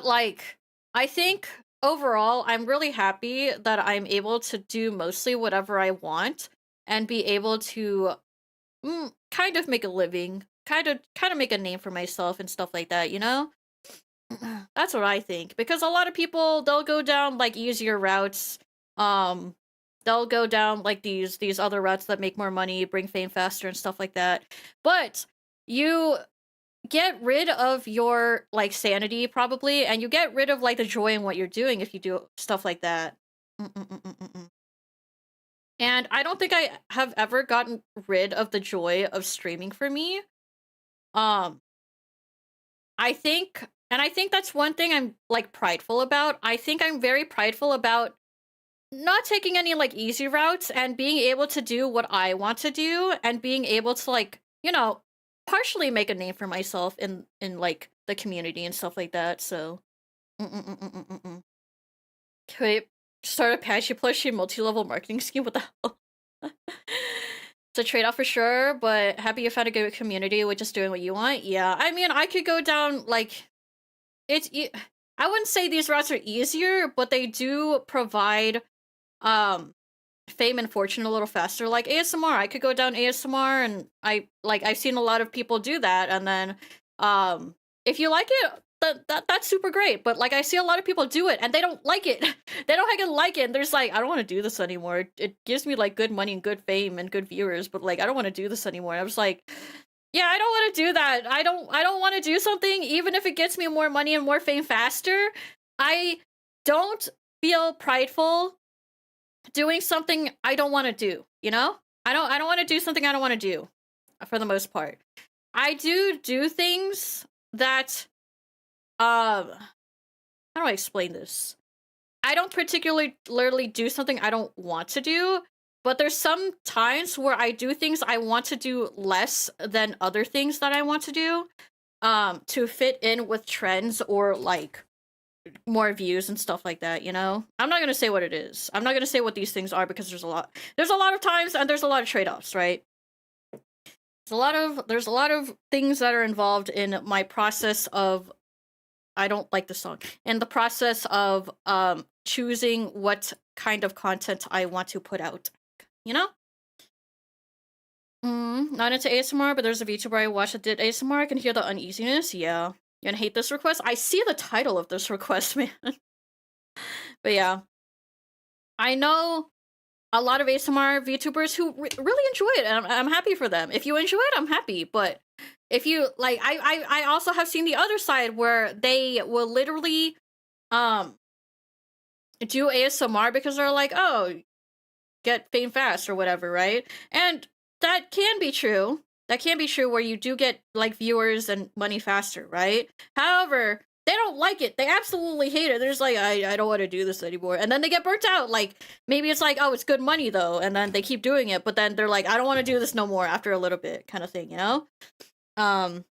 like, I think overall I'm really happy that I'm able to do mostly whatever I want and be able to kind of make a living, kind of make a name for myself and stuff like that, you know? That's what I think, because a lot of people, they'll go down like easier routes. They'll go down like these other routes that make more money, bring fame faster and stuff like that. But you get rid of your like sanity probably, and you get rid of like the joy in what you're doing if you do stuff like that. And I don't think I have ever gotten rid of the joy of streaming for me. I think that's one thing I'm like prideful about. I think I'm very prideful about not taking any like easy routes and being able to do what I want to do, and being able to like, you know, partially make a name for myself in like the community and stuff like that. So wait, start a Patchy plushie multi-level marketing scheme? What the hell? It's a trade-off for sure, but happy you found a good community with just doing what you want. Yeah, I mean, I could go down like I wouldn't say these routes are easier, but they do provide fame and fortune a little faster. Like ASMR, I could go down ASMR, and I've seen a lot of people do that, and then if you like it, that's super great. But like I see a lot of people do it and they don't like it. They don't like it, and there's like, I don't want to do this anymore. It gives me like good money and good fame and good viewers, but like I don't want to do this anymore. I was like, yeah, I don't want to do that. I don't want to do something even if it gets me more money and more fame faster. I don't feel prideful doing something I don't want to do, you know? I don't want to do something I don't want to do, for the most part. I do things that how do I explain this? I don't particularly do something I don't want to do, but there's some times where I do things I want to do less than other things that I want to do, to fit in with trends or like more views and stuff like that, you know? I'm not gonna say what it is. I'm not gonna say what these things are, because there's a lot of times and there's a lot of trade-offs, right? There's a lot of things that are involved in my process of I don't like the song. In the process of choosing what kind of content I want to put out, you know? Not into ASMR, but there's a VTuber I watched that did ASMR. I can hear the uneasiness. Yeah. You gonna hate this request? I see the title of this request, man. But yeah. I know a lot of ASMR VTubers who really enjoy it, and I'm happy for them. If you enjoy it, I'm happy. But if you like, I also have seen the other side where they will literally do ASMR because they're like, oh, get fame fast or whatever, right? And that can be true. That can be true where you do get like viewers and money faster, right? However, they don't like it. They absolutely hate it. They're just like, I don't want to do this anymore. And then they get burnt out. Like, maybe it's like, oh, it's good money though. And then they keep doing it. But then they're like, I don't want to do this no more after a little bit kind of thing, you know? And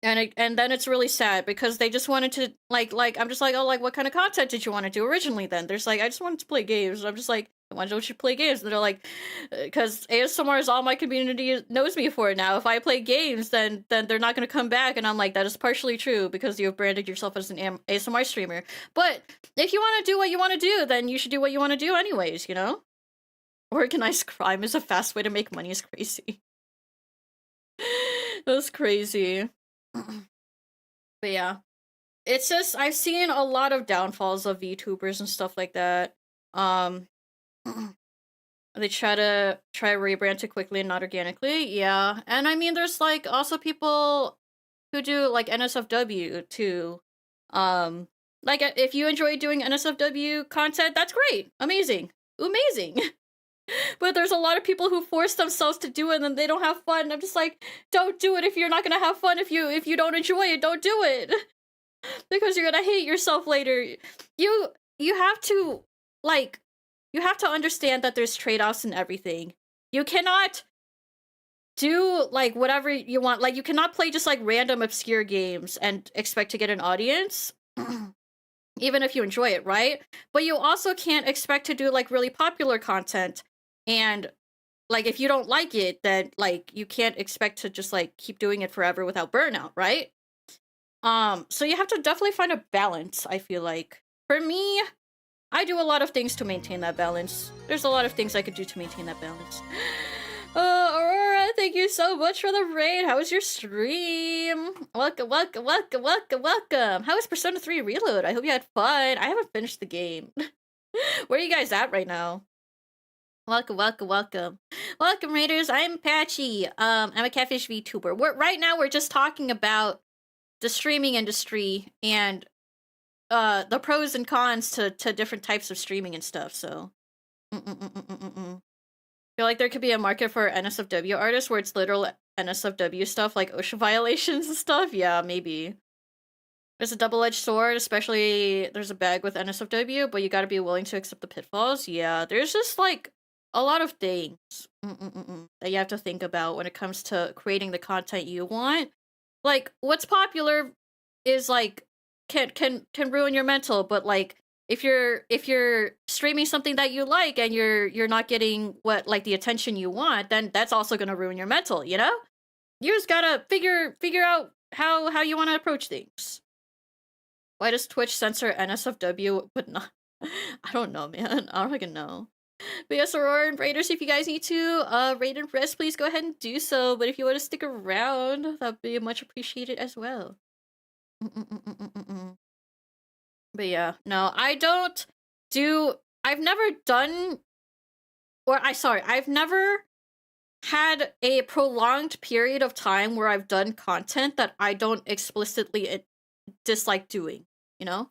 then it's really sad because they just wanted to like I'm just like, oh, like what kind of content did you want to do originally then? There's like, I just wanted to play games. I'm just like, why don't you play games? And they're like, because ASMR is all my community knows me for now. If I play games, then they're not going to come back. And I'm like, that is partially true because you have branded yourself as an ASMR streamer. But if you want to do what you want to do, then you should do what you want to do anyways, you know? Organized crime is a fast way to make money is crazy. That's crazy. But yeah, it's just I've seen a lot of downfalls of VTubers and stuff like that. They try to rebrand too quickly and not organically. Yeah, and I mean, there's like also people who do like NSFW too. Like if you enjoy doing NSFW content, that's great, amazing. But there's a lot of people who force themselves to do it and then they don't have fun. I'm just like, don't do it if you're not gonna have fun. If you don't enjoy it, don't do it. Because you're gonna hate yourself later. You have to like you have to understand that there's trade-offs in everything. You cannot do like whatever you want. Like you cannot play just like random obscure games and expect to get an audience. Even if you enjoy it, right? But you also can't expect to do like really popular content. And like if you don't like it, then like you can't expect to just like keep doing it forever without burnout, right? So you have to definitely find a balance, I feel like. For me, I do a lot of things to maintain that balance. There's a lot of things I could do to maintain that balance. Aurora, thank you so much for the raid. How was your stream? Welcome. How was Persona 3 Reload? I hope you had fun. I haven't finished the game. Where are you guys at right now? Welcome. Welcome, Raiders. I'm Pachi. I'm a catfish VTuber. Right now we're just talking about the streaming industry and the pros and cons to different types of streaming and stuff, so. Feel like there could be a market for NSFW artists where it's literal NSFW stuff like OSHA violations and stuff. Yeah, maybe. There's a double-edged sword, especially there's a bag with NSFW, but you gotta be willing to accept the pitfalls. Yeah, there's just like a lot of things that you have to think about when it comes to creating the content you want. Like, what's popular is like can ruin your mental, but like if you're streaming something that you like and you're not getting what like the attention you want, then that's also gonna ruin your mental, you know? You just gotta figure out how you want to approach things. Why does Twitch censor NSFW but not? I don't know, man. I don't fucking know. But yes, Aurora and Raiders, if you guys need to raid and rest, please go ahead and do so. But if you want to stick around, that'd be much appreciated as well. But yeah, no, I've never had a prolonged period of time where I've done content that I don't explicitly dislike doing, you know?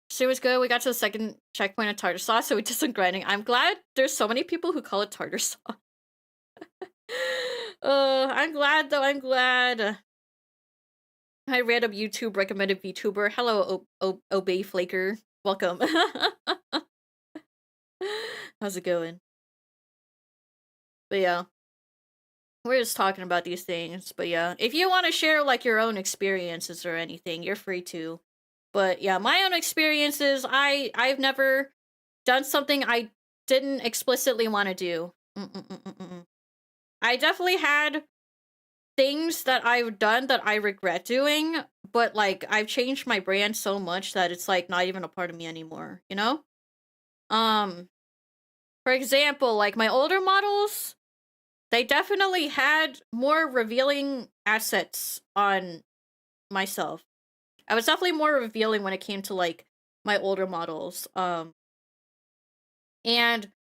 So it was good. We got to the second checkpoint of tartar sauce, so we did some grinding. I'm glad there's so many people who call it tartar sauce. I'm glad though, I'm glad. Hi, random YouTube recommended VTuber. Hello, Obey Flaker. Welcome. How's it going? But yeah. We're just talking about these things. But yeah. If you want to share like your own experiences or anything, you're free to. But yeah, my own experiences, I've never done something I didn't explicitly want to do. I definitely had things that I've done that I regret doing, but like I've changed my brand so much that it's like not even a part of me anymore, you know? Um, for example, like my older models, they definitely had more revealing assets on myself. I was definitely more revealing when it came to like my older models. And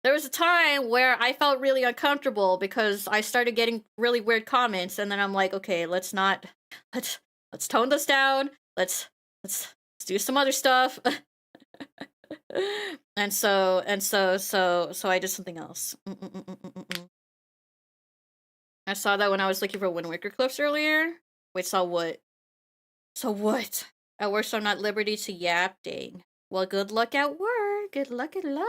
there was a time where I felt really uncomfortable because I started getting really weird comments, and then I'm like, okay, let's not let's tone this down. Let's do some other stuff. and so I did something else. I saw that when I was looking for Wind Waker clips earlier. Wait, saw what? So what? At worst, I'm not at liberty to yap. Dang. Well, good luck at work. Good luck. Good luck.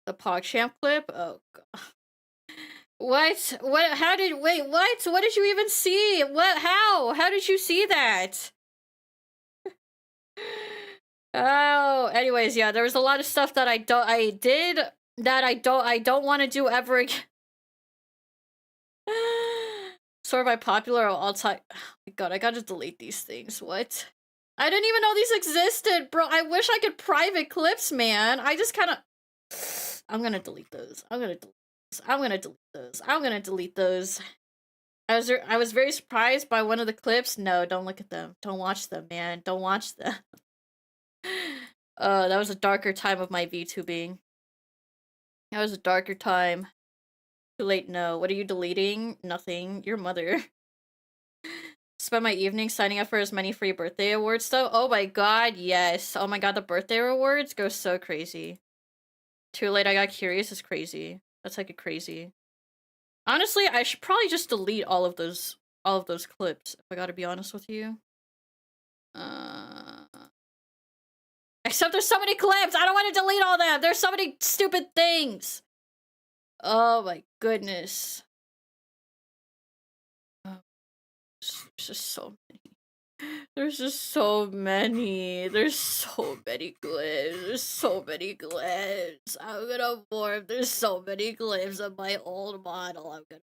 The PogChamp clip? Oh god. What? What? How did? Wait, what? What did you even see? What? How? How did you see that? Oh, anyways, yeah, there was a lot of stuff that I did that I don't want to do ever again. Sort by popular or all time. Oh my god, I gotta delete these things. What? I didn't even know these existed, bro. I wish I could private clips, man. I just kind of. I'm gonna delete those. I'm gonna delete those. I'm gonna delete those. I'm gonna delete those. I was very surprised by one of the clips. No, don't look at them. Don't watch them, man. Don't watch them. That was a darker time of my VTubing. That was a darker time. Too late, no. What are you deleting? Nothing. Your mother. Spend my evening signing up for as many free birthday awards, though. Oh my god, yes. Oh my god, the birthday rewards go so crazy. Too late, I got curious is crazy. That's like a crazy. Honestly, I should probably just delete all of those clips, if I gotta be honest with you. Except there's so many clips! I don't want to delete all that! There's so many stupid things! Oh my goodness. Oh, there's just so many. There's just so many. There's so many clips. There's so many clips. I'm gonna morph. There's so many clips of my old model. I'm gonna.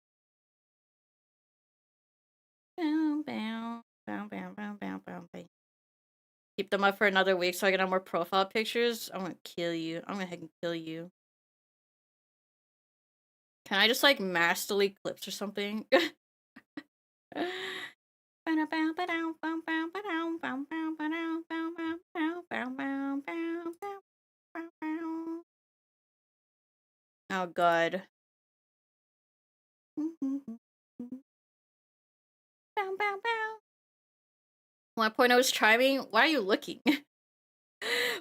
Bow, bow, bow, bow, bow, bow, bow, bow. Keep them up for another week so I can have more profile pictures. I'm gonna kill you. I'm gonna heck kill you. Can I just like mass delete clips or something? Oh god. Bow, bow, bow. 1.0 is chiming. Why are you looking?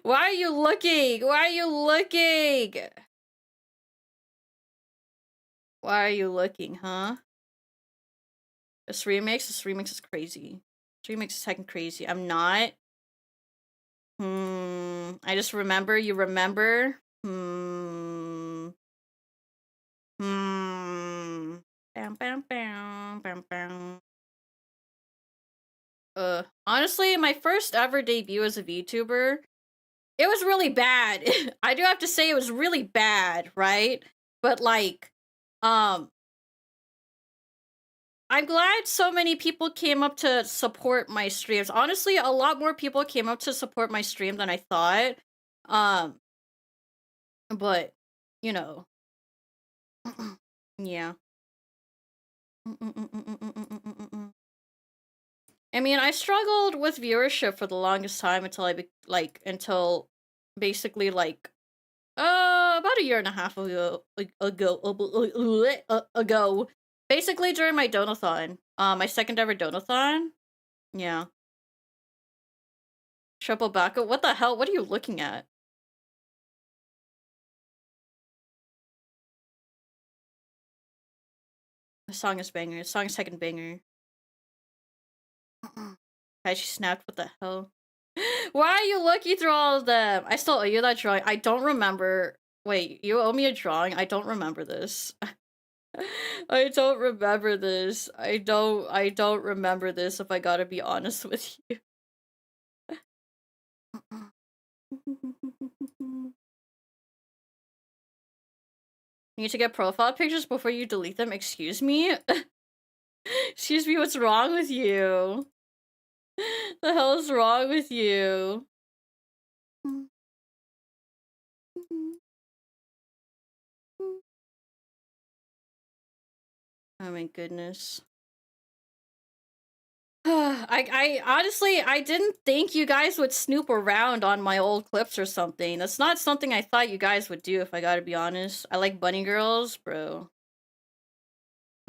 Why are you looking? Why are you looking? Why are you looking, huh? This remix is crazy. This remix is heckin' crazy. I'm not. I just remember. You remember? Bam, bam, bam, bam, bam. Honestly, my first ever debut as a VTuber, it was really bad. I do have to say it was really bad, right? But like, I'm glad so many people came up to support my streams. Honestly, a lot more people came up to support my stream than I thought. But you know, yeah. I mean, I struggled with viewership for the longest time until until basically like about a year and a half ago. Basically during my donathon. My second ever donathon. Yeah. Triple backup. What the hell? What are you looking at? The song is banger. The song is second banger. I she snapped. What the hell? Why are you looking through all of them? I still owe you that drawing. I don't remember. Wait, you owe me a drawing? I don't remember this. I don't remember this. I don't remember this, if I gotta be honest with you. You need to get profile pictures before you delete them. Excuse me? Excuse me, what's wrong with you? The hell is wrong with you? Oh my goodness. I honestly, I didn't think you guys would snoop around on my old clips or something. That's not something I thought you guys would do, if I gotta be honest. I like bunny girls, bro.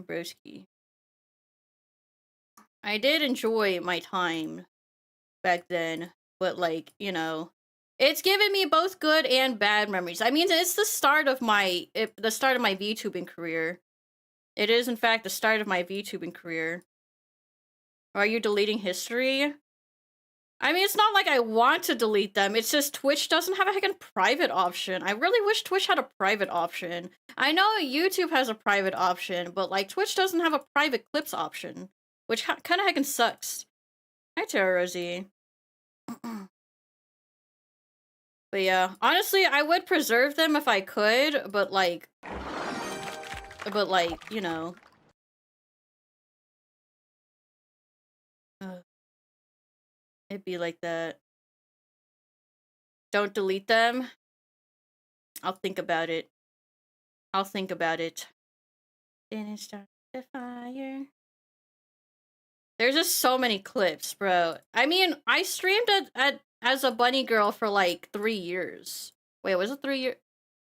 Broski. I did enjoy my time back then, but like, you know, it's given me both good and bad memories. I mean, it's the start of my VTubing career. It is, in fact, the start of my VTubing career. Are you deleting history? I mean, it's not like I want to delete them. It's just Twitch doesn't have a heckin' private option. I really wish Twitch had a private option. I know YouTube has a private option, but like Twitch doesn't have a private clips option, which kind of heckin' sucks. Hi, Tara Rosie. But yeah, honestly, I would preserve them if I could, but like, you know. It'd be like that. Don't delete them. I'll think about it. I'll think about it. Then it starts the fire. There's just so many clips, bro. I mean, I streamed as a bunny girl for like 3 years. Wait, was it 3 years?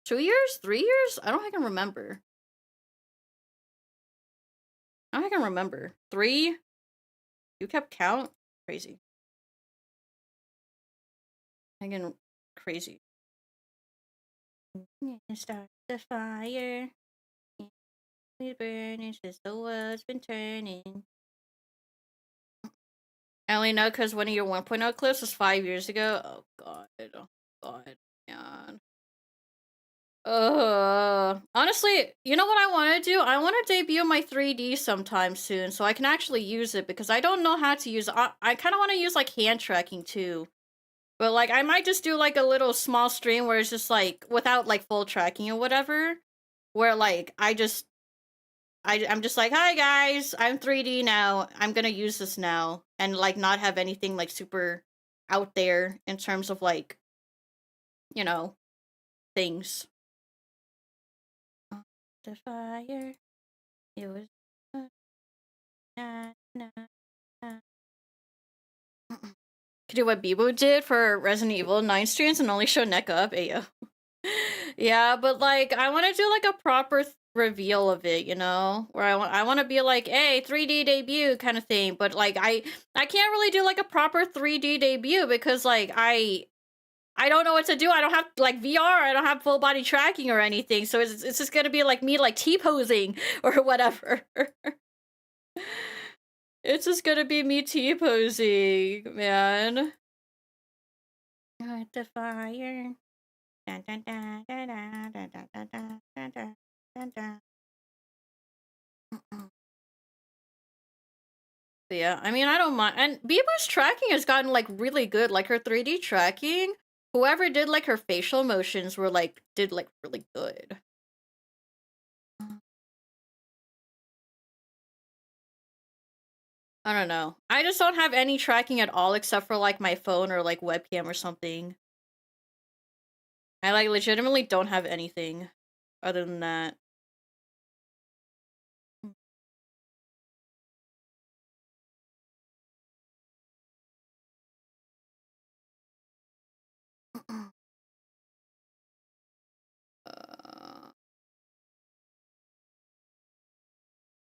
2 years? 3 years? I don't think I can remember. I don't think I can remember. 3? You kept count? Crazy. Again, crazy. Start the fire. We burn, it's just the world's been turning. I only know because one of your 1.0 clips was 5 years ago. Oh god. Oh god. Man. Honestly, you know what I want to do? I want to debut my 3D sometime soon so I can actually use it because I don't know how to use it. I kind of want to use like hand tracking too. But like I might just do like a little small stream where it's just like without like full tracking or whatever. Where like I'm just like, hi guys, I'm 3D now. I'm gonna use this now. And like not have anything like super out there in terms of like, you know, things. The fire. It was could do what Bebo did for Resident Evil 9 streams and only show neck up. Ayo. Yeah, but like I want to do like a proper reveal of it, you know, where I want to be like, hey, 3D debut kind of thing. But like I can't really do like a proper 3D debut because like I don't know what to do. I don't have like VR. I don't have full body tracking or anything. So it's just gonna be like me like T-posing or whatever. It's just gonna be me T-posing, man. The fire. But yeah, I mean, I don't mind. And Biba's tracking has gotten like really good. Like her 3D tracking, whoever did like her facial motions were like did like really good. I don't know. I just don't have any tracking at all except for like my phone or like webcam or something. I like legitimately don't have anything other than that.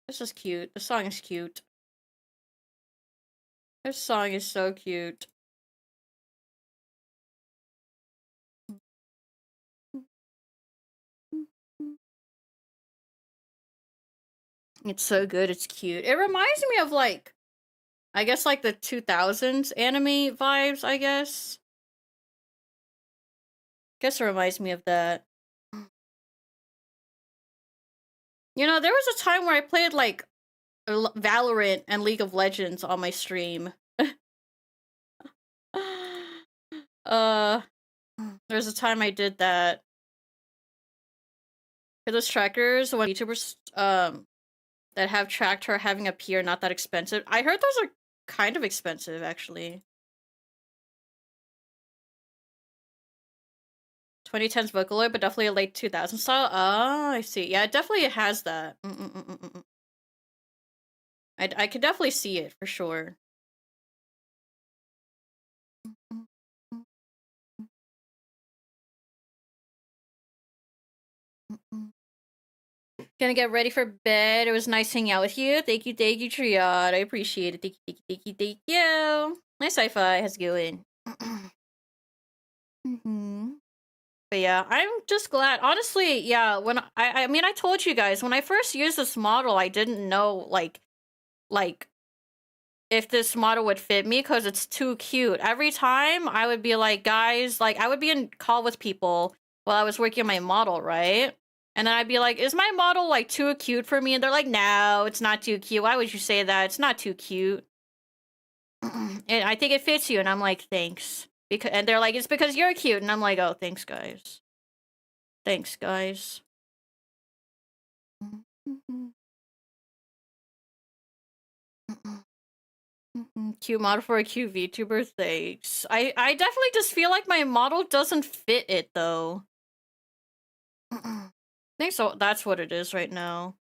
This is cute. The song is cute. This song is so cute. It's so good. It's cute. It reminds me of like, I guess like the 2000s anime vibes, I guess. Guess it reminds me of that. You know, there was a time where I played like Valorant and League of Legends on my stream. There's a time I did that. For those trackers, when VTubers that have tracked her having a pee are not that expensive. I heard those are kind of expensive, actually. 2010s Vocaloid, but definitely a late 2000 style. Oh, I see. Yeah, it definitely has that. I could definitely see it for sure. Gonna get ready for bed. It was nice hanging out with you. Thank you, Triad. I appreciate it. Thank you. Nice sci-fi. How's it going? But yeah, I'm just glad. Honestly, yeah, when I mean, I told you guys, when I first used this model, I didn't know, like, if this model would fit me because it's too cute. Every time I would be like, guys, like, I would be in call with people while I was working on my model, right? And then I'd be like, is my model, like, too cute for me? And they're like, no, it's not too cute. Why would you say that? It's not too cute. And I think it fits you. And I'm like, thanks. And they're like, it's because you're cute. And I'm like, oh, thanks, guys. Thanks, guys. Cute model for a cute VTuber, thanks. I definitely just feel like my model doesn't fit it, though. I think so. That's what it is right now.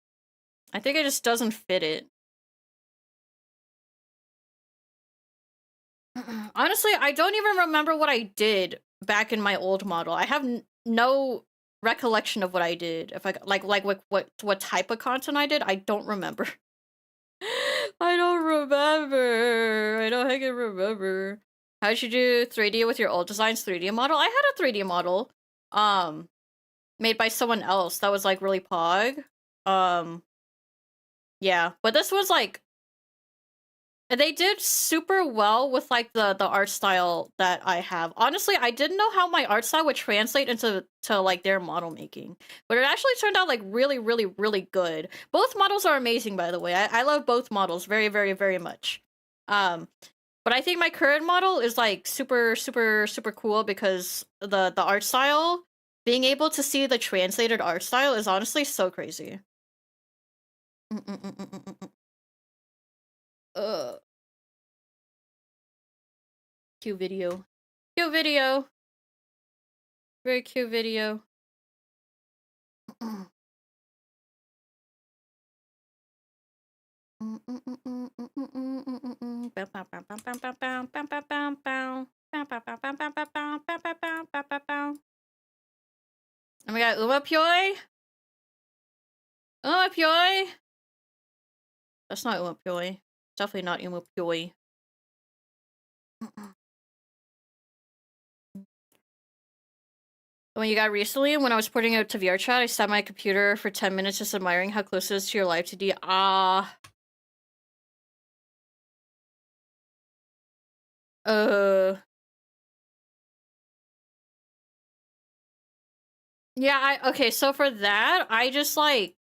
I think it just doesn't fit it. Honestly, I don't even remember what I did back in my old model. I have no recollection of what I did. If I like what type of content I did, I don't remember. I don't remember. I don't hang remember. How did you do 3D with your old designs 3D model? I had a 3D model, made by someone else that was like really pog. Yeah, but this was like, they did super well with like the art style that I have. Honestly, I didn't know how my art style would translate into like their model making, but it actually turned out like really, really, really good. Both models are amazing, by the way. I love both models very, very, very much. But I think my current model is like super, super, super cool because the art style, being able to see the translated art style is honestly so crazy. Cute video. Cute video. Very cute video. Oh my god, Uma Pyoy? Uma Pyoy? That's not Uma Pyoy. Definitely not Uma Pyoy. When you got recently, when I was porting out to VRChat, I sat my computer for 10 minutes just admiring how close it is to your live 2D. Ah. Yeah, okay, so for that, I just like,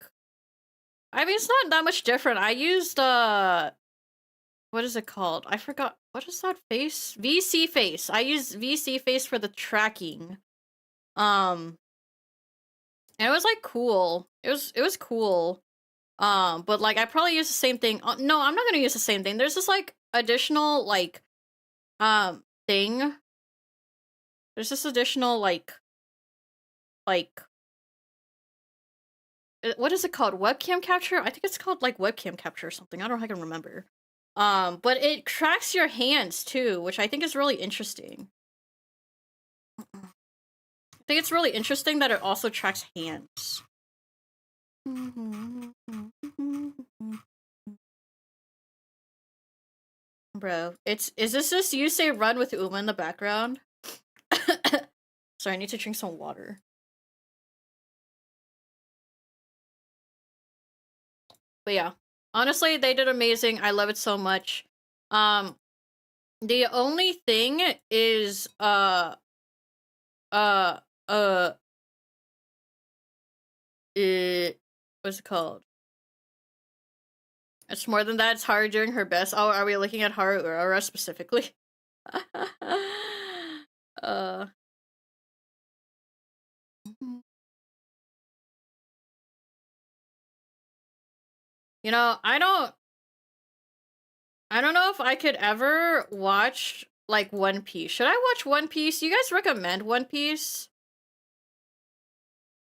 I mean, it's not that much different. I used, what is it called? I forgot. What is that face? VC face. I use VC face for the tracking. And it was like cool. It was cool. But like I probably use the same thing. No, I'm not gonna use the same thing. There's this like additional like thing. There's this additional like what is it called? Webcam capture? I think it's called like webcam capture or something. I don't know if I can remember. But it tracks your hands too, which I think is really interesting. I think it's really interesting that it also tracks hands. Bro, is this just you say run with Uma in the background? Sorry, I need to drink some water. But yeah, honestly, they did amazing. I love it so much. The only thing is, uh, what's it called? It's more than that. It's Haru doing her best. Oh, are we looking at Haru Urara specifically? uh. You know, I don't know if I could ever watch like One Piece. Should I watch One Piece? You guys recommend One Piece?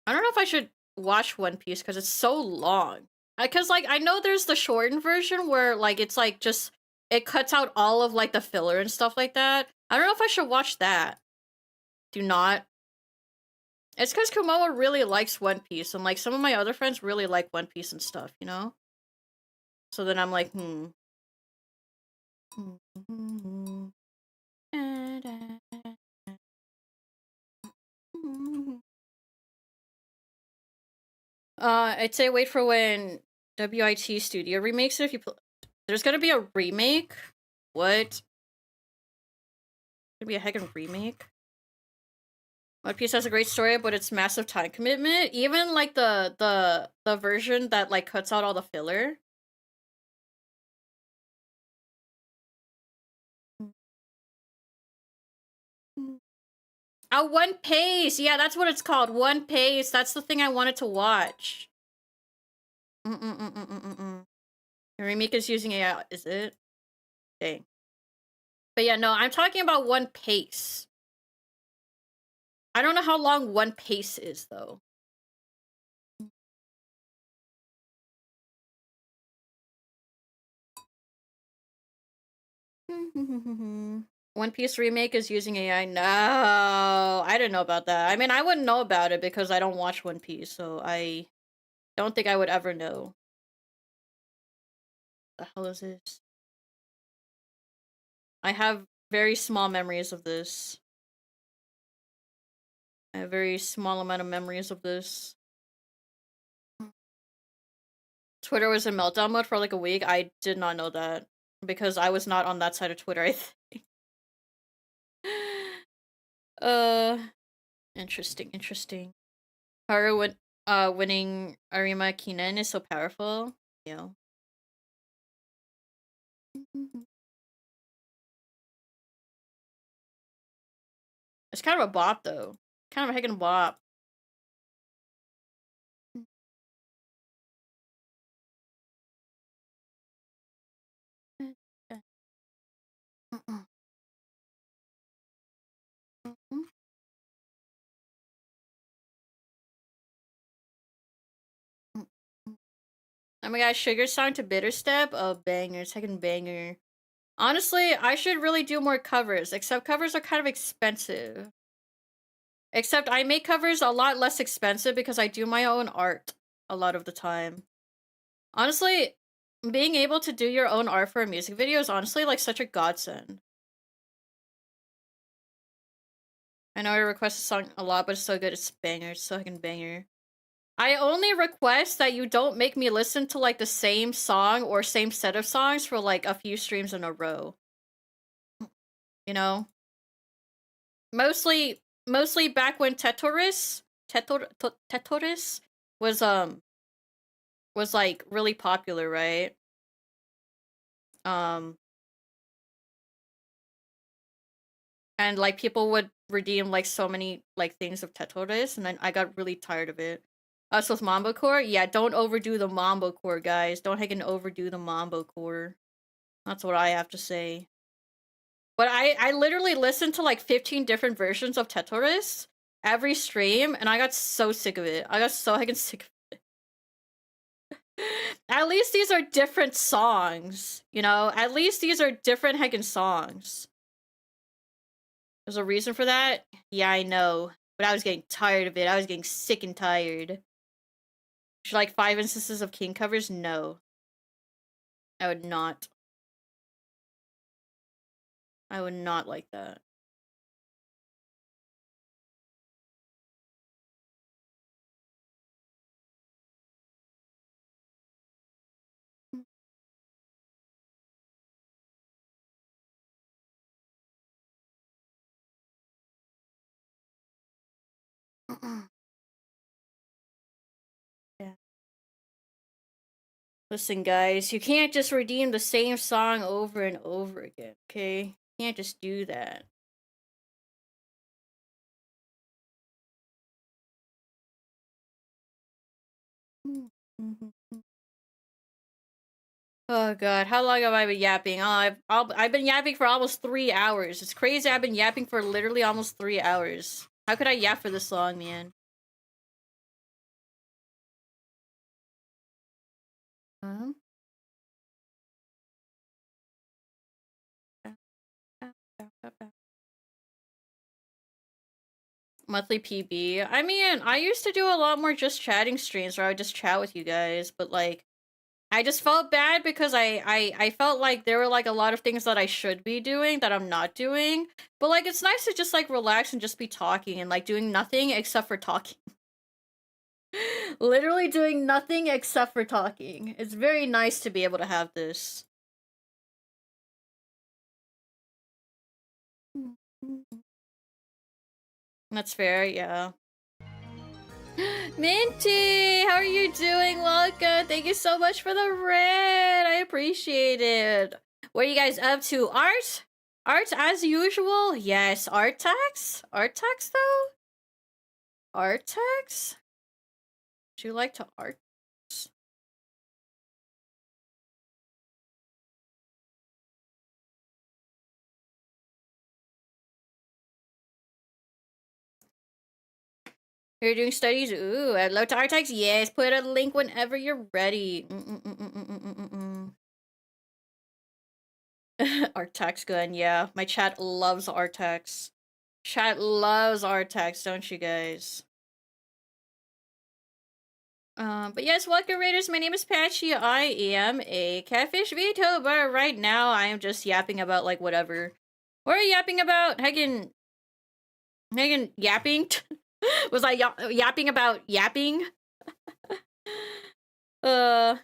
I don't know if I should watch One Piece because it's so long. Because like I know there's the shortened version where like it's like just it cuts out all of like the filler and stuff like that. I don't know if I should watch that. Do not. It's because Kumoa really likes One Piece and like some of my other friends really like One Piece and stuff, you know? So then I'm like, I'd say wait for when WIT Studio remakes it. If you there's gonna be a remake? What? Gonna be a heckin' remake? One Piece has a great story, but it's massive time commitment. Even like the version that like cuts out all the filler. Oh, One Piece! Yeah, that's what it's called. One Piece. That's the thing I wanted to watch. The remake is using AI, is it? Dang. But yeah, no, I'm talking about One Piece. I don't know how long One Piece is, though. One Piece remake is using AI. No, I didn't know about that. I mean, I wouldn't know about it because I don't watch One Piece, so I don't think I would ever know. The hell is this? I have very small memories of this. I have a very small amount of memories of this. Twitter was in meltdown mode for like a week. I did not know that because I was not on that side of Twitter, I think. Interesting, interesting. Haru winning Arima Kinen is so powerful. Yeah. It's kind of a bop though. Kind of a heckin' bop. Oh my gosh, Sugar Song to Bitter Step? Oh, banger, second banger. Honestly, I should really do more covers, except covers are kind of expensive. Except I make covers a lot less expensive because I do my own art a lot of the time. Honestly, being able to do your own art for a music video is honestly like such a godsend. I know I request a song a lot, but it's so good. It's banger. It's so fucking banger. I only request that you don't make me listen to like the same song or same set of songs for like a few streams in a row. You know? Mostly back when Tetoris was like really popular, right? Um and like people would redeem like so many like things of Tetoris, and then I got really tired of it. Us with Mambo Core, yeah, don't overdo the Mambo Core, guys. Don't heckin' overdo the Mambo Core. That's what I have to say. But I literally listened to like 15 different versions of Tetoris every stream, and I got so sick of it. I got so heckin' sick of it. At least these are different songs, you know? At least these are different heckin' songs. There's a reason for that? Yeah, I know. But I was getting tired of it. I was getting sick and tired. Should like 5 instances of King covers? No. I would not. I would not like that. Yeah. Listen, guys, you can't just redeem the same song over and over again, okay? You can't just do that. Oh god, how long have I been yapping? I've been yapping for almost 3 hours. It's crazy. I've been yapping for literally almost 3 hours. How could I yap for this long, man? Um, Monthly PB. I mean, I used to do a lot more just chatting streams where I would just chat with you guys, but like I just felt bad because I felt like there were like a lot of things that I should be doing that I'm not doing. But like it's nice to just like relax and just be talking and like doing nothing except for talking. Literally doing nothing except for talking. It's very nice to be able to have this. That's fair, yeah. Minty, how are you doing? Welcome. Thank you so much for the red. I appreciate it. What are you guys up to? Art? Art as usual? Yes. Art tax? Art tax though? Art tax? Do you like to art? You're doing studies? Ooh, I'd love to art tax. Yes, put a link whenever you're ready. Artax gun, yeah. My chat loves Artax. Chat loves Artax, don't you guys? But yes, welcome Raiders. My name is Patchy. I am a catfish VTuber. Right now, I am just yapping about like whatever. What are you yapping about? Hagen yapping? Was I yapping about yapping? uh.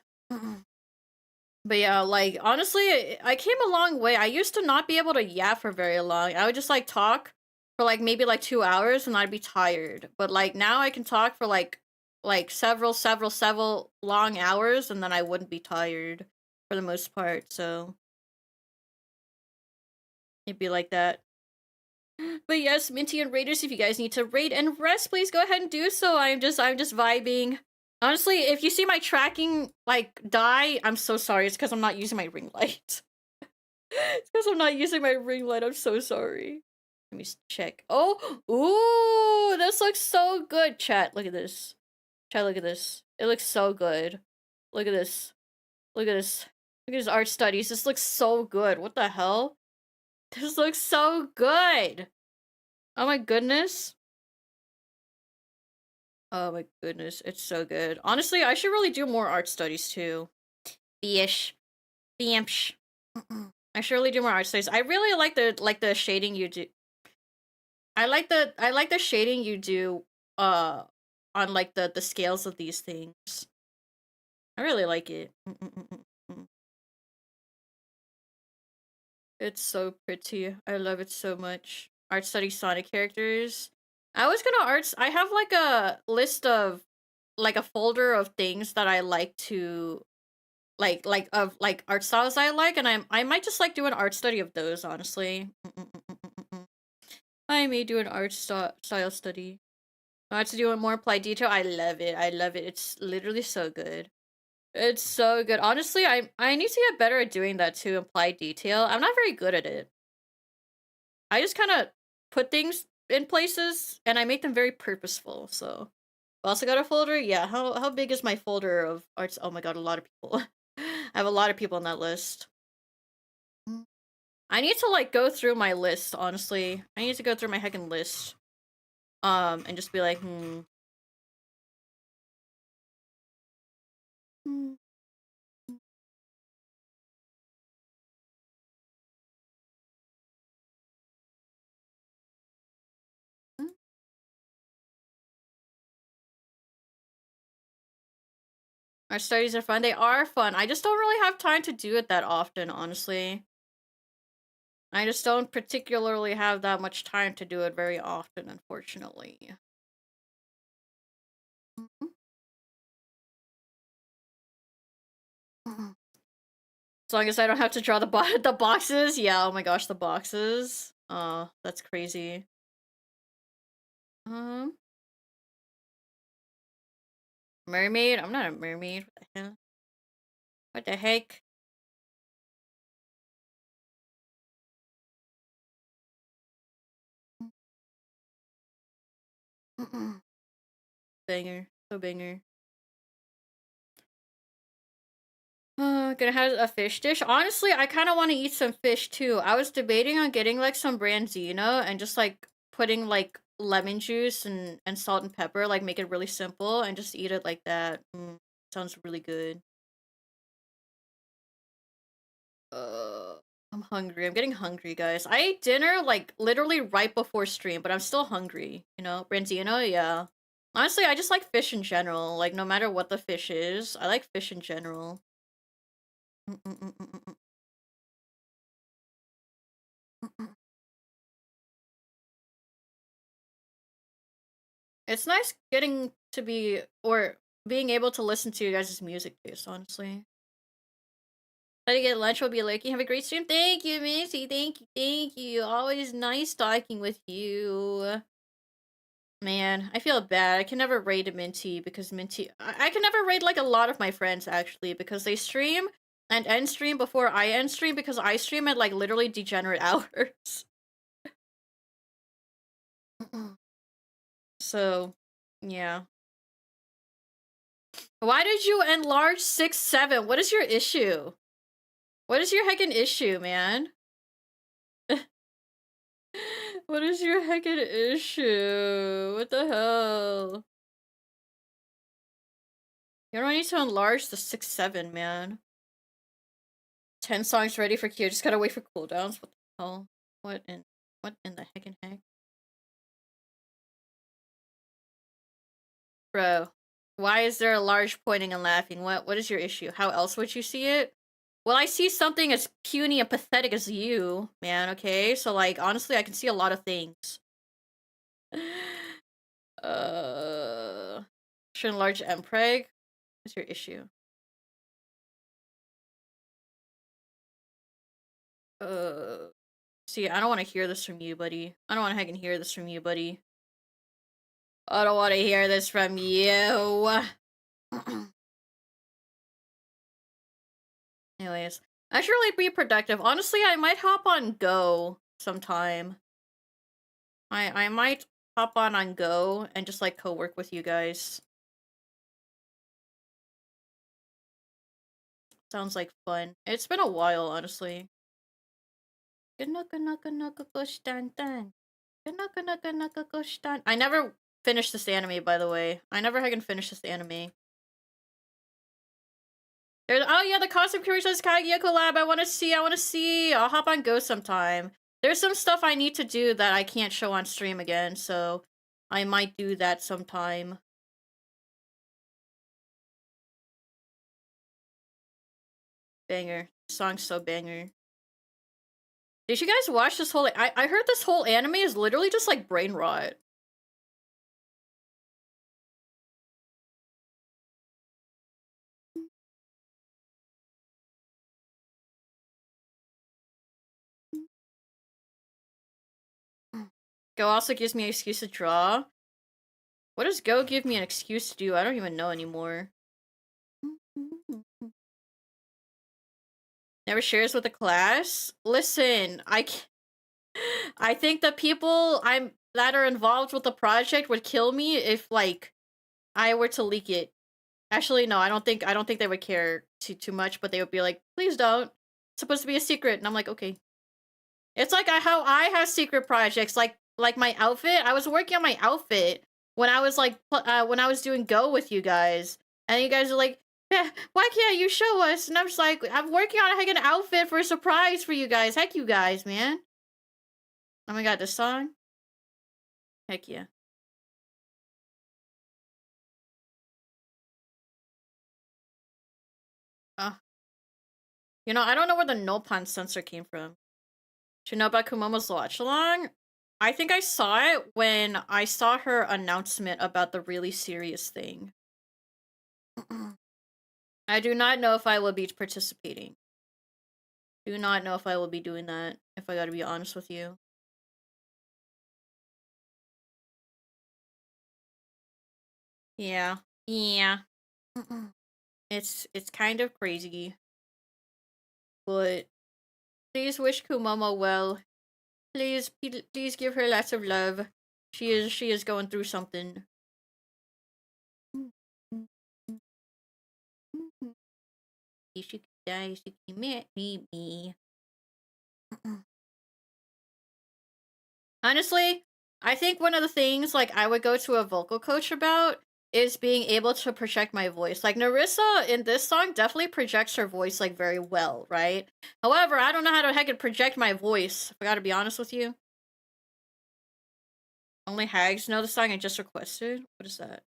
But yeah, like honestly, I came a long way. I used to not be able to yap for very long. I would just like talk for like maybe like 2 hours and I'd be tired. But like now I can talk for like several long hours and then I wouldn't be tired for the most part. So it'd be like that. But yes, Minty and Raiders, if you guys need to raid and rest, please go ahead and do so. I'm just vibing. Honestly, if you see my tracking like die, I'm so sorry. It's because I'm not using my ring light. It's because I'm not using my ring light. I'm so sorry. Let me check. Oh, ooh, this looks so good, chat. Look at this. Chat, look at this. It looks so good. Look at this. Look at this. Look at his art studies. This looks so good. What the hell? This looks so good. Oh my goodness. Oh my goodness. It's so good. Honestly, I should really do more art studies too. Bish. Bimpsh. I should really do more art studies. I really like the shading you do. I like the shading you do on like the scales of these things. I really like it. It's so pretty. I love it so much. Art study Sonic characters. I was gonna arts. I have like a list of like a folder of things that I like to like of like art styles I like, and I might just like do an art study of those. Honestly, I may do an art style study. I have to do a more applied detail. I love it. I love it. It's literally so good. It's so good. Honestly, I need to get better at doing that too, applied detail. I'm not very good at it. I just kind of put things in places and I make them very purposeful. So, I also got a folder. Yeah, how big is my folder of arts? Oh my god, a lot of people. I have a lot of people on that list. I need to like go through my list, honestly. I need to go through my heckin' list. And just be like, Hmm. Our studies are fun. They are fun. I just don't really have time to do it that often, honestly. I just don't particularly have that much time to do it very often, unfortunately. As long as I don't have to draw the the boxes. Yeah, oh my gosh, the boxes. Oh, that's crazy. Um, Mermaid? I'm not a mermaid. What the hell? What the heck? Banger. So banger. Gonna have a fish dish. Honestly, I kind of want to eat some fish too. I was debating on getting like some branzino and just like putting like lemon juice and salt and pepper, like make it really simple and just eat it like that. Sounds really good. Uh, I'm hungry. I'm getting hungry, guys. I ate dinner like literally right before stream, but I'm still hungry. You know, branzino, yeah. Honestly, I just like fish in general. Like no matter what the fish is, I like fish in general. It's nice getting to be or being able to listen to you guys' music taste, honestly. Try to get lunch, will be like, you have a great stream. Thank you, Missy. Thank you, thank you. Always nice talking with you. Man, I feel bad. I can never raid Minty because Minty. I can never raid like a lot of my friends actually because they stream and end stream before I end stream because I stream at like literally degenerate hours. So, yeah. Why did you enlarge 6'7"? What is your issue? What is your heckin' issue, man? What is your heckin' issue? What the hell? You don't need to enlarge the 6'7", man. 10 songs ready for queue. Just gotta wait for cooldowns. What the hell? What in the heckin' heck? Bro, why is there a large pointing and laughing? What is your issue? How else would you see it? Well, I see something as puny and pathetic as you, man, okay? So, like, honestly, I can see a lot of things. Should enlarge mpreg? What's your issue? See, I don't want to hear this from you, buddy. I don't want to heckin' hear this from you, buddy. I don't want to hear this from you. Anyways, I should really be productive. Honestly, I might hop on Go sometime. I might hop on Go and just like co-work with you guys. Sounds like fun. It's been a while, honestly. I never finished this anime, by the way. I never can finish this anime. Oh yeah, the Costume Curious Kaguya collab. I want to see. I'll hop on Go sometime. There's some stuff I need to do that I can't show on stream again, so I might do that sometime. Banger. Song's so banger. Did you guys watch this whole? I heard this whole anime is literally just like brain rot. Go also gives me an excuse to draw. What does Go give me an excuse to do? I don't even know anymore. Never shares with the class? Listen, I think the people that are involved with the project would kill me if like I were to leak it. Actually, no, I don't think they would care too much, but they would be like, please don't. It's supposed to be a secret. And I'm like, okay. It's like how I have secret projects, like my outfit. I was working on my outfit when I was like when I was doing Go with you guys, and you guys are like, "Yeah, why can't you show us?" And I'm just like, I'm working on like an outfit for a surprise for you guys. Heck, you guys, man. Oh my god, this song. Heck yeah. You know, I don't know where the Nopon sensor came from. Do you know about Kumomo's watch along? I think I saw it when I saw her announcement about the really serious thing. I do not know if I will be participating. Do not know if I will be doing that, if I gotta be honest with you. Yeah. Yeah. It's kind of crazy. But please wish Kumomo well. Please give her lots of love. She is going through something. She die, she met me. Honestly, I think one of the things like I would go to a vocal coach about is being able to project my voice. Like Narissa in this song definitely projects her voice like very well, right? However, I don't know how to heck project my voice. If I gotta be honest with you. Only hags know the song I just requested. What is that?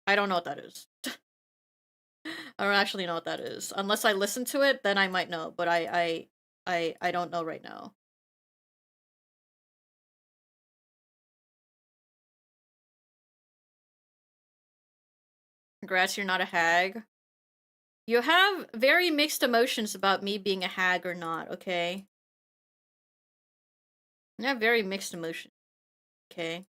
I don't know what that is. I don't actually know what that is. Unless I listen to it, then I might know. But I don't know right now. Congrats, you're not a hag. You have very mixed emotions about me being a hag or not, okay? You have very mixed emotions, okay?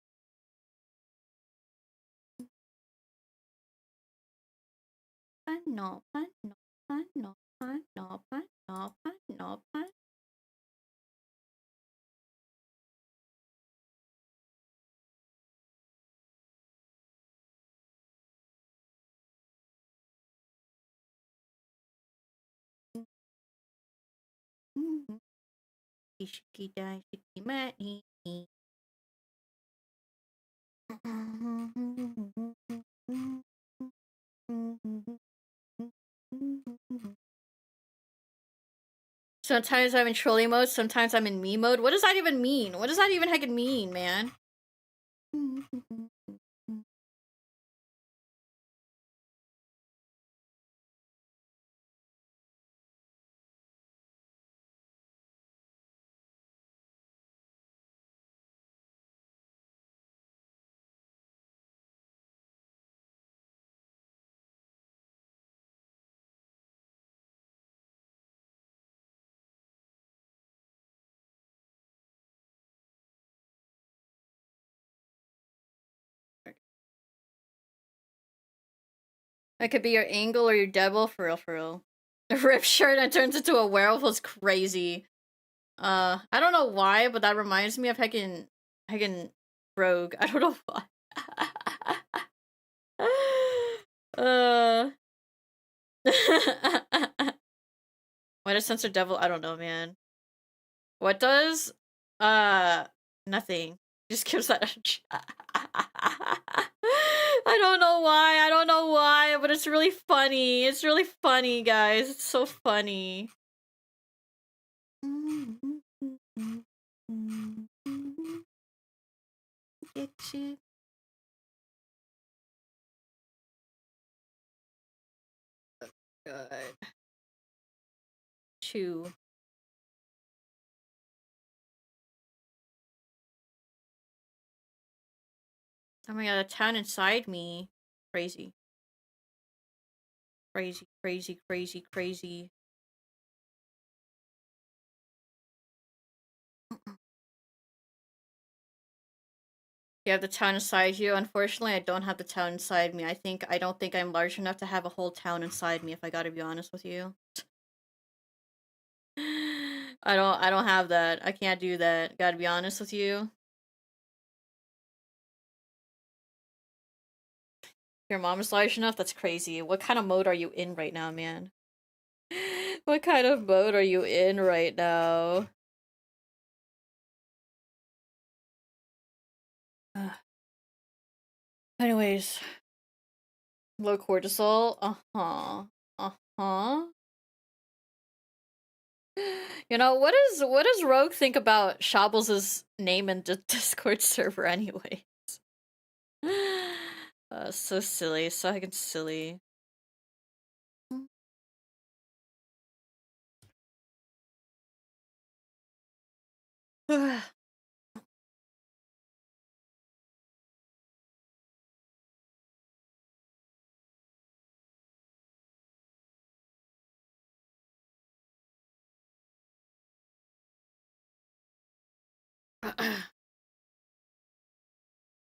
I know. Ishiki dai, shiki mani. Sometimes I'm in trolley mode, sometimes I'm in me mode. What does that even mean? What does that even heckin' mean, man? That could be your angel or your devil, for real, for real. A ripped shirt that turns into a werewolf is crazy. I don't know why, but that reminds me of heckin' Rogue. I don't know why. Why does censor devil? I don't know, man. What does? Nothing. Just gives that. I don't know why. I don't know why, but it's really funny. It's really funny, guys. It's so funny. Get you. God. Chew. Oh my god, a town inside me. Crazy. Crazy, crazy, crazy, crazy. You have the town inside you. Unfortunately, I don't have the town inside me. I don't think I'm large enough to have a whole town inside me, if I gotta be honest with you. I don't have that. I can't do that. Gotta be honest with you. Your mom is large enough? That's crazy. What kind of mode are you in right now, man? What kind of mode are you in right now? Anyways. Low cortisol? Uh-huh. Uh-huh. You know, what does Rogue think about Shabbles' name in the Discord server anyways? So silly, so fucking silly.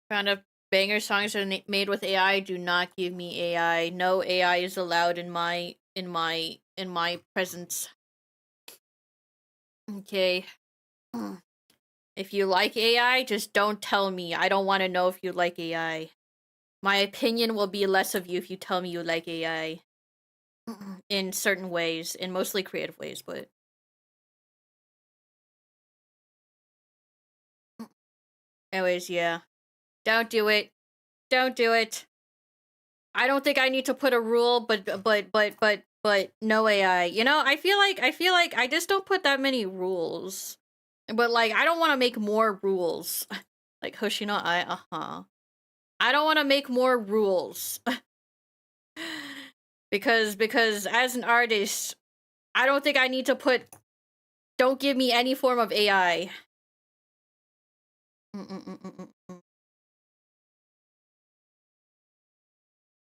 Found a banger songs are made with AI. Do not give me AI. No AI is allowed in my presence. Okay. If you like AI, just don't tell me. I don't want to know if you like AI. My opinion will be less of you if you tell me you like AI. In certain ways, in mostly creative ways, but... Anyways, yeah. Don't do it. Don't do it. I don't think I need to put a rule, but no AI. You know, I feel like I just don't put that many rules. But like I don't want to make more rules. Like Hoshino I don't want to make more rules. because as an artist, I don't think I need to put don't give me any form of AI.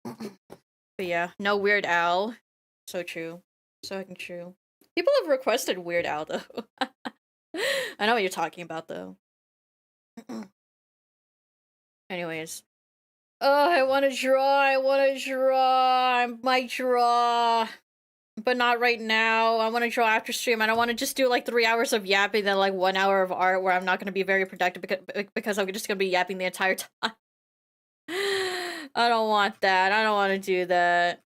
But yeah, no Weird Al. So true. So fucking true. People have requested Weird Al though. I know what you're talking about though. Anyways. Oh, I want to draw. I might draw. But not right now. I want to draw after stream. I don't want to just do like 3 hours of yapping, then like 1 hour of art where I'm not going to be very productive because I'm just going to be yapping the entire time. I don't want that. I don't want to do that.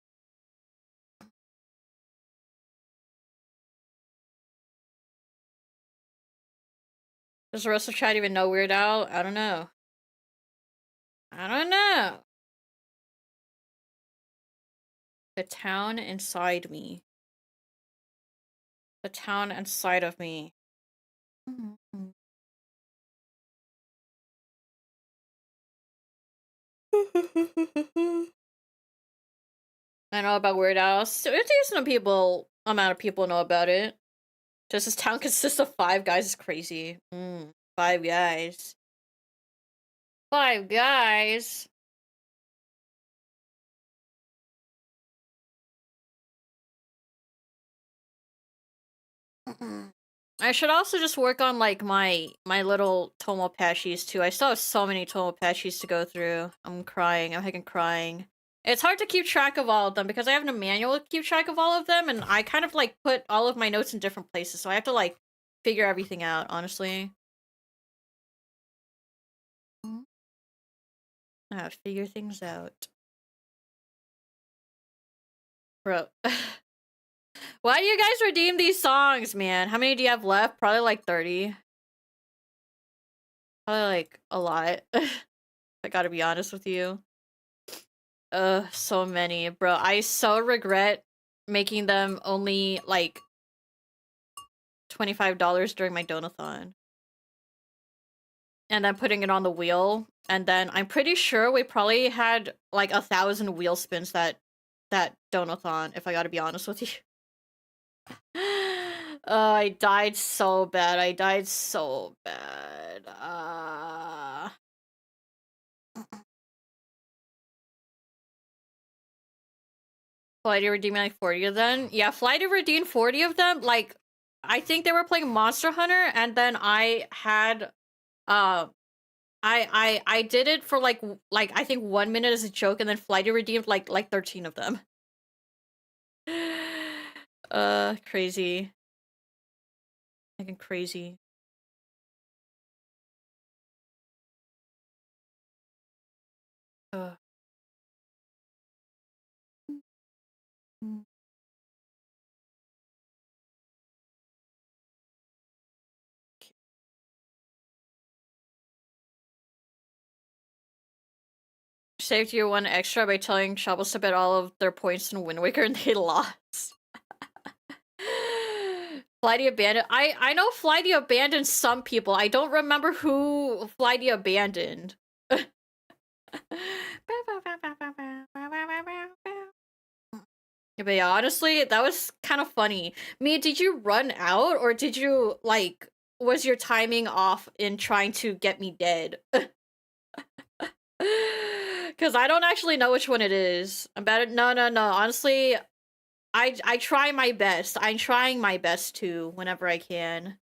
Does the rest of chat even know Weird Al? I don't know. I don't know. The town inside me. The town inside of me. I know about Weird Al. So a decent amount of people know about it. Just this town consists of 5 guys is crazy. 5 guys. 5 guys? I should also just work on like my little Tomopachis too. I still have so many Tomopachis to go through. I'm crying. I'm heckin' crying. It's hard to keep track of all of them because I have no manual to keep track of all of them, and I kind of like put all of my notes in different places, so I have to like figure everything out, honestly. I have to figure things out. Bro. Why do you guys redeem these songs, man? How many do you have left? Probably like 30. Probably like a lot. I gotta be honest with you. So many, bro. I so regret making them only like $25 during my donathon. And then putting it on the wheel. And then I'm pretty sure we probably had like 1,000 wheel spins that donathon, if I gotta be honest with you. I died so bad. I died so bad. Flighty redeeming like 40 of them? Yeah, Flighty redeemed 40 of them. Like, I think they were playing Monster Hunter, and then I had, I did it for like I think 1 minute as a joke, and then Flighty redeemed like 13 of them. Crazy. Fucking crazy. Saved you 1 extra by telling Shovels to bet all of their points in Wind Waker and they lost. Flighty abandoned. I know Flighty abandoned some people. I don't remember who Flighty abandoned. But yeah, honestly, that was kind of funny. Mia, did you run out or did you like was your timing off in trying to get me dead? Cause I don't actually know which one it is. About it. No. Honestly, I try my best. I'm trying my best to whenever I can.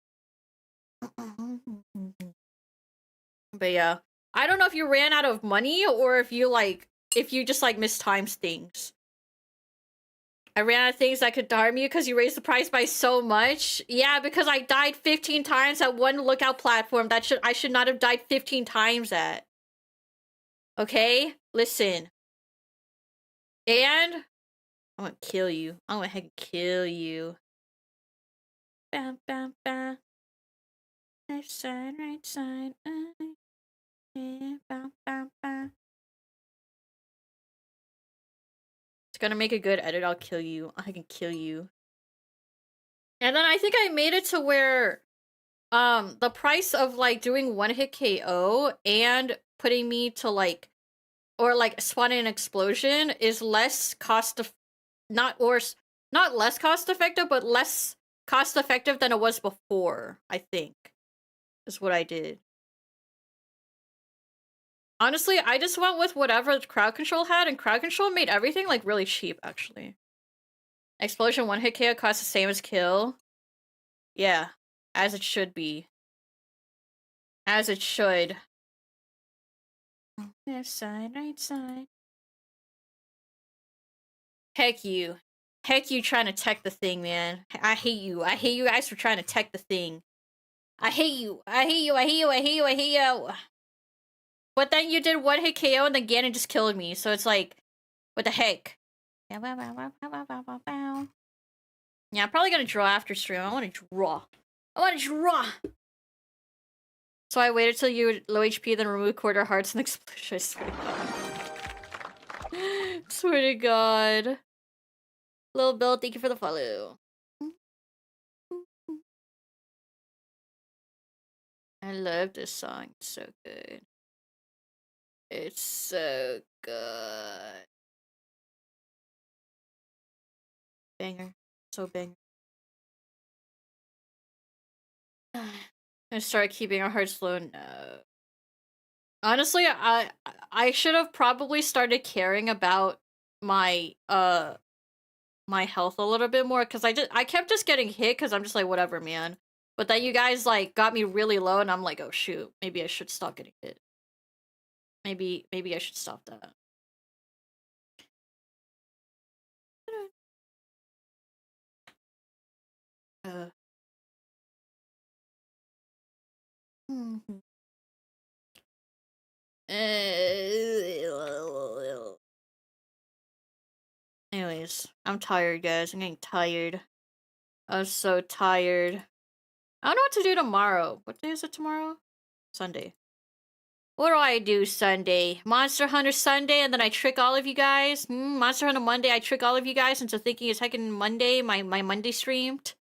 But yeah, I don't know if you ran out of money or if you just like mistimed things. I ran out of things that could harm you because you raised the price by so much. Yeah, because I died 15 times at one lookout platform that I should not have died 15 times at. Okay? Listen. And I'm gonna kill you. I'm gonna heck kill you. Bam, bam, bam. Left side, right side. Yeah, bam, bam, bam. It's gonna make a good edit. I'll kill you. I can kill you. And then I think I made it to where the price of like doing one hit KO and putting me to like or like spawning an explosion is less not less cost effective, but less cost effective than it was before, I think. Is what I did. Honestly, I just went with whatever crowd control had, and crowd control made everything like really cheap actually. Explosion one hit KO costs the same as kill. Yeah, as it should be. As it should. Left side, right side. Heck you. Heck you trying to tech the thing, man. I hate you. I hate you guys for trying to tech the thing. I hate you. I hate you. I hate you. I hate you. I hate you. But then you did one hit KO and then Ganon just killed me. So it's like, what the heck? Yeah, I'm probably gonna draw after stream. I want to draw. I want to draw. So I waited till you were low HP, then removed quarter hearts and explosion. I swear to God. Swear to God. Little Bill, thank you for the follow. I love this song. It's so good. It's so good. Banger. So banger. I started keeping our hearts low. No. Honestly, I should have probably started caring about my my health a little bit more because I kept just getting hit because I'm just like whatever, man. But then you guys like got me really low and I'm like, oh shoot, maybe I should stop getting hit. Maybe I should stop that. Mhm. Anyways, I'm tired, guys. I'm getting tired. I'm so tired. I don't know what to do tomorrow. What day is it tomorrow? Sunday. What do I do Sunday? Monster Hunter Sunday, and then I trick all of you guys? Monster Hunter Monday, I trick all of you guys into thinking it's heckin' Monday, my Monday streamed.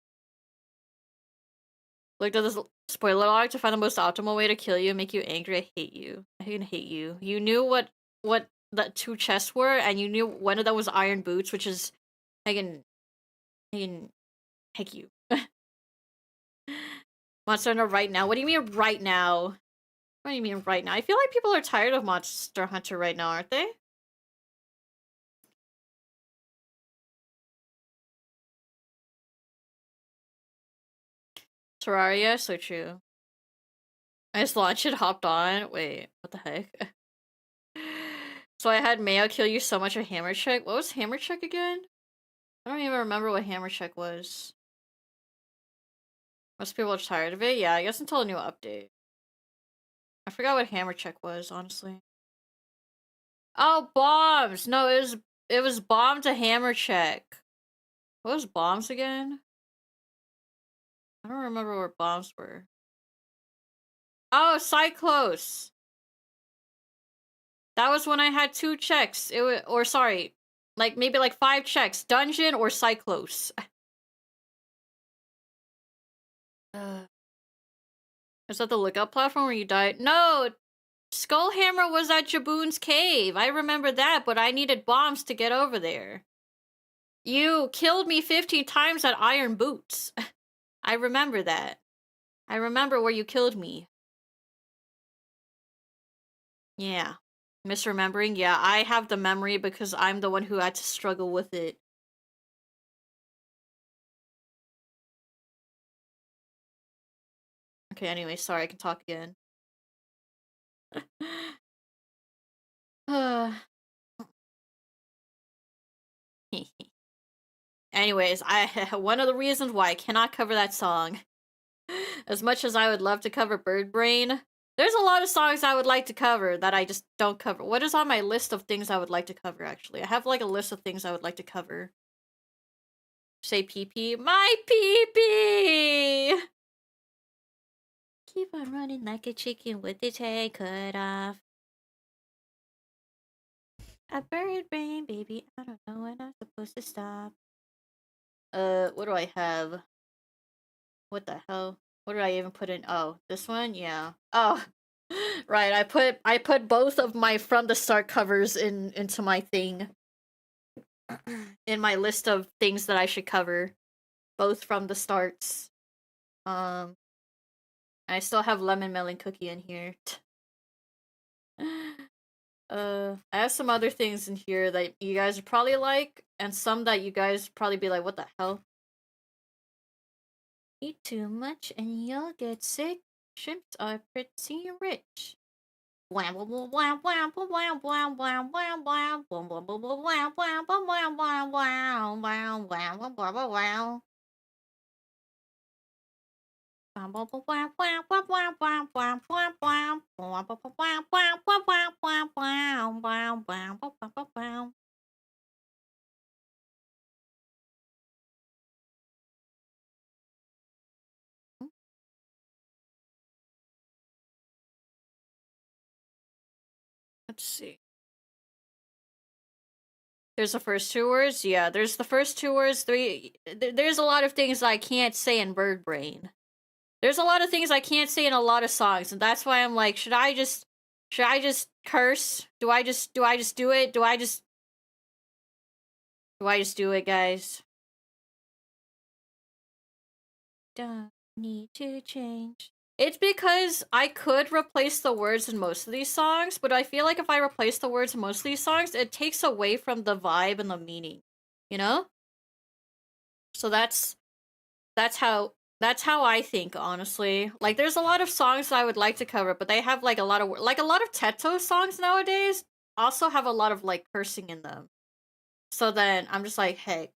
Looked at this spoiler log to find the most optimal way to kill you and make you angry. I hate you. I fucking hate you. You knew what the two chests were, and you knew one of them was Iron Boots, which is heckin' heck you. Monster Hunter right now? What do you mean right now? What do you mean right now? I feel like people are tired of Monster Hunter right now, aren't they? Terraria, so true. I just launched it, hopped on. Wait, what the heck? So I had Mayo kill you so much with Hammer Check. What was Hammer Check again? I don't even remember what Hammer Check was. Most people are tired of it? Yeah, I guess until a new update. I forgot what Hammer Check was, honestly. Oh, bombs! No, it was bomb to Hammer Check. What was bombs again? I don't remember where bombs were. Oh, Cyclos! That was when I had 2 checks. It was, or sorry, like maybe like 5 checks. Dungeon or Cyclos. Is that the lookout platform where you died? No! Skullhammer was at Jaboon's cave. I remember that, but I needed bombs to get over there. You killed me 15 times at Iron Boots. I remember that. I remember where you killed me. Yeah. Misremembering? Yeah, I have the memory because I'm the one who had to struggle with it. Okay, anyway, sorry, I can talk again. Anyways, one of the reasons why I cannot cover that song, as much as I would love to cover Bird Brain, there's a lot of songs I would like to cover that I just don't cover. What is on my list of things I would like to cover, actually? I have like a list of things I would like to cover. Say pee-pee. My pee-pee! Keep on running like a chicken with its head cut off. A bird brain, baby. I don't know when I'm supposed to stop. What do I have? What the hell? What did I even put in? Oh, this one? Yeah. Oh, right. I put both of my From the Start covers into my thing. In my list of things that I should cover. Both From the Starts. I still have Lemon Melon Cookie in here. I have some other things in here that you guys would probably like, and some that you guys probably be like, what the hell? Eat too much and you'll get sick. Shrimps are pretty rich. Let's see. There's the first two words? Yeah, there's the first two words. There's a lot of things I can't say in Bird Brain. There's a lot of things I can't say in a lot of songs, and that's why I'm like, should I just curse? Do I just do it? Do I just do it, guys? Don't need to change. It's because I could replace the words in most of these songs, but I feel like if I replace the words in most of these songs, it takes away from the vibe and the meaning, you know? So that's how I think, honestly. Like, there's a lot of songs I would like to cover, but they have like a lot of Teto songs nowadays also have a lot of like cursing in them. So then I'm just like, heck.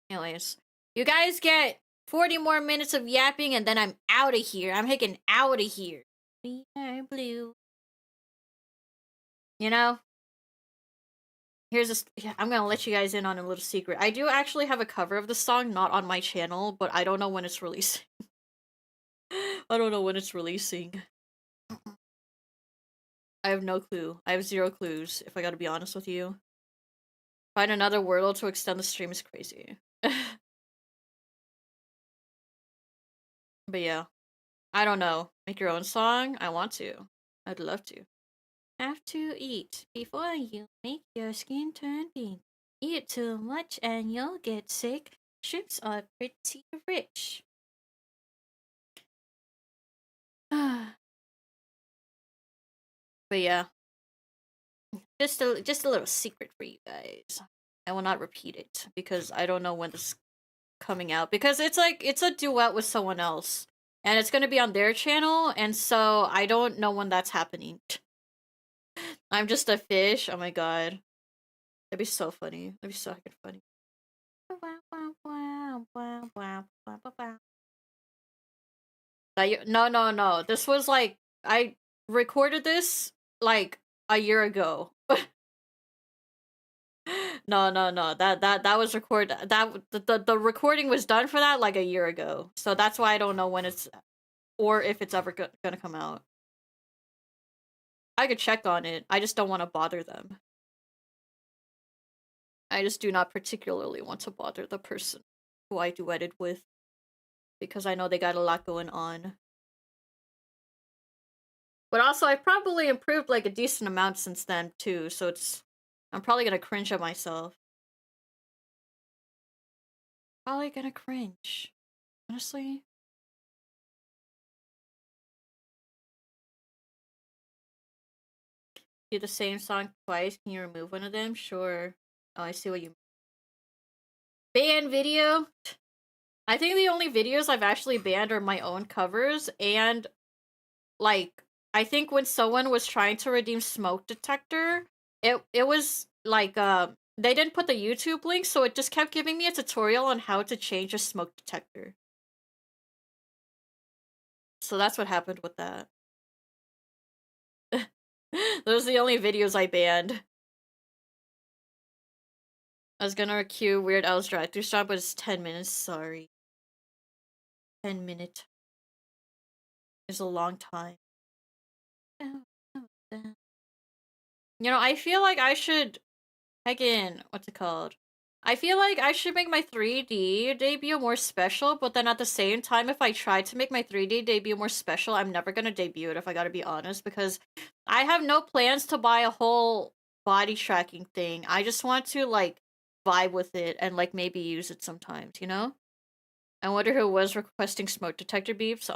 Anyways, you guys get 40 more minutes of yapping and then I'm out of here. I'm heading out of here. We are blue. You know? I'm gonna let you guys in on a little secret. I do actually have a cover of the song, not on my channel, but I don't know when it's releasing. I don't know when it's releasing. I have no clue. I have zero clues, if I gotta be honest with you. Find another wordle to extend the stream is crazy. But yeah. I don't know. Make your own song? I want to. I'd love to. Have to eat before you make your skin turn pink. Eat too much and you'll get sick. Shrimps are pretty rich. But yeah. Just a little secret for you guys. I will not repeat it because I don't know when this is coming out, because it's a duet with someone else and it's going to be on their channel, and so I don't know when that's happening. I'm just a fish. Oh my god. That'd be so funny. That'd be so fucking funny. No. This was like, I recorded this like a year ago. No. That was the recording was done for that like a year ago. So that's why I don't know when it's, or if it's ever gonna come out. I could check on it. I just don't want to bother them. I just do not particularly want to bother the person who I duetted with, because I know they got a lot going on. But also, I've probably improved like a decent amount since then too, so I'm probably gonna cringe at myself. Probably gonna cringe. Honestly. Do the same song twice, can you remove one of them? Sure. Oh, I see what you mean. Ban video? I think the only videos I've actually banned are my own covers, and like I think when someone was trying to redeem smoke detector, it was like they didn't put the YouTube link, so it just kept giving me a tutorial on how to change a smoke detector. So that's what happened with that. Those are the only videos I banned. I was gonna cue Weird Al's director's job, but it's 10 minutes, sorry. 10 minute is a long time. You know, I feel like I should again, what's it called? I feel like I should make my 3D debut more special, but then at the same time, if I try to make my 3D debut more special, I'm never gonna debut it if I gotta be honest, because I have no plans to buy a whole body tracking thing. I just want to, like, vibe with it and, like, maybe use it sometimes, you know? I wonder who was requesting smoke detector beeps.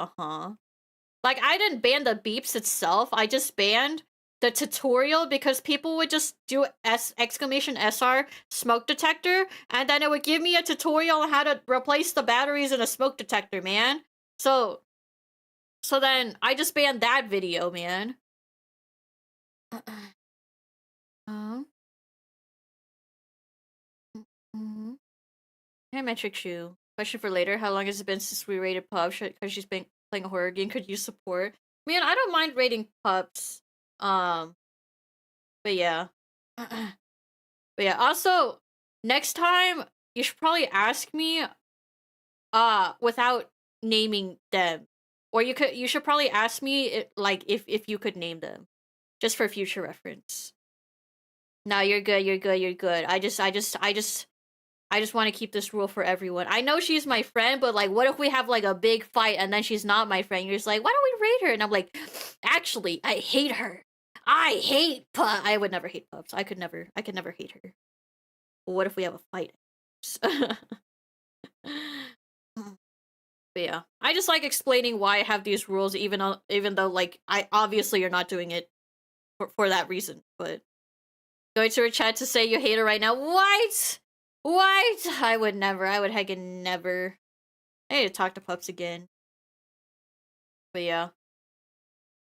Like, I didn't ban the beeps itself. I just banned the tutorial because people would just do exclamation SR smoke detector, and then it would give me a tutorial on how to replace the batteries in a smoke detector, man. So then I just banned that video, man. Mm-hmm. Hey, Metric Shoe. Question for later. How long has it been since we rated pups? Because she's been playing a horror game. Could you support? Man, I don't mind rating pups. But yeah. But yeah, also, next time, you should probably ask me, without naming them. Or you should probably ask me, like, if you could name them. Just for future reference. No, you're good, you're good, you're good. I just want to keep this rule for everyone. I know she's my friend, but like, what if we have like a big fight and then she's not my friend? You're just like, why don't we rate her? And I'm like, actually, I hate her. I hate pups. I would never hate pups. I could never hate her. What if we have a fight? But yeah, I just like explaining why I have these rules, even though like I obviously you're not doing it for that reason. But going to her chat to say you hate her right now. What? What? I would never. I would heckin' never. I need to talk to pups again. But yeah.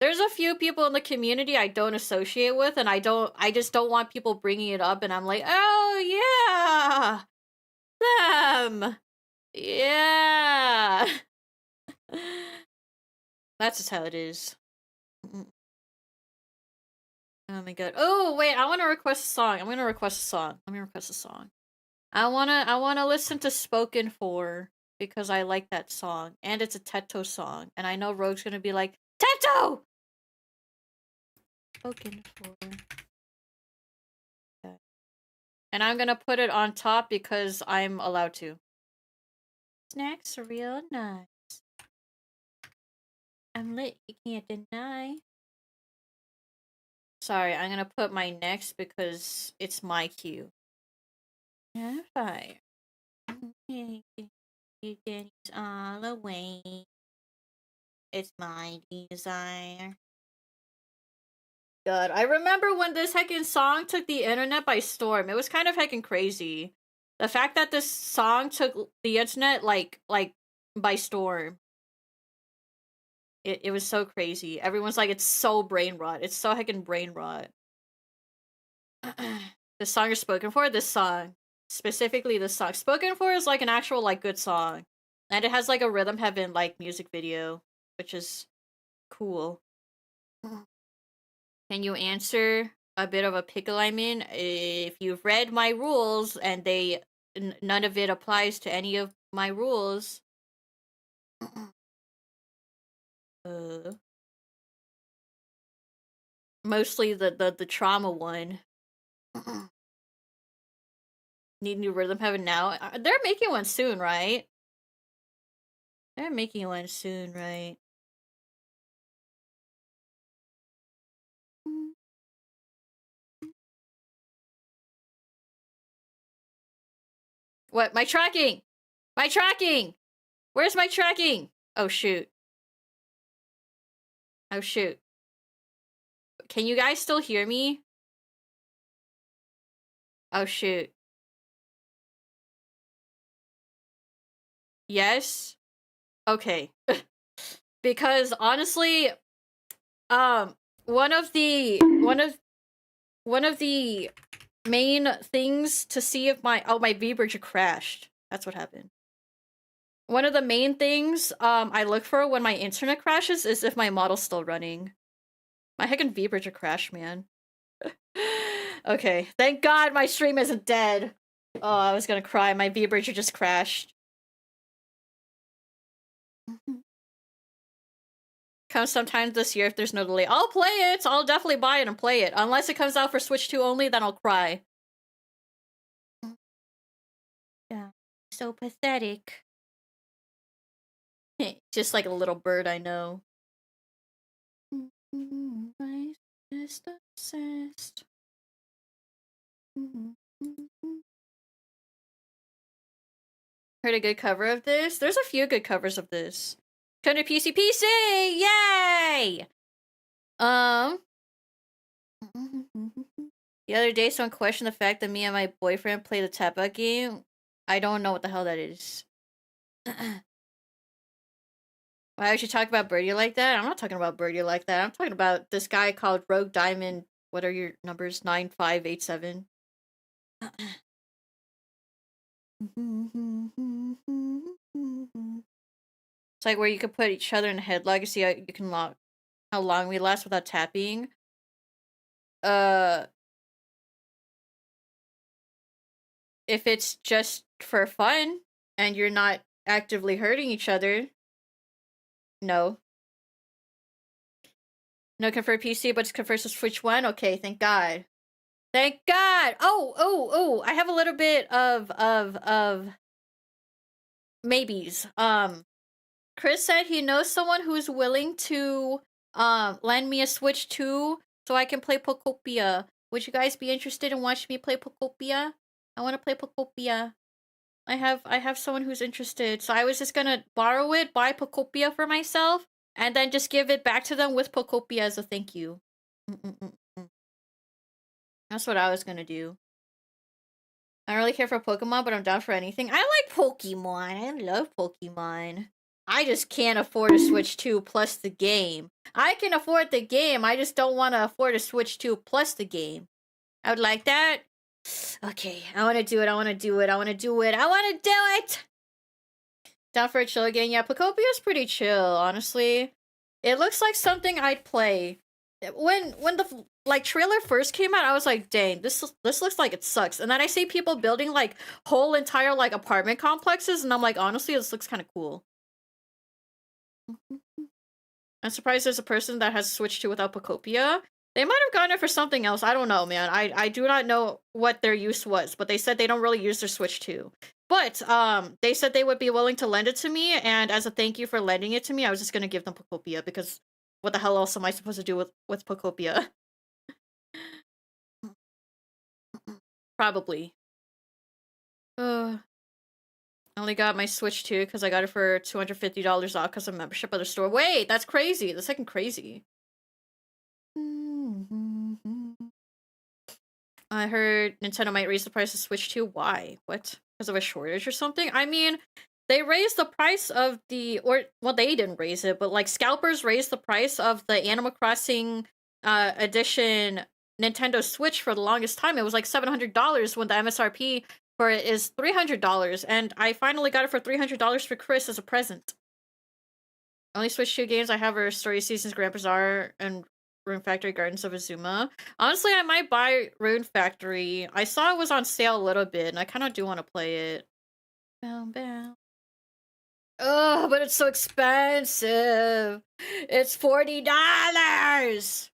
There's a few people in the community I don't associate with, and I just don't want people bringing it up, and I'm like, oh yeah, them, yeah. That's just how it is. Oh my god. Oh wait, I want to request a song. I'm gonna request a song. Let me request a song. I wanna listen to Spoken For because I like that song, and it's a Teto song, and I know Rogue's gonna be like, Teto! Spoken For. Okay. And I'm gonna put it on top because I'm allowed to. Snacks are real nice. I'm lit, you can't deny. Sorry, I'm gonna put my next because it's my cue. Fire. You can all away. It's my desire. God, I remember when this heckin' song took the internet by storm. It was kind of heckin' crazy. The fact that this song took the internet like by storm. It was so crazy. Everyone's like, it's so brain rot. It's so heckin' brain rot. This song is Spoken For. This song, specifically this song, Spoken For is like an actual like good song, and it has like a Rhythm Heaven like music video, which is cool. Can you answer a bit of a pickle I'm in? If you've read my rules and none of it applies to any of my rules. Mostly the trauma one. Need new Rhythm Heaven now? They're making one soon, right? They're making one soon, right? What? My tracking! My tracking! Where's my tracking? Oh, shoot. Oh, shoot. Can you guys still hear me? Oh, shoot. Yes. Okay. Because honestly, um, one of the main things to see if my V-bridge crashed. That's what happened. One of the main things I look for when my internet crashes is if my model's still running. My heckin' V-bridge crashed, man. Okay, thank God my stream isn't dead. Oh, I was gonna cry. My V-bridge just crashed. Comes sometime this year if there's no delay. I'll play it. I'll definitely buy it and play it. Unless it comes out for Switch 2 only, then I'll cry. Yeah, so pathetic. Just like a little bird I know. I'm just obsessed. Heard a good cover of this? There's a few good covers of this. Come to PC! Yay! The other day someone questioned the fact that me and my boyfriend played the tap out game. I don't know what the hell that is. Why would you talk about Birdie like that? I'm not talking about Birdie like that. I'm talking about this guy called Rogue Diamond. What are your numbers? 9587. It's like where you could put each other in a headlock. You see how you can lock how long we last without tapping. If it's just for fun and you're not actively hurting each other, no. No confirmed PC, but it's confirmed to Switch 1. Okay, thank God. Thank God. Oh, I have a little bit of maybes. Chris said he knows someone who's willing to lend me a Switch 2 so I can play Pokopia. Would you guys be interested in watching me play Pokopia? I want to play Pokopia. I have someone who's interested, so I was just gonna borrow it, buy Pokopia for myself, and then just give it back to them with Pokopia as a thank you. That's what I was gonna do. I don't really care for Pokemon, but I'm down for anything. I like Pokemon. I love Pokemon. I just can't afford a Switch 2 plus the game. I can afford the game, I just don't want to afford a Switch 2 plus the game. I would like that. Okay, I want to do it, I want to do it, I want to do it, I want to do it! Down for a chill game? Yeah, Pocopia's pretty chill, honestly. It looks like something I'd play. When the like trailer first came out, I was like, dang, this looks like it sucks. And then I see people building like whole entire like apartment complexes, and I'm like, honestly, this looks kind of cool. I'm surprised there's a person that has switched to without Pocopia. They might have gotten it for something else. I don't know, man. I do not know what their use was, but they said they don't really use their Switch 2. But they said they would be willing to lend it to me, and as a thank you for lending it to me, I was just gonna give them Pocopia because what the hell else am I supposed to do with Pocopia? Probably. I only got my Switch 2 because I got it for $250 off because of membership at the store. Wait, that's crazy. That's fucking crazy. I heard Nintendo might raise the price of Switch 2. Why? What? Because of a shortage or something? I mean, they raised the price of well, they didn't raise it, but like scalpers raised the price of the Animal Crossing edition Nintendo Switch for the longest time. It was like $700 when the MSRP for it is $300, and I finally got it for $300 for Chris as a present. Only Switch 2 games I have are Story Seasons, Grand Bazaar, and Rune Factory Gardens of Azuma. Honestly, I might buy Rune Factory. I saw it was on sale a little bit, and I kind of do want to play it. Bow, bow. Ugh, but it's so expensive. It's $40.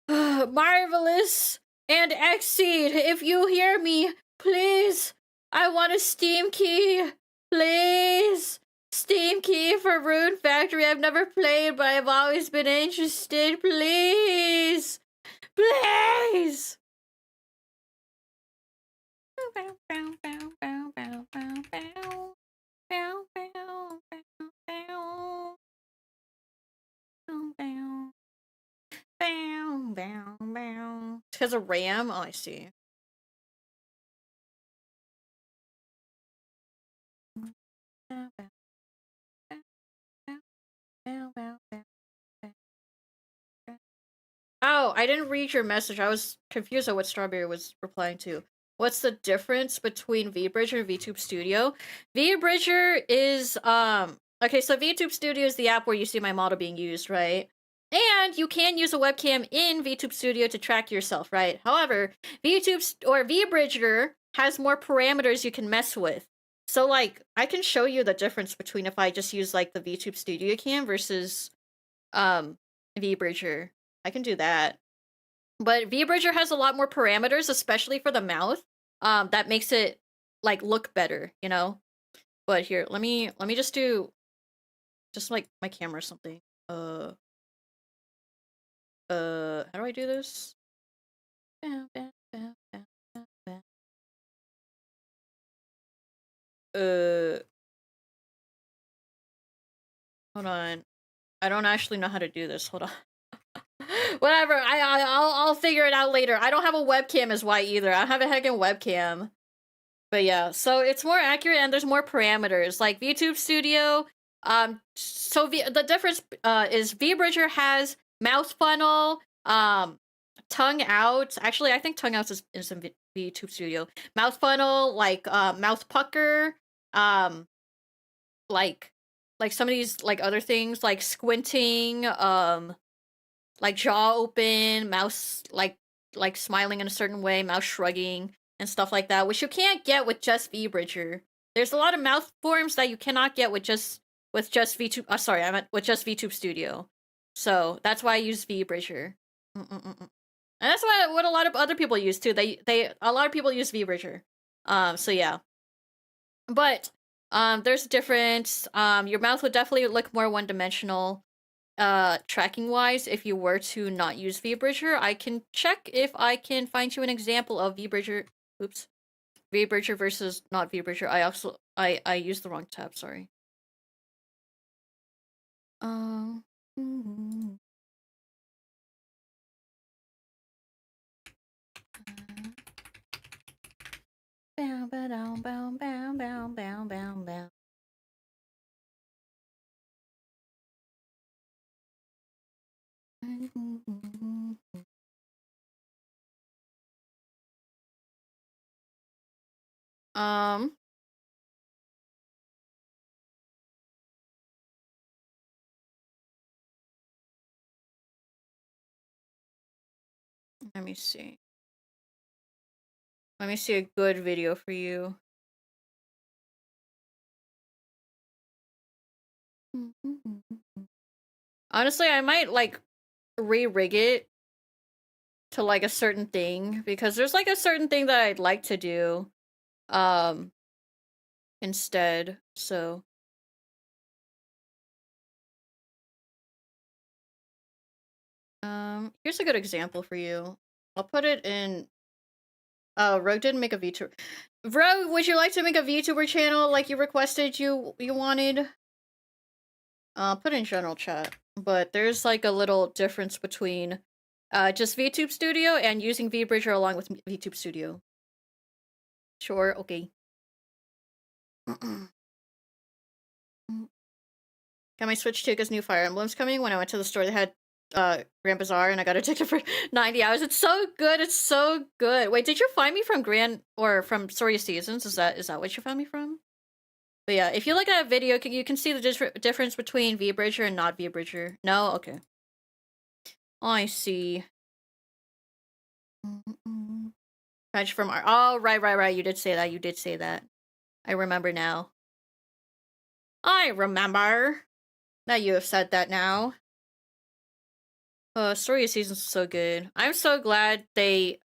Marvelous and Exceed, if you hear me, please. I want a Steam key. Please. Steam key for Rune Factory. I've never played, but I've always been interested. Please. Please. Because of RAM? Oh, I see. Oh, I didn't read your message. I was confused on what Strawberry was replying to. What's the difference between VBridger and VTube Studio? VBridger is okay, so VTube Studio is the app where you see my model being used, right? And you can use a webcam in VTube Studio to track yourself, right? However, VTube or VBridger has more parameters you can mess with. So like I can show you the difference between if I just use like the VTube Studio cam versus VBridger. I can do that. But VBridger has a lot more parameters, especially for the mouth. That makes it like look better, you know? But here, let me just do just like my camera or something. How do I do this? Hold on. I don't actually know how to do this. Hold on. Whatever. I'll figure it out later. I don't have a webcam as why either. I don't have a heckin' webcam. But yeah, so it's more accurate and there's more parameters. Like VTube Studio, the difference is VBridger has mouth funnel, tongue out. Actually, I think tongue out is in VTube Studio. Mouth funnel, like mouth pucker, like some of these like other things like squinting, like jaw open, mouse like smiling in a certain way, mouth shrugging and stuff like that, which you can't get with just VBridger. There's a lot of mouth forms that you cannot get with just VTube. Sorry, I meant with just VTube Studio. So that's why I use VBridger. And that's what a lot of other people use too. A lot of people use VBridger. So yeah. But there's a difference. Your mouth would definitely look more one-dimensional. Tracking wise, if you were to not use VBridger, I can check if I can find you an example of VBridger. Oops, VBridger versus not VBridger. I used the wrong tab. Sorry. Mm-hmm. Bow bow down bow bow bow bow bow bow. Um. Let me see. Let me see a good video for you. Honestly, I might like re-rig it to like a certain thing because there's like a certain thing that I'd like to do instead. So here's a good example for you. I'll put it in Rogue didn't make a VTuber. Rogue, would you like to make a VTuber channel like you requested you wanted? I'll put it in general chat. But there's like a little difference between just VTube Studio and using VBridger along with VTube Studio. Sure, okay. Got my Switch 2 because new Fire Emblem's coming. When I went to the store, they had Grand Bazaar, and I got a ticket for 90 hours. It's so good. It's so good. Wait, did you find me from from Story of Seasons? Is that what you found me from? But yeah, if you look at a video, you can see the difference between VBridger and not VBridger. No? Okay. I see. Patch from our. Oh, right. You did say that. You did say that. I remember now. I remember that you have said that now. Story of Seasons is so good. I'm so glad they,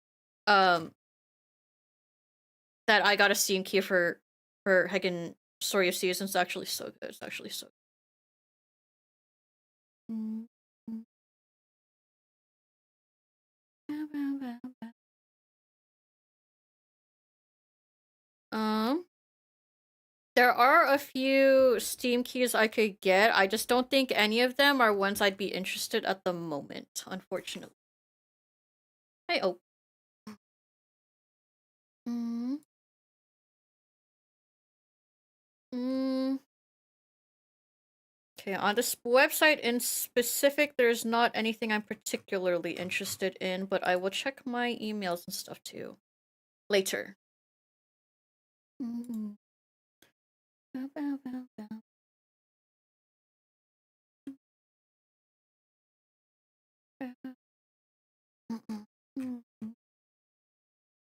that I got a Steam key for heckin' Story of Seasons. It's actually so good. It's actually so good. There are a few Steam keys I could get. I just don't think any of them are ones I'd be interested at the moment, unfortunately. Hey, oh. Okay, on this website in specific, there's not anything I'm particularly interested in, but I will check my emails and stuff too. Later. Oh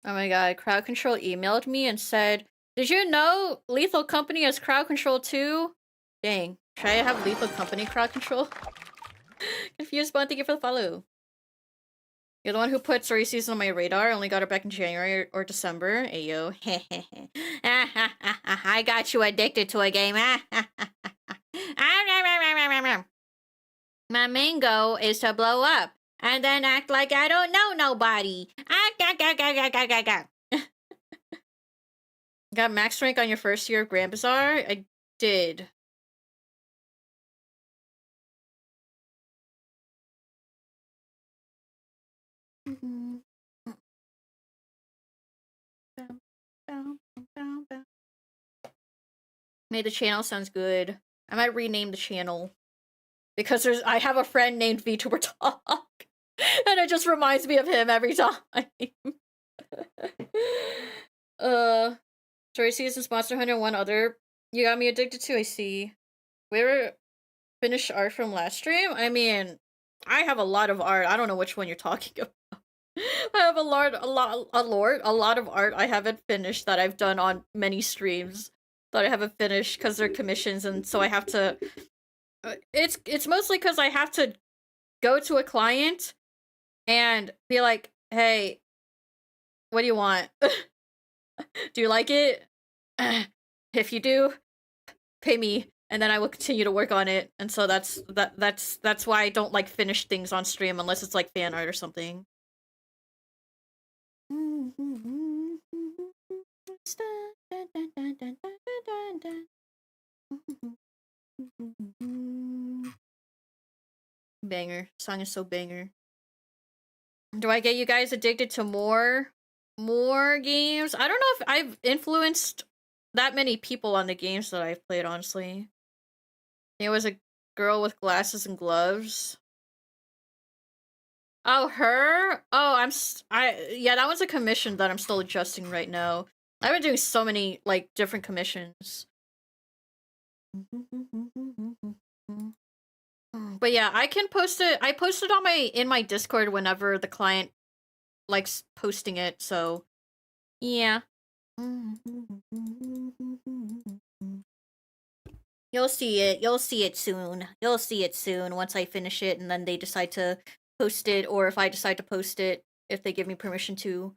my god, Crowd Control emailed me and said, "Did you know Lethal Company has crowd control too?" Dang, should I have Lethal Company crowd control? Confused, but thank you for the follow. You're the one who put Story Season on my radar. Only got it back in January or December. Ayo. I got you addicted to a game. My main goal is to blow up and then act like I don't know nobody. Got max rank on your first year of Grand Bazaar? I did. Made the channel sounds good. I might rename the channel. Because I have a friend named VTuber Talk. And it just reminds me of him every time. Story Seasons, Monster Hunter, one other. You got me addicted to, I see. We were finished art from last stream? I mean, I have a lot of art. I don't know which one you're talking about. I have a lot of art I haven't finished that I've done on many streams that I haven't finished because they're commissions, and so I have to. It's mostly because I have to go to a client and be like, "Hey, what do you want? Do you like it? If you do, pay me." And then I will continue to work on it, and so that's why I don't like finish things on stream unless it's like fan art or something. Banger. Song is so banger. Do I get you guys addicted to more games? I don't know if I've influenced that many people on the games that I've played, honestly. It was a girl with glasses and gloves. Oh, her? Oh, yeah, that was a commission that I'm still adjusting right now. I've been doing so many, like, different commissions. But yeah, I can post it. I post it on in my Discord whenever the client likes posting it, so yeah. You'll see it. You'll see it soon. You'll see it soon once I finish it and then they decide to post it, or if I decide to post it, if they give me permission to.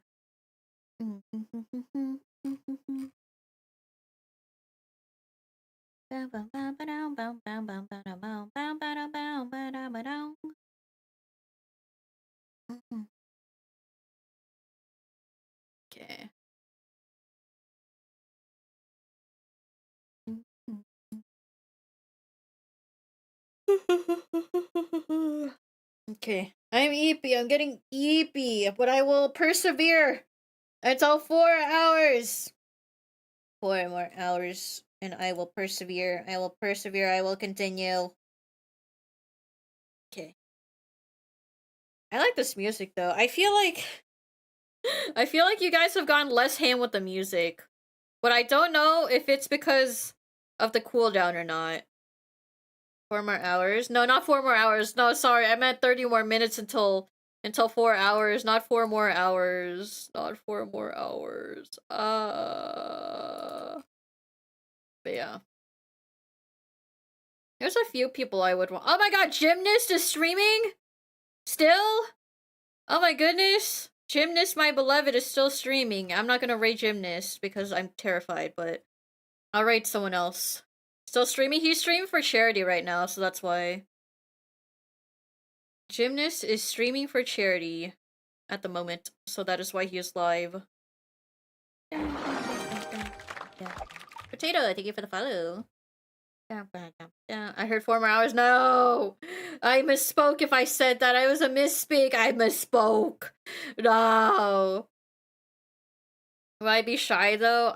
Okay. Okay. I'm eepy. I'm getting eepy, but I will persevere until 4 hours. 4 more hours, and I will persevere. I will persevere. I will continue. Okay. I like this music though. I feel like you guys have gone less ham with the music. But I don't know if it's because of the cooldown or not. 4 more hours? No, not 4 more hours. No, sorry. I meant 30 more minutes until 4 hours, not 4 more hours. Not 4 more hours. But yeah. There's a few people I would want. Oh my god, Gymnast is streaming? Still? Oh my goodness. Gymnast, my beloved, is still streaming. I'm not gonna raid Gymnast because I'm terrified, but I'll raid someone else. Still streaming? He's streaming for charity right now, so that's why. Gymnast is streaming for charity at the moment, so that is why he is live. Potato, thank you for the follow. I heard 4 more hours. No! I misspoke if I said that. I was a misspeak. I misspoke. No. Will I be shy though?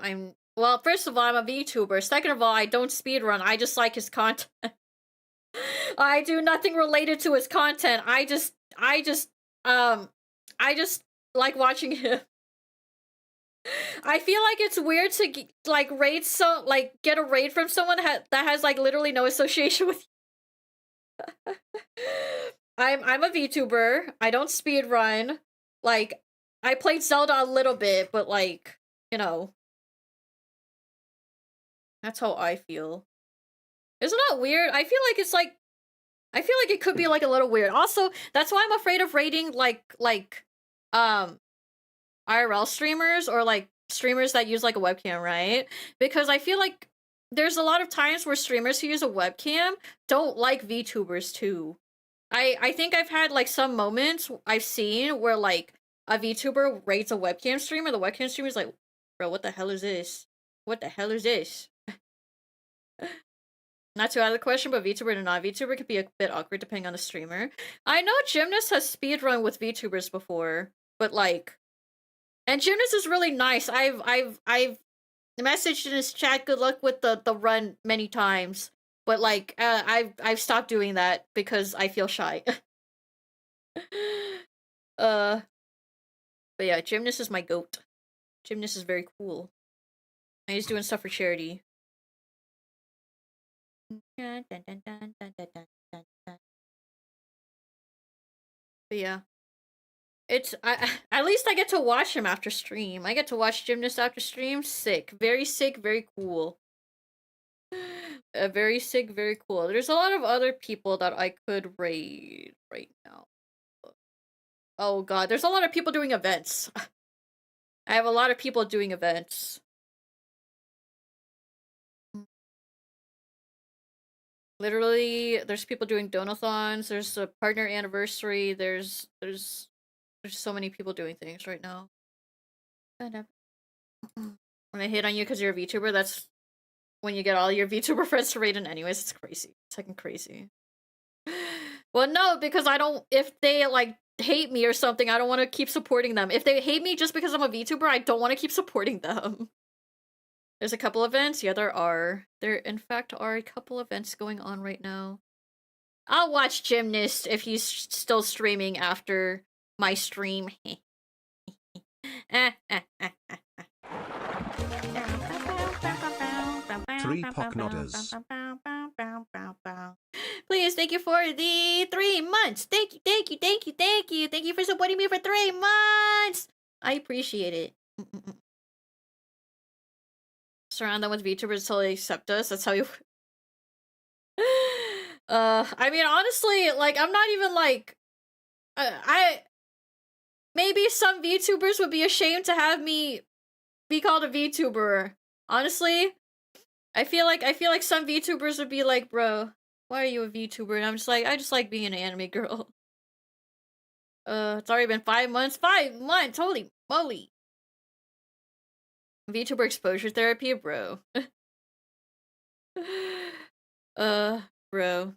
Well, first of all, I'm a VTuber. Second of all, I don't speedrun. I just like his content. I do nothing related to his content. Um, I just like watching him. I feel like it's weird to like raid get a raid from someone that has like literally no association with you. I'm a VTuber. I don't speedrun. Like, I played Zelda a little bit, but like, you know, that's how I feel. Isn't that weird? I feel like it could be like a little weird. Also, that's why I'm afraid of raiding um IRL streamers or like streamers that use like a webcam, right? Because I feel like there's a lot of times where streamers who use a webcam don't like VTubers too. I think I've had like some moments I've seen where like a VTuber rates a webcam streamer, the webcam streamer's like, bro, what the hell is this? What the hell is this? Not too out of the question, but VTuber to non VTuber could be a bit awkward depending on the streamer. I know Gymnast has speedrun with VTubers before, but like, and Gymnast is really nice. I've messaged in his chat good luck with the run many times, but like I've stopped doing that because I feel shy. But yeah, Gymnast is my goat. Gymnast is very cool. And he's doing stuff for charity. But yeah. It's at least I get to watch him after stream. I get to watch Gymnast after stream. Sick. Very cool. Very sick, very cool. There's a lot of other people that I could raid right now. Oh god, there's a lot of people doing events. I have a lot of people doing events. Literally, there's people doing donathons, there's a partner anniversary, there's so many people doing things right now. When I hate on you because you're a VTuber, that's when you get all your VTuber friends to raid in anyways. It's crazy. It's fucking crazy. Well, no, because I don't, if they like hate me or something, I don't want to keep supporting them. If they hate me just because I'm a VTuber, I don't want to keep supporting them. There's a couple events. Yeah, there are. There, in fact, are a couple events going on right now. I'll watch Gymnast if he's still streaming after my stream. 3 pocknodders. Please, thank you for the 3 months. Thank you for supporting me for 3 months. I appreciate it. Surround them with VTubers until they accept us. That's how you. I mean, honestly, like, I'm not even like, maybe some VTubers would be ashamed to have me be called a VTuber. Honestly, I feel like some VTubers would be like, bro, why are you a VTuber? And I'm just like, I just like being an anime girl. It's already been 5 months. 5 months! Holy moly! VTuber exposure therapy, bro. Bro.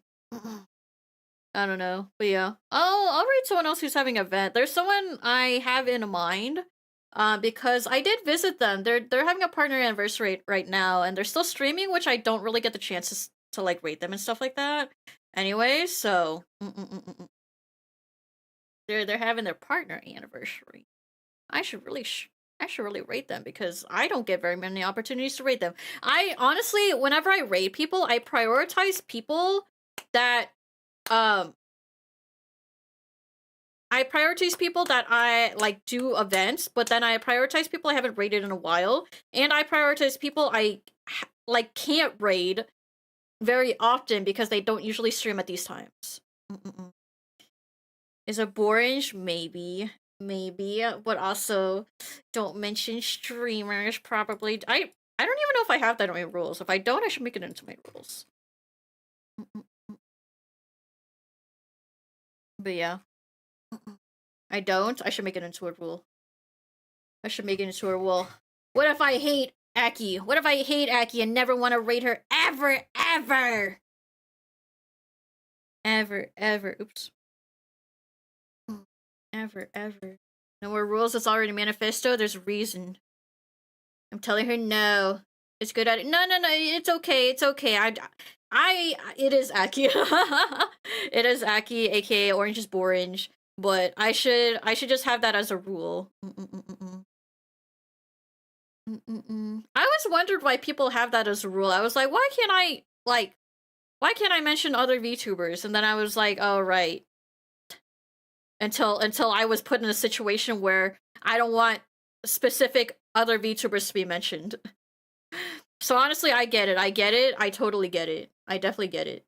I don't know. But yeah. I'll read someone else who's having an event. There's someone I have in mind. Because I did visit them. They're having a partner anniversary right now, and they're still streaming, which I don't really get the chances to like rate them and stuff like that. Anyway, so they're having their partner anniversary. I should really rate them because I don't get very many opportunities to rate them. I honestly, whenever I rate people, I prioritize people that I like do events, but then I prioritize people I haven't raided in a while, and I prioritize people I like can't raid very often because they don't usually stream at these times. Is it boring? Maybe, but also don't mention streamers. Probably. I don't even know if I have that in my rules. If I don't, I should make it into my rules. But yeah. I don't. I should make it into a rule. I should make it into a rule. What if I hate Aki? What if I hate Aki and never want to rate her ever? Oops. Ever. No more rules. It's already manifesto. There's a reason. I'm telling her no. It's good at it. No. It's okay. it is Aki. It is Aki, aka Orange is Borange, but I should just have that as a rule. I always wondered why people have that as a rule. I was like, why can't I mention other VTubers? And then I was like, oh right. Until I was put in a situation where I don't want specific other VTubers to be mentioned. So honestly, I get it. I totally get it. I definitely get it.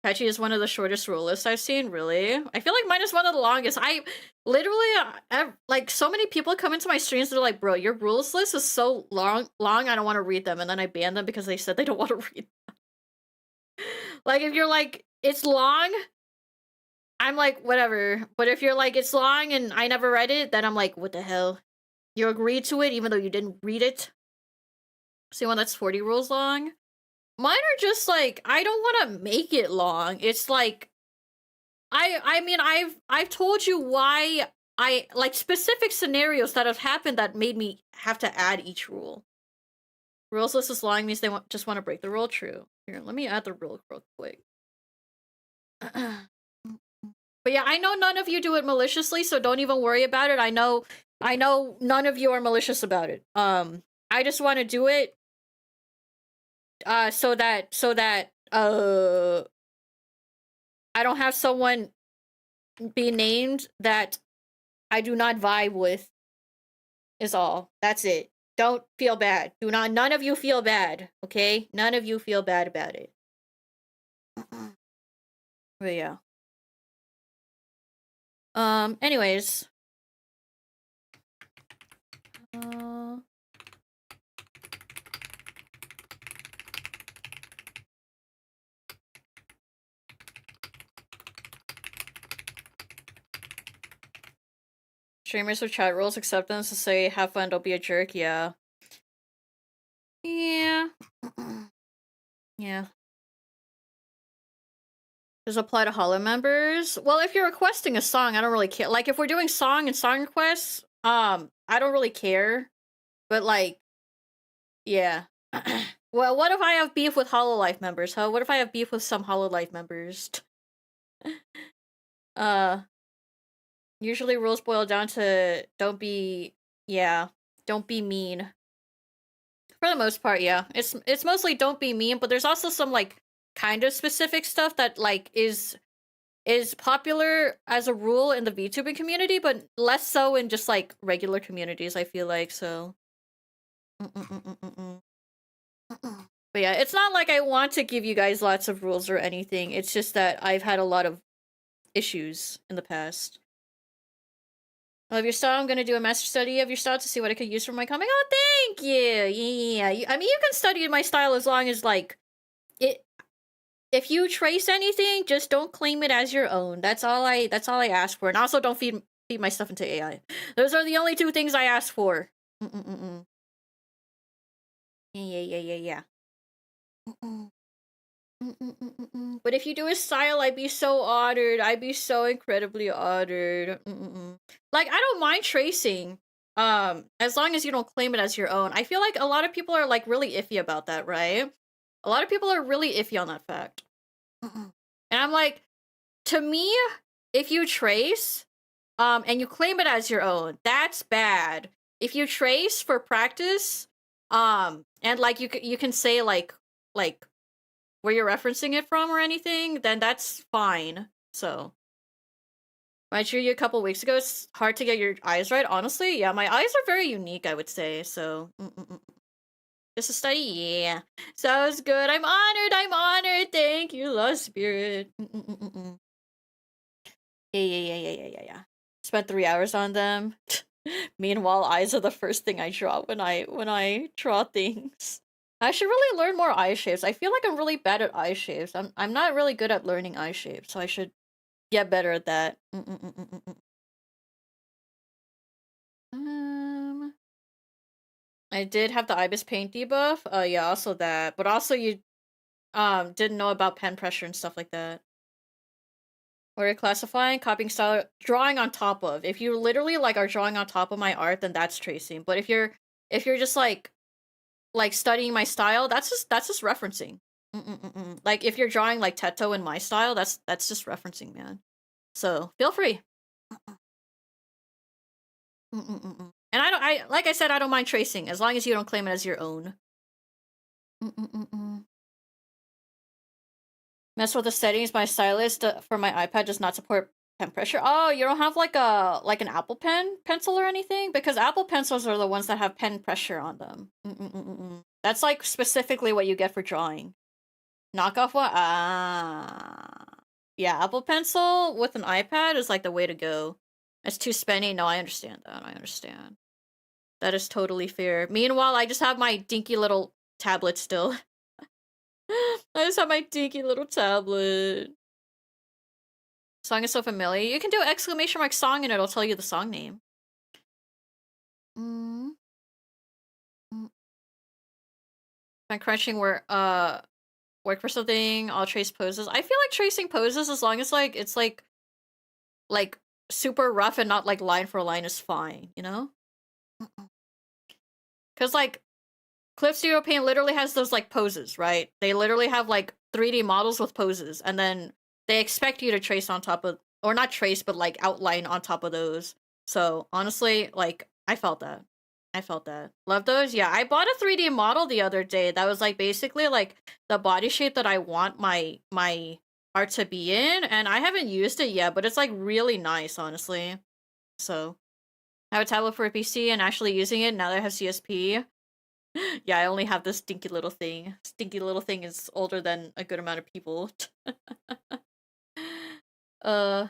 Pachi is one of the shortest rule lists I've seen, really. I feel like mine is one of the longest. I literally, like, so many people come into my streams, they're like, bro, your rules list is so long, I don't want to read them. And then I ban them because they said they don't want to read them. Like, if you're like, it's long, I'm like, whatever. But if you're like, it's long and I never read it, then I'm like, what the hell? You agreed to it even though you didn't read it? See one that's 40 rules long? Mine are just like, I don't want to make it long. It's like, I mean, I've told you why I like specific scenarios that have happened that made me have to add each rule. Rules list is long means they just want to break the rule. True. Here, let me add the rule real quick. But yeah, I know none of you do it maliciously, so don't even worry about it. I know none of you are malicious about it. I just want to do it so that I don't have someone be named that I do not vibe with, is all. That's it. Don't feel bad. None of you feel bad, okay? None of you feel bad about it. But yeah. Anyways. Streamers with chat rules acceptance to say have fun, don't be a jerk, yeah. Yeah. Yeah. Does apply to Hollow members? Well, if you're requesting a song, I don't really care. Like, if we're doing song and song requests, I don't really care. But, like, yeah. Well, what if I have beef with Hololive members, huh? What if I have beef with some Hololive members? Usually rules boil down to don't be mean. For the most part, yeah. It's mostly don't be mean, but there's also some, like, kind of specific stuff that, like, is popular as a rule in the VTubing community, but less so in just, like, regular communities, I feel like, so. But yeah, it's not like I want to give you guys lots of rules or anything. It's just that I've had a lot of issues in the past. I love your style. I'm gonna do a master study of your style to see what I could use for my comic. Oh, thank you. Yeah. I mean, you can study my style as long as, like, it. If you trace anything, just don't claim it as your own. That's all I ask for. And also, don't feed my stuff into AI. Those are the only two things I ask for. Yeah. But if you do a style, I'd be so honored. I'd be so incredibly honored. Like, I don't mind tracing, as long as you don't claim it as your own. I feel like a lot of people are, like, really iffy about that, right? A lot of people are really iffy on that fact. And I'm like, to me, if you trace, and you claim it as your own, that's bad. If you trace for practice, and, like, you can say, like where you're referencing it from or anything, then that's fine. So, I drew you a couple weeks ago. It's hard to get your eyes right, honestly. Yeah, my eyes are very unique, I would say. So, just a study, yeah. Sounds good. I'm honored. Thank you, Lost Spirit. Yeah. Spent 3 hours on them. Meanwhile, eyes are the first thing I draw when I draw things. I should really learn more eye shapes. I feel like I'm really bad at eye shapes. I'm not really good at learning eye shapes, so I should get better at that. I did have the ibis paint debuff. Yeah, also that. But also you didn't know about pen pressure and stuff like that. Or you're classifying, copying style, drawing on top of. If you literally, like, are drawing on top of my art, then that's tracing. But if you're just like studying my style, that's just referencing. Like if you're drawing like Teto in my style, that's just referencing, man. So feel free. And I like I said, I don't mind tracing as long as you don't claim it as your own. Mess with the settings. My stylus for my iPad does not support pen pressure. Oh, you don't have like an Apple Pen pencil or anything? Because Apple pencils are the ones that have pen pressure on them. That's like specifically what you get for drawing. Knockoff one? Ah. Yeah, Apple Pencil with an iPad is like the way to go. It's too spenny. No, I understand that. I understand. That is totally fair. Meanwhile, I just have my dinky little tablet still. I just have my dinky little tablet. Song is so familiar. You can do exclamation mark song and it'll tell you the song name. I'm crunching work for something. I'll trace poses. I feel like tracing poses as long as like it's like super rough and not like line for line is fine, you know? Cause like Clip Studio Paint literally has those like poses, right? They literally have like 3D models with poses, and then they expect you to trace on top of, or not trace, but like outline on top of those. So honestly, like I felt that. I felt that. Love those. Yeah, I bought a 3D model the other day that was like basically like the body shape that I want my art to be in, and I haven't used it yet, but it's like really nice, honestly. So I have a tablet for a PC and actually using it now that I have CSP. Yeah, I only have this stinky little thing. Stinky little thing is older than a good amount of people. I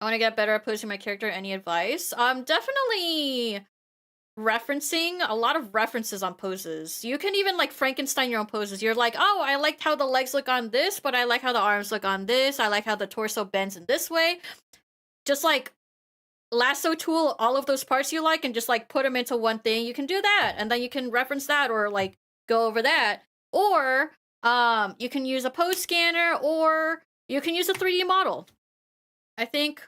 want to get better at posing my character. Any advice? Definitely referencing. A lot of references on poses. You can even like Frankenstein your own poses. You're like, oh, I liked how the legs look on this, but I like how the arms look on this. I like how the torso bends in this way. Just like lasso tool all of those parts you like and just like put them into one thing. You can do that, and then you can reference that or like go over that. Or you can use a pose scanner, or you can use a 3D model. I think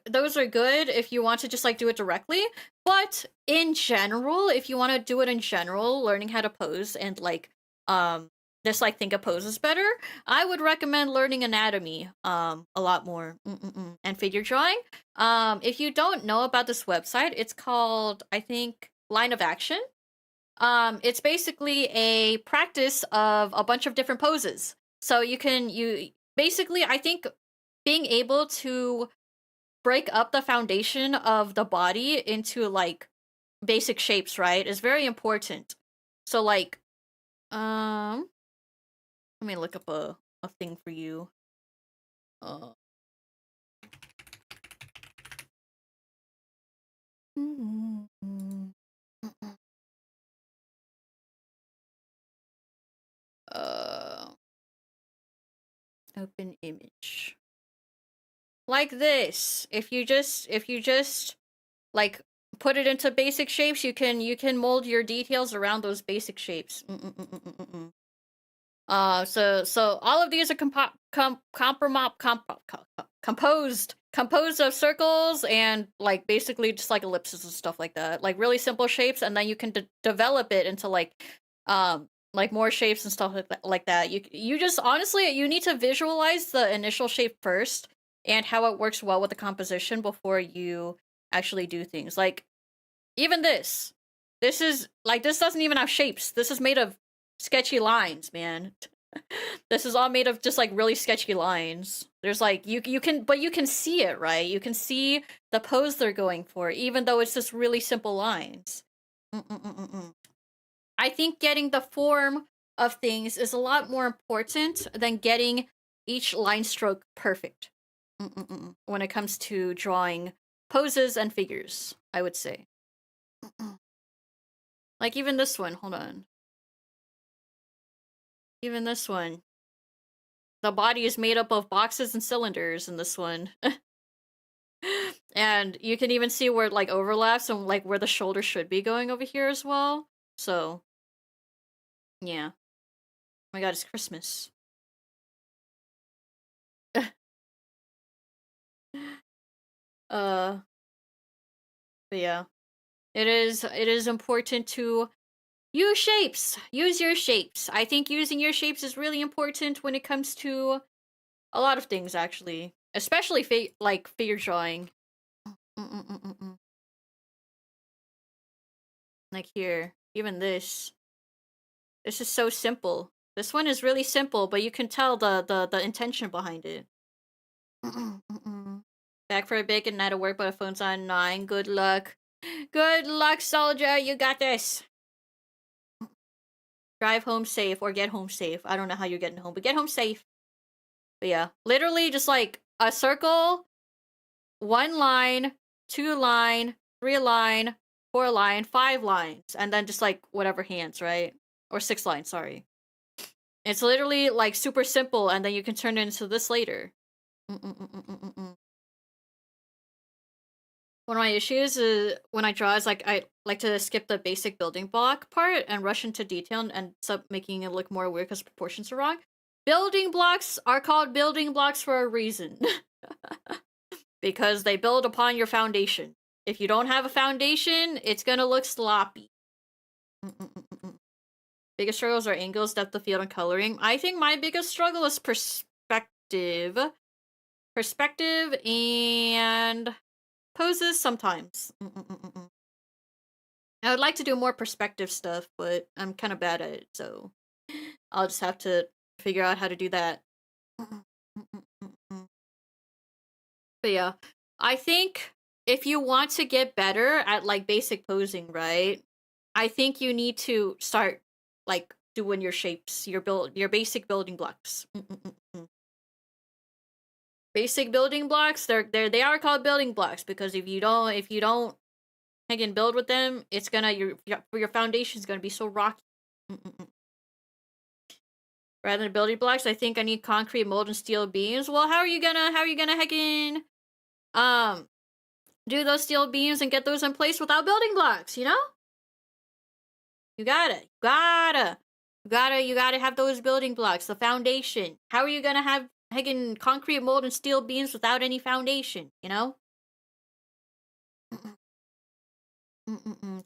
those are good if you want to just like do it directly. But in general, if you want to do it in general, learning how to pose and like just like think of poses better, I would recommend learning anatomy a lot more. And figure drawing. If you don't know about this website, it's called, I think, Line of Action. It's basically a practice of a bunch of different poses. So you basically, I think being able to break up the foundation of the body into like basic shapes, right, is very important. So like let me look up a thing for you. Open image. Like this. If you just like put it into basic shapes, you can mold your details around those basic shapes. So all of these are composed of circles and like basically just like ellipses and stuff like that, like really simple shapes, and then you can develop it into like more shapes and stuff like that. You just honestly you need to visualize the initial shape first and how it works well with the composition before you actually do things. Like even this is like, this doesn't even have shapes. This is made of sketchy lines, man. This is all made of just like really sketchy lines. There's like you can see it, right? You can see the pose they're going for, even though it's just really simple lines. I think getting the form of things is a lot more important than getting each line stroke perfect. When it comes to drawing poses and figures, I would say. Like even this one, hold on. Even this one. The body is made up of boxes and cylinders in this one. And you can even see where it like overlaps and like where the shoulder should be going over here as well. So, yeah. Oh my god, it's Christmas. But yeah. It is important to use shapes. Use your shapes. I think using your shapes is really important when it comes to a lot of things, actually. Especially like figure drawing. Mm-mm-mm-mm-mm. Like here, even this. This is so simple. This one is really simple, but you can tell the intention behind it. Back for a bit and not at work, but the phone's on 9. Good luck. Good luck, soldier. You got this. Drive home safe or get home safe. I don't know how you're getting home, but get home safe. But yeah, literally just like a circle, 1 line, 2 line, 3 line, 4 line, 5 lines, and then just like whatever hands, right? Or 6 lines, sorry. It's literally like super simple, and then you can turn it into this later. One of my issues is when I draw is like I like to skip the basic building block part and rush into detail and ends up making it look more weird because proportions are wrong. Building blocks are called building blocks for a reason. Because they build upon your foundation. If you don't have a foundation, it's gonna look sloppy. Biggest struggles are angles, depth of field, and coloring. I think my biggest struggle is perspective. Perspective and poses sometimes. I would like to do more perspective stuff, but I'm kind of bad at it, so I'll just have to figure out how to do that. But yeah, I think if you want to get better at like basic posing, right? I think you need to start like doing your shapes, your basic building blocks. Basic building blocks, they are called building blocks because if you don't can build with them, it's gonna your foundation's gonna be so rocky. Rather than building blocks, I think I need concrete, mold, and steel beams. Well, how are you gonna heckin' do those steel beams and get those in place without building blocks? You know, you gotta have those building blocks, the foundation. How are you gonna have heckin' concrete, mold, and steel beams without any foundation? You know.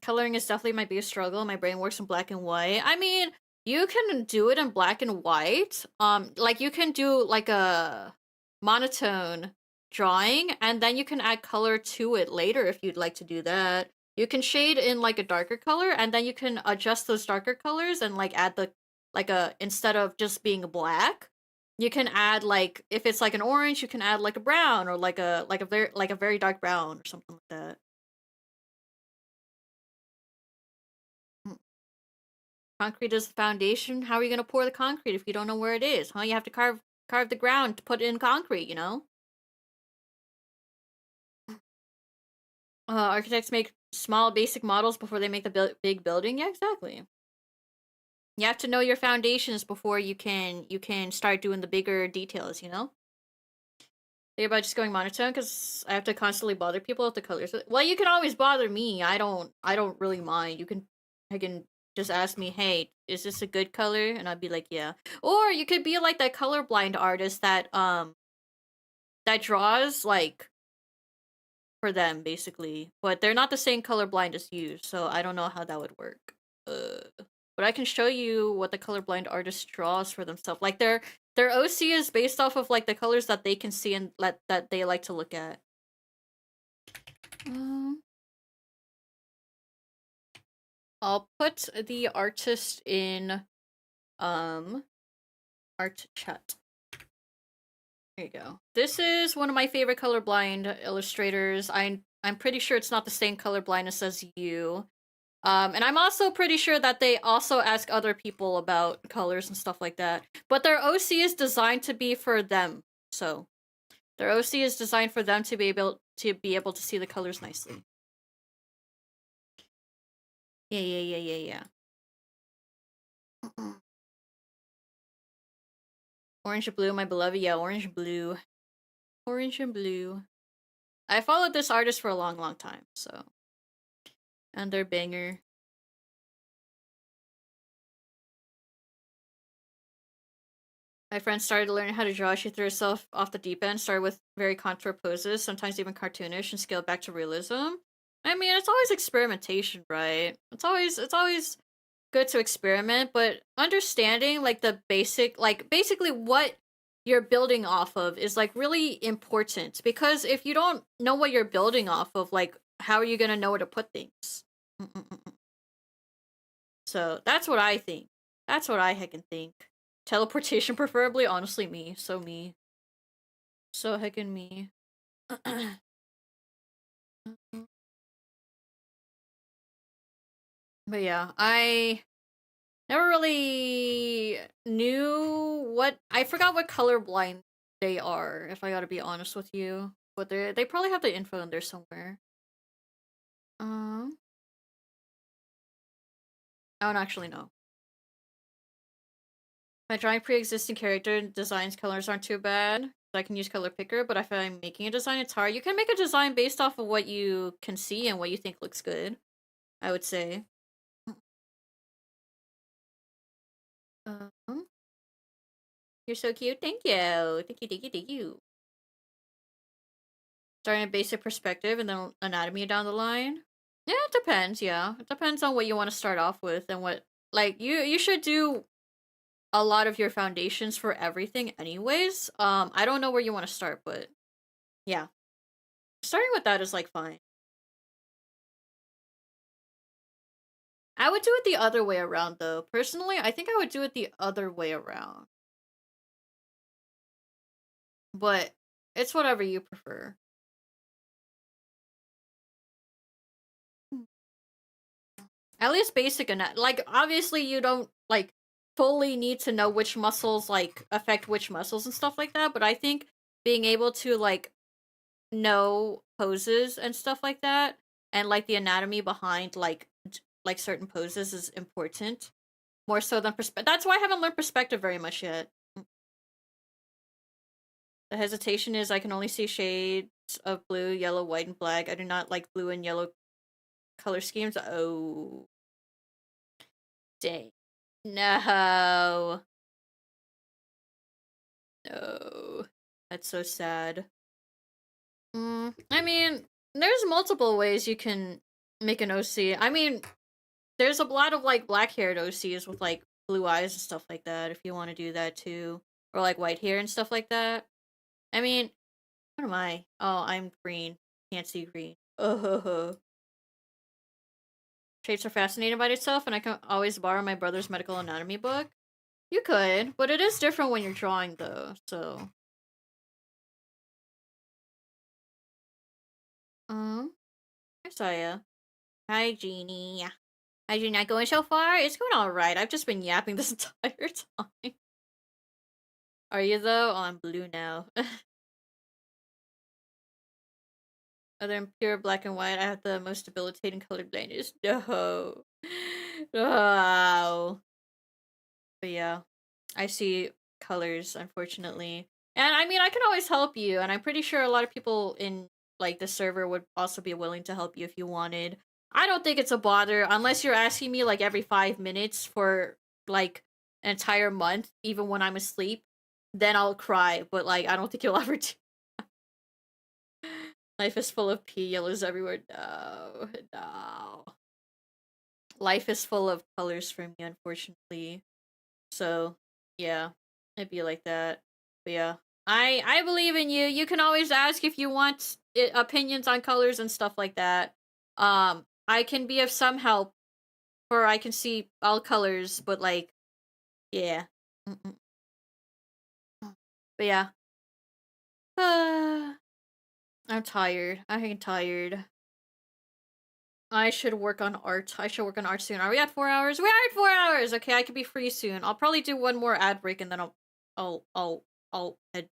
Coloring is definitely my biggest struggle. My brain works in black and white. I mean, you can do it in black and white. Like you can do like a monotone drawing, and then you can add color to it later if you'd like to do that. You can shade in like a darker color, and then you can adjust those darker colors and like add the like a instead of just being black, you can add like if it's like an orange, you can add like a brown or like a very dark brown or something like that. Concrete is the foundation. How are you gonna pour the concrete if you don't know where it is? Huh? You have to carve the ground to put it in concrete. You know. Architects make small basic models before they make the big building. Yeah, exactly. You have to know your foundations before you can start doing the bigger details. You know. Think about just going monotone because I have to constantly bother people with the colors. Well, you can always bother me. I don't really mind. I can just ask me, hey, is this a good color? And I'd be like, yeah. Or you could be like that colorblind artist that draws like for them basically, but they're not the same colorblind as you, so I don't know how that would work. But I can show you what the colorblind artist draws for themselves. Like their OC is based off of like the colors that they can see and that they like to look at. I'll put the artist in art chat. There you go. This is one of my favorite colorblind illustrators. I'm pretty sure it's not the same color blindness as you. And I'm also pretty sure that they also ask other people about colors and stuff like that. But their OC is designed to be for them. So their OC is designed for them to be able to see the colors nicely. Yeah. Orange and blue, my beloved. Yeah, orange and blue. Orange and blue. I followed this artist for a long time, so. And they're banger. My friend started learning how to draw. She threw herself off the deep end, started with very contour poses, sometimes even cartoonish, and scaled back to realism. I mean, it's always experimentation, right? It's always good to experiment, but understanding like the basic, like basically what you're building off of is like really important, because if you don't know what you're building off of, like how are you gonna know where to put things? Mm-mm-mm. So that's what I think. That's what I heckin' think. Teleportation preferably, honestly me. So me. So heckin' me. But yeah, I never really knew what, I forgot what colorblind they are, if I gotta be honest with you. But they probably have the info in there somewhere. I don't actually know. By drawing pre-existing character designs, colors aren't too bad. I can use color picker, but if I'm making a design, it's hard. You can make a design based off of what you can see and what you think looks good, I would say. Um, you're so cute. Thank you. Thank you, thank you, thank you. Starting a basic perspective and then anatomy down the line. Yeah, it depends, yeah. It depends on what you want to start off with and what, like, you should do a lot of your foundations for everything anyways. I don't know where you want to start, but yeah. Starting with that is like fine. I would do it the other way around though. Personally, I think I would do it the other way around. But it's whatever you prefer. At least basic enough. Like obviously you don't like fully need to know which muscles like affect which muscles and stuff like that, but I think being able to like know poses and stuff like that and like the anatomy behind like certain poses is important. More so than perspective. That's why I haven't learned perspective very much yet. The hesitation is I can only see shades of blue, yellow, white, and black. I do not like blue and yellow color schemes. Oh. Dang. No. No. That's so sad. I mean, there's multiple ways you can make an OC. I mean, there's a lot of like black haired OCs with like blue eyes and stuff like that if you want to do that too. Or like white hair and stuff like that. I mean, what am I? Oh, I'm green. Can't see green. Oh. Traits are fascinating by itself, and I can always borrow my brother's medical anatomy book. You could, but it is different when you're drawing though, so. There's Saya. Hi, Jeannie. Hi, Jeannie. Not going so far? It's going alright. I've just been yapping this entire time. Are you though? Oh, I'm blue now. Other than pure black and white, I have the most debilitating color blindness. No. Wow. But yeah, I see colors, unfortunately. And I mean, I can always help you, and I'm pretty sure a lot of people in like the server would also be willing to help you if you wanted. I don't think it's a bother unless you're asking me like every 5 minutes for like an entire month, even when I'm asleep. Then I'll cry, but like I don't think you'll ever do. Life is full of pea yellows everywhere. No, no. Life is full of colors for me, unfortunately. So, yeah, it'd be like that. But yeah, I believe in you. You can always ask if you want opinions on colors and stuff like that. I can be of some help, or I can see all colors, but like, yeah. Mm-mm. But yeah, I'm tired. I'm tired. I should work on art. I should work on art soon. Are we at 4 hours? We are at 4 hours. Okay, I could be free soon. I'll probably do one more ad break and then I'll head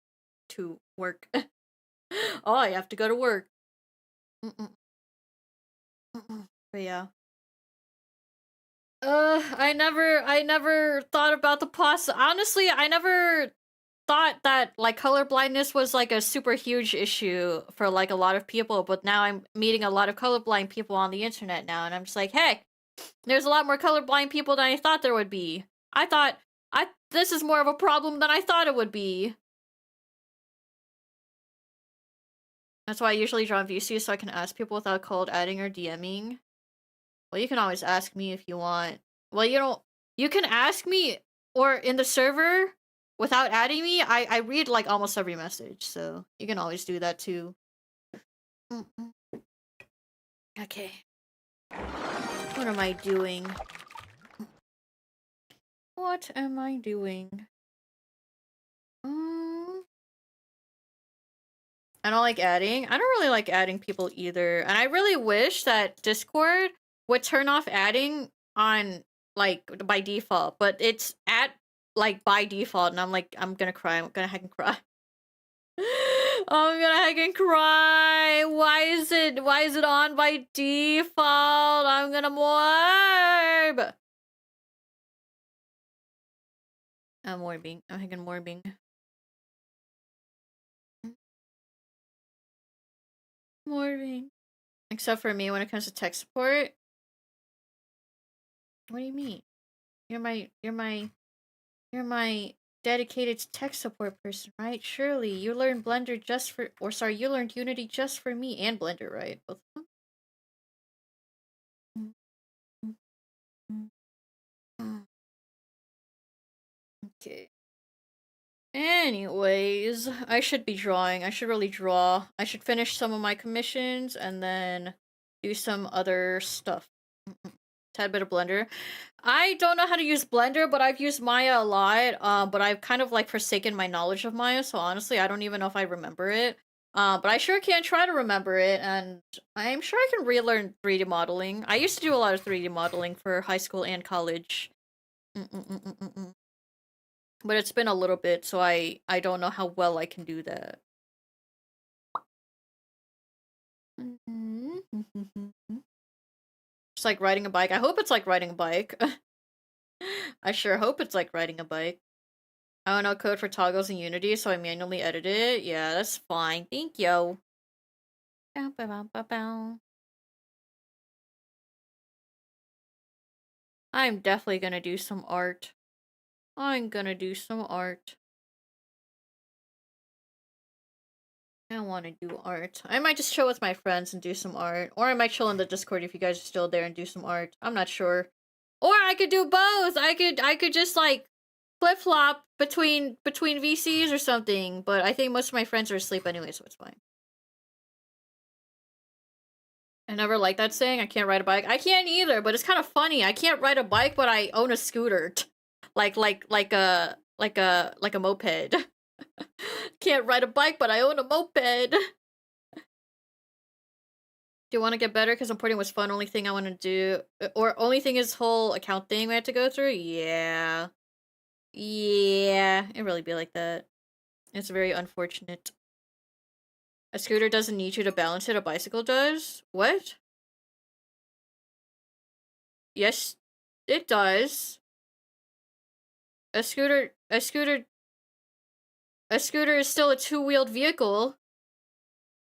to work. Oh, I have to go to work. Mm-mm. Mm-mm. But yeah. I never thought about the honestly, I never thought that like color blindness was like a super huge issue for like a lot of people, but now I'm meeting a lot of colorblind people on the internet now, and I'm just like, hey, there's a lot more colorblind people than I thought there would be. I thought this is more of a problem than I thought it would be. That's why I usually draw VC so I can ask people without cold adding or DMing. Well, you can always ask me if you want. Well, you can ask me, or in the server, without adding me, I read, like, almost every message, so you can always do that too. Mm-mm. Okay. What am I doing? What am I doing? I don't like adding. I don't really like adding people either. And I really wish that Discord would turn off adding on, like, by default. But it's at, like, by default. And I'm like, I'm gonna cry. I'm gonna heck and cry. I'm gonna heck and cry. Why is it on by default? I'm gonna morb. I'm morbing. I'm heckin' morbing. Morbing. Except for me when it comes to tech support. What do you mean? You're my dedicated tech support person, right? Surely you learned Blender just for, or sorry, you learned Unity just for me and Blender, right? Both of them. Okay. Anyways, I should be drawing. I should really draw. I should finish some of my commissions and then do some other stuff. Tad bit of Blender. I don't know how to use Blender, but I've used Maya a lot. But I've kind of like forsaken my knowledge of Maya, so honestly, I don't even know if I remember it. But I sure can try to remember it, and I'm sure I can relearn 3D modeling. I used to do a lot of 3D modeling for high school and college. But it's been a little bit, so I don't know how well I can do that. It's like riding a bike. I hope it's like riding a bike. I sure hope it's like riding a bike. I don't know code for toggles in Unity, so I manually edit it. Yeah, that's fine. Thank you. I'm definitely gonna do some art. I'm gonna do some art. I want to do art. I might just chill with my friends and do some art. Or I might chill in the Discord if you guys are still there and do some art. I'm not sure. Or I could do both. I could just like flip-flop between VCs or something, but I think most of my friends are asleep anyway, so it's fine. I never liked that saying, I can't ride a bike. I can't either, but it's kind of funny. I can't ride a bike, but I own a scooter. like a moped. Can't ride a bike, but I own a moped. Do you want to get better? Because importing was fun. Only thing I want to do, or only thing is whole account thing we had to go through. Yeah, it really be like that. It's very unfortunate. A scooter doesn't need you to balance it. A bicycle does. What? Yes, it does. A scooter is still a two-wheeled vehicle.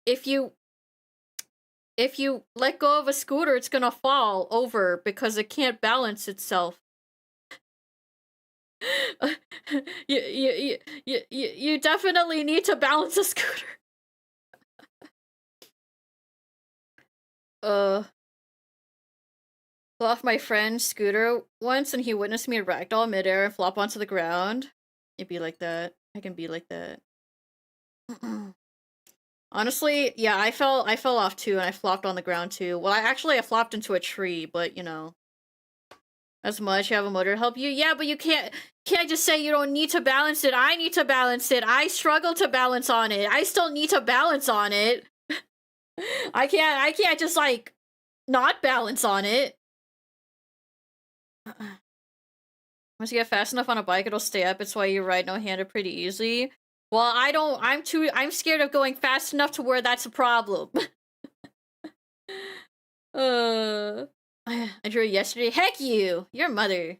If you let go of a scooter, it's gonna fall over because it can't balance itself. You definitely need to balance a scooter. Fell off my friend's scooter once and he witnessed me ragdoll midair and flop onto the ground. It'd be like that. I can be like that. Honestly, yeah, I fell off too and I flopped on the ground too. Well, I flopped into a tree, but you know. As much, you have a motor to help you? Yeah, but you can't just say you don't need to balance it. I need to balance it. I struggle to balance on it. I still need to balance on it. I can't just like not balance on it. Once you get fast enough on a bike, it'll stay up. It's why you ride no-handed pretty easy. Well, I'm scared of going fast enough to where that's a problem. I drew it yesterday. Heck you! Your mother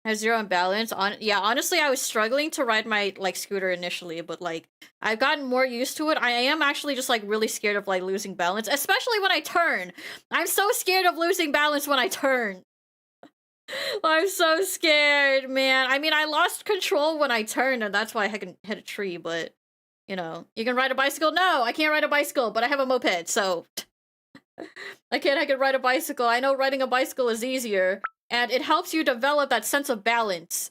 has zero imbalance. Yeah, honestly, I was struggling to ride my like scooter initially, but like I've gotten more used to it. I am actually just like really scared of like losing balance, especially when I turn. I'm so scared of losing balance when I turn. I'm so scared, man. I mean, I lost control when I turned, and that's why I hit a tree. But you know, you can ride a bicycle. No, I can't ride a bicycle, but I have a moped, so I can ride a bicycle. I know riding a bicycle is easier. and it helps you develop that sense of balance.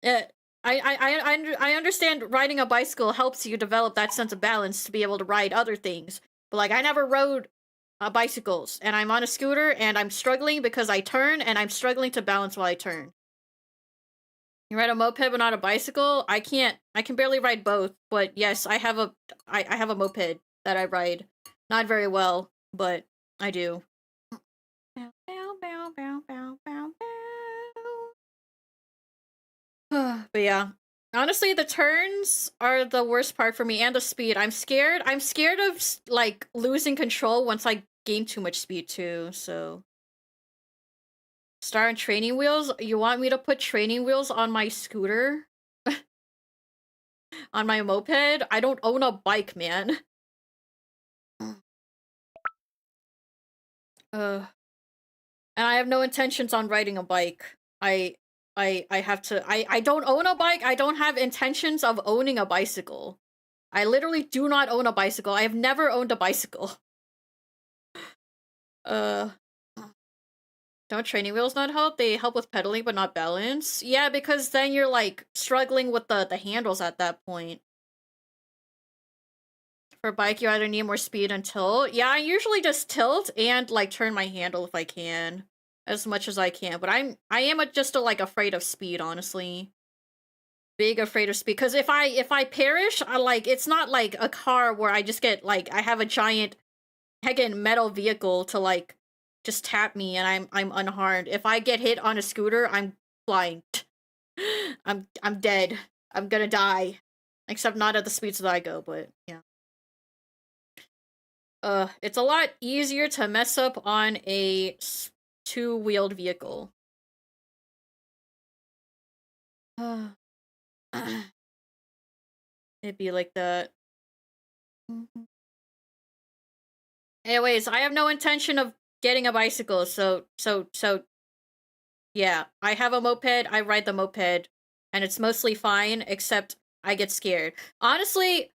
Uh, I understand riding a bicycle helps you develop that sense of balance to be able to ride other things. But like I never rode bicycles, and I'm on a scooter and I'm struggling because I turn and I'm struggling to balance while I turn. You ride a moped but not a bicycle? I can't. I can barely ride both. But yes, I have a moped that I ride. Not very well, but I do. Bow, bow, bow, bow, bow, bow, bow. But yeah. Honestly, the turns are the worst part for me, and the speed. I'm scared. I'm scared of like losing control once I gain too much speed too. So, start on training wheels. You want me to put training wheels on my scooter? On my moped? I don't own a bike, man. And I have no intentions on riding a bike. I have to. I don't own a bike. I don't have intentions of owning a bicycle. I literally do not own a bicycle. I have never owned a bicycle. Don't training wheels not help? They help with pedaling but not balance? Yeah, because then you're like struggling with the handles at that point. For bike, you either need more speed and tilt. Yeah, I usually just tilt and like turn my handle if I can. As much as I can. But I am just like afraid of speed, honestly. Big afraid of speed. Because if I perish, like it's not like a car where I just get like I have a giant heckin' metal vehicle to like just tap me and I'm unharmed. If I get hit on a scooter, I'm flying. I'm dead. I'm gonna die. Except not at the speeds that I go, but yeah. It's a lot easier to mess up on a two-wheeled vehicle. It'd be like that. Anyways, I have no intention of getting a bicycle, so yeah, I have a moped, I ride the moped, and it's mostly fine, except I get scared. Honestly,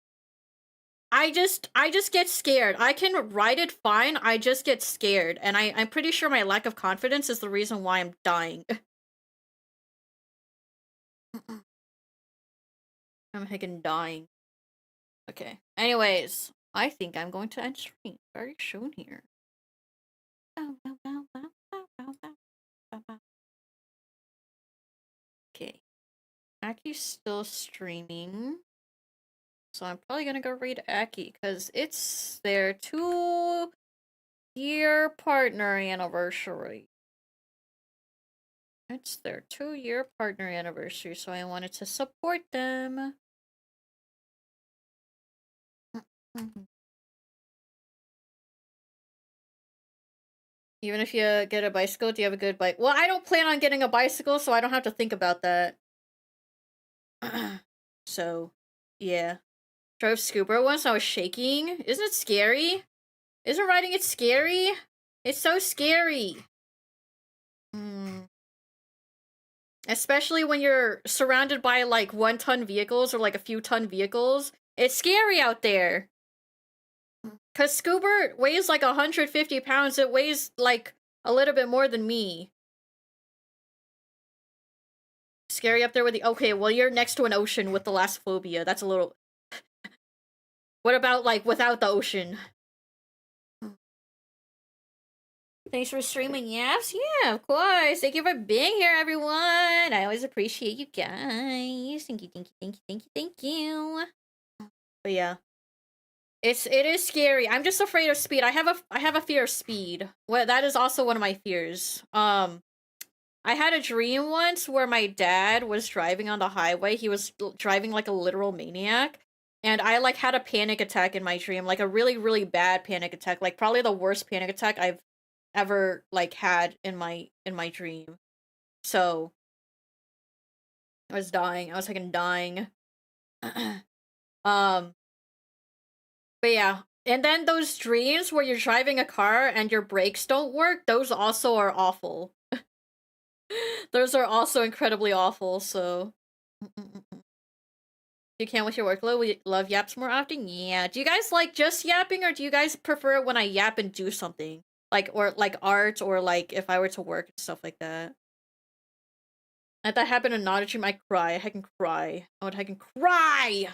I just get scared. I can ride it fine, I just get scared, and I'm pretty sure my lack of confidence is the reason why I'm dying. I'm heckin' dying. Okay. Anyways, I think I'm going to end stream very soon here. Okay. Aki's still streaming. So I'm probably gonna go read Aki, because it's their 2-year partner anniversary. It's their 2-year partner anniversary, so I wanted to support them. Even if you get a bicycle, do you have a good bike? Well, I don't plan on getting a bicycle, so I don't have to think about that. So, yeah. Drove scuba once, I was shaking. Isn't it scary? Isn't riding it scary? It's so scary. Especially when you're surrounded by like 1-ton vehicles or like a few ton vehicles. It's scary out there. Cause Scuba weighs like 150 pounds. It weighs like a little bit more than me. Scary up there with the. Okay, well, you're next to an ocean with the last phobia. That's a little. What about like without the ocean? Thanks for streaming, Yaps. Yeah, of course. Thank you for being here, everyone. I always appreciate you guys. Thank you, thank you, thank you, thank you, thank you. But yeah. It is scary. I'm just afraid of speed. I have a fear of speed. Well, that is also one of my fears. I had a dream once where my dad was driving on the highway. He was driving like a literal maniac. And I like had a panic attack in my dream, like a really, really bad panic attack, like probably the worst panic attack I've ever like had in my dream. So I was dying. I was like dying. But yeah. And then those dreams where you're driving a car and your brakes don't work, those also are awful. Those are also incredibly awful, so you can with your workload. We love yaps more often. Yeah. Do you guys like just yapping, or do you guys prefer it when I yap and do something? like, or like art, or like if I were to work and stuff like that. If that happened in Naruto Dream, I cry. I can cry. I can cry!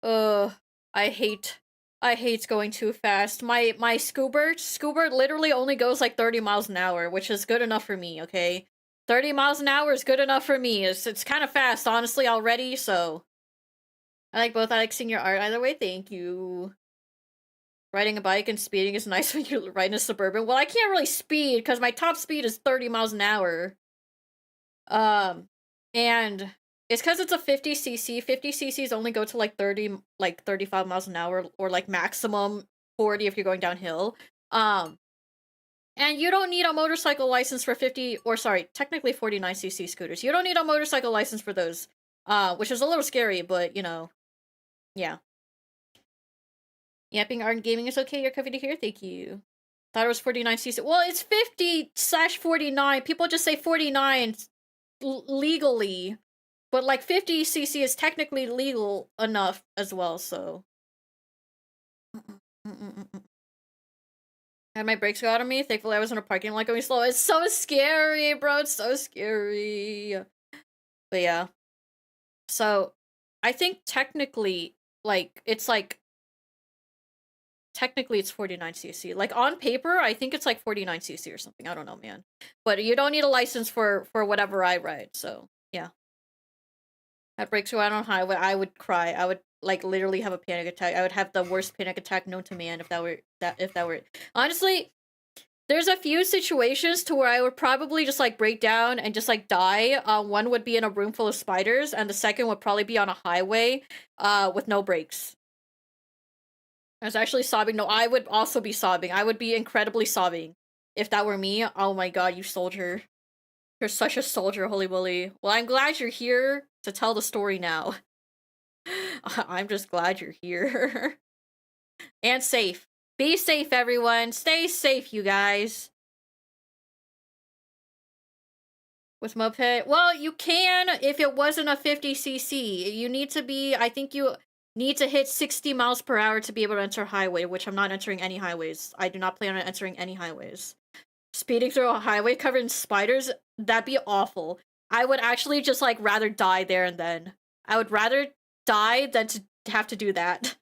Ugh. I hate going too fast. My Scoobert literally only goes like 30 miles an hour, which is good enough for me, okay? 30 miles an hour is good enough for me. It's kind of fast, honestly, already, so... I like both. I like seeing your art either way, thank you. Riding a bike and speeding is nice when you're riding a Suburban. Well, I can't really speed, because my top speed is 30 miles an hour. And it's because it's a 50cc. 50cc's only go to like 30, like 35 miles an hour, or like maximum 40 if you're going downhill. And you don't need a motorcycle license for 50, or sorry, technically 49cc scooters. You don't need a motorcycle license for those, which is a little scary, but you know, yeah. Yapping art and gaming is okay. You're comfy to hear. Thank you. Thought it was 49cc. Well, it's 50/49. People just say 49 legally, but like 50cc is technically legal enough as well, so. Had my brakes go out on me. Thankfully I was in a parking lot going slow. It's so scary, bro. It's so scary. But yeah. So, I think technically, like, it's like, technically it's 49cc. Like, on paper, I think it's like 49cc or something. I don't know, man. But you don't need a license for whatever I ride, so, yeah. Had brakes go out on highway, I would cry. I would, like, literally have a panic attack. I would have the worst panic attack known to man if that were... Honestly, there's a few situations to where I would probably just, like, break down and just, like, die. One would be in a room full of spiders, and the second would probably be on a highway, with no brakes. I was actually sobbing. No, I would also be sobbing. I would be incredibly sobbing. If that were me, oh my god, you soldier. You're such a soldier, holy moly. Well, I'm glad you're here to tell the story now. I'm just glad you're here. And safe. Be safe, everyone. Stay safe, you guys. With moped? Well, you can if it wasn't a 50cc. You need to be, I think you need to hit 60 miles per hour to be able to enter highway, which I'm not entering any highways. I do not plan on entering any highways. Speeding through a highway covered in spiders, that'd be awful. I would actually just, like, rather die there and then. I would rather die than to have to do that.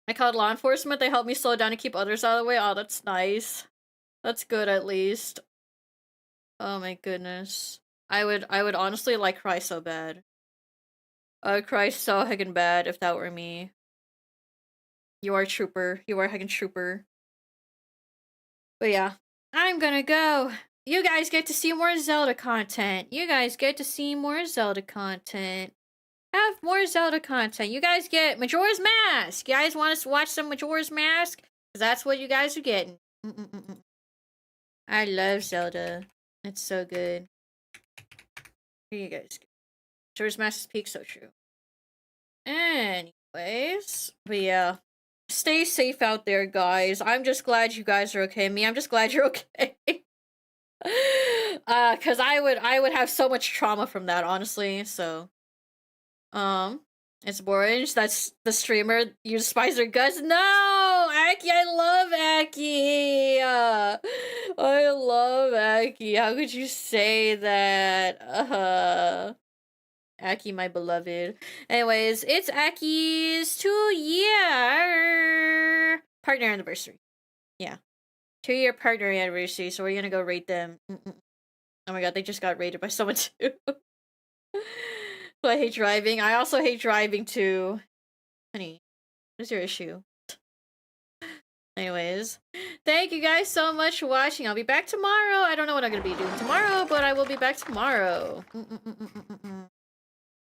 I called law enforcement. They helped me slow down and keep others out of the way. Oh, that's nice. That's good, at least. Oh my goodness. I would honestly, like, cry so bad. I would cry so heckin' bad if that were me. You are a trooper. You are a heckin' trooper. But yeah. I'm gonna go. You guys get to see more Zelda content. You guys get to see more Zelda content. Have more Zelda content. You guys get Majora's Mask. You guys want us to watch some Majora's Mask? Because that's what you guys are getting. I love Zelda. It's so good. Here you guys go. Majora's Mask is peak, so true. Anyways, but yeah. Stay safe out there, guys. I'm just glad you guys are okay. I'm just glad you're okay. Cause I would have so much trauma from that, honestly, so. It's Orange. That's the streamer. You despise her guts. No! Aki, I love Aki! I love Aki. How could you say that? Aki, my beloved. Anyways, it's Aki's 2-year partner anniversary. Yeah. 2-year partner anniversary, so we're gonna go rate them. Oh my god, they just got rated by someone too. I hate driving. I also hate driving too. Honey, what is your issue? Anyways, thank you guys so much for watching. I'll be back tomorrow. I don't know what I'm gonna be doing tomorrow, but I will be back tomorrow.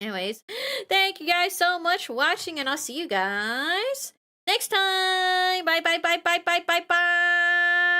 Anyways, thank you guys so much for watching, and I'll see you guys next time. Bye, bye, bye, bye, bye, bye, bye.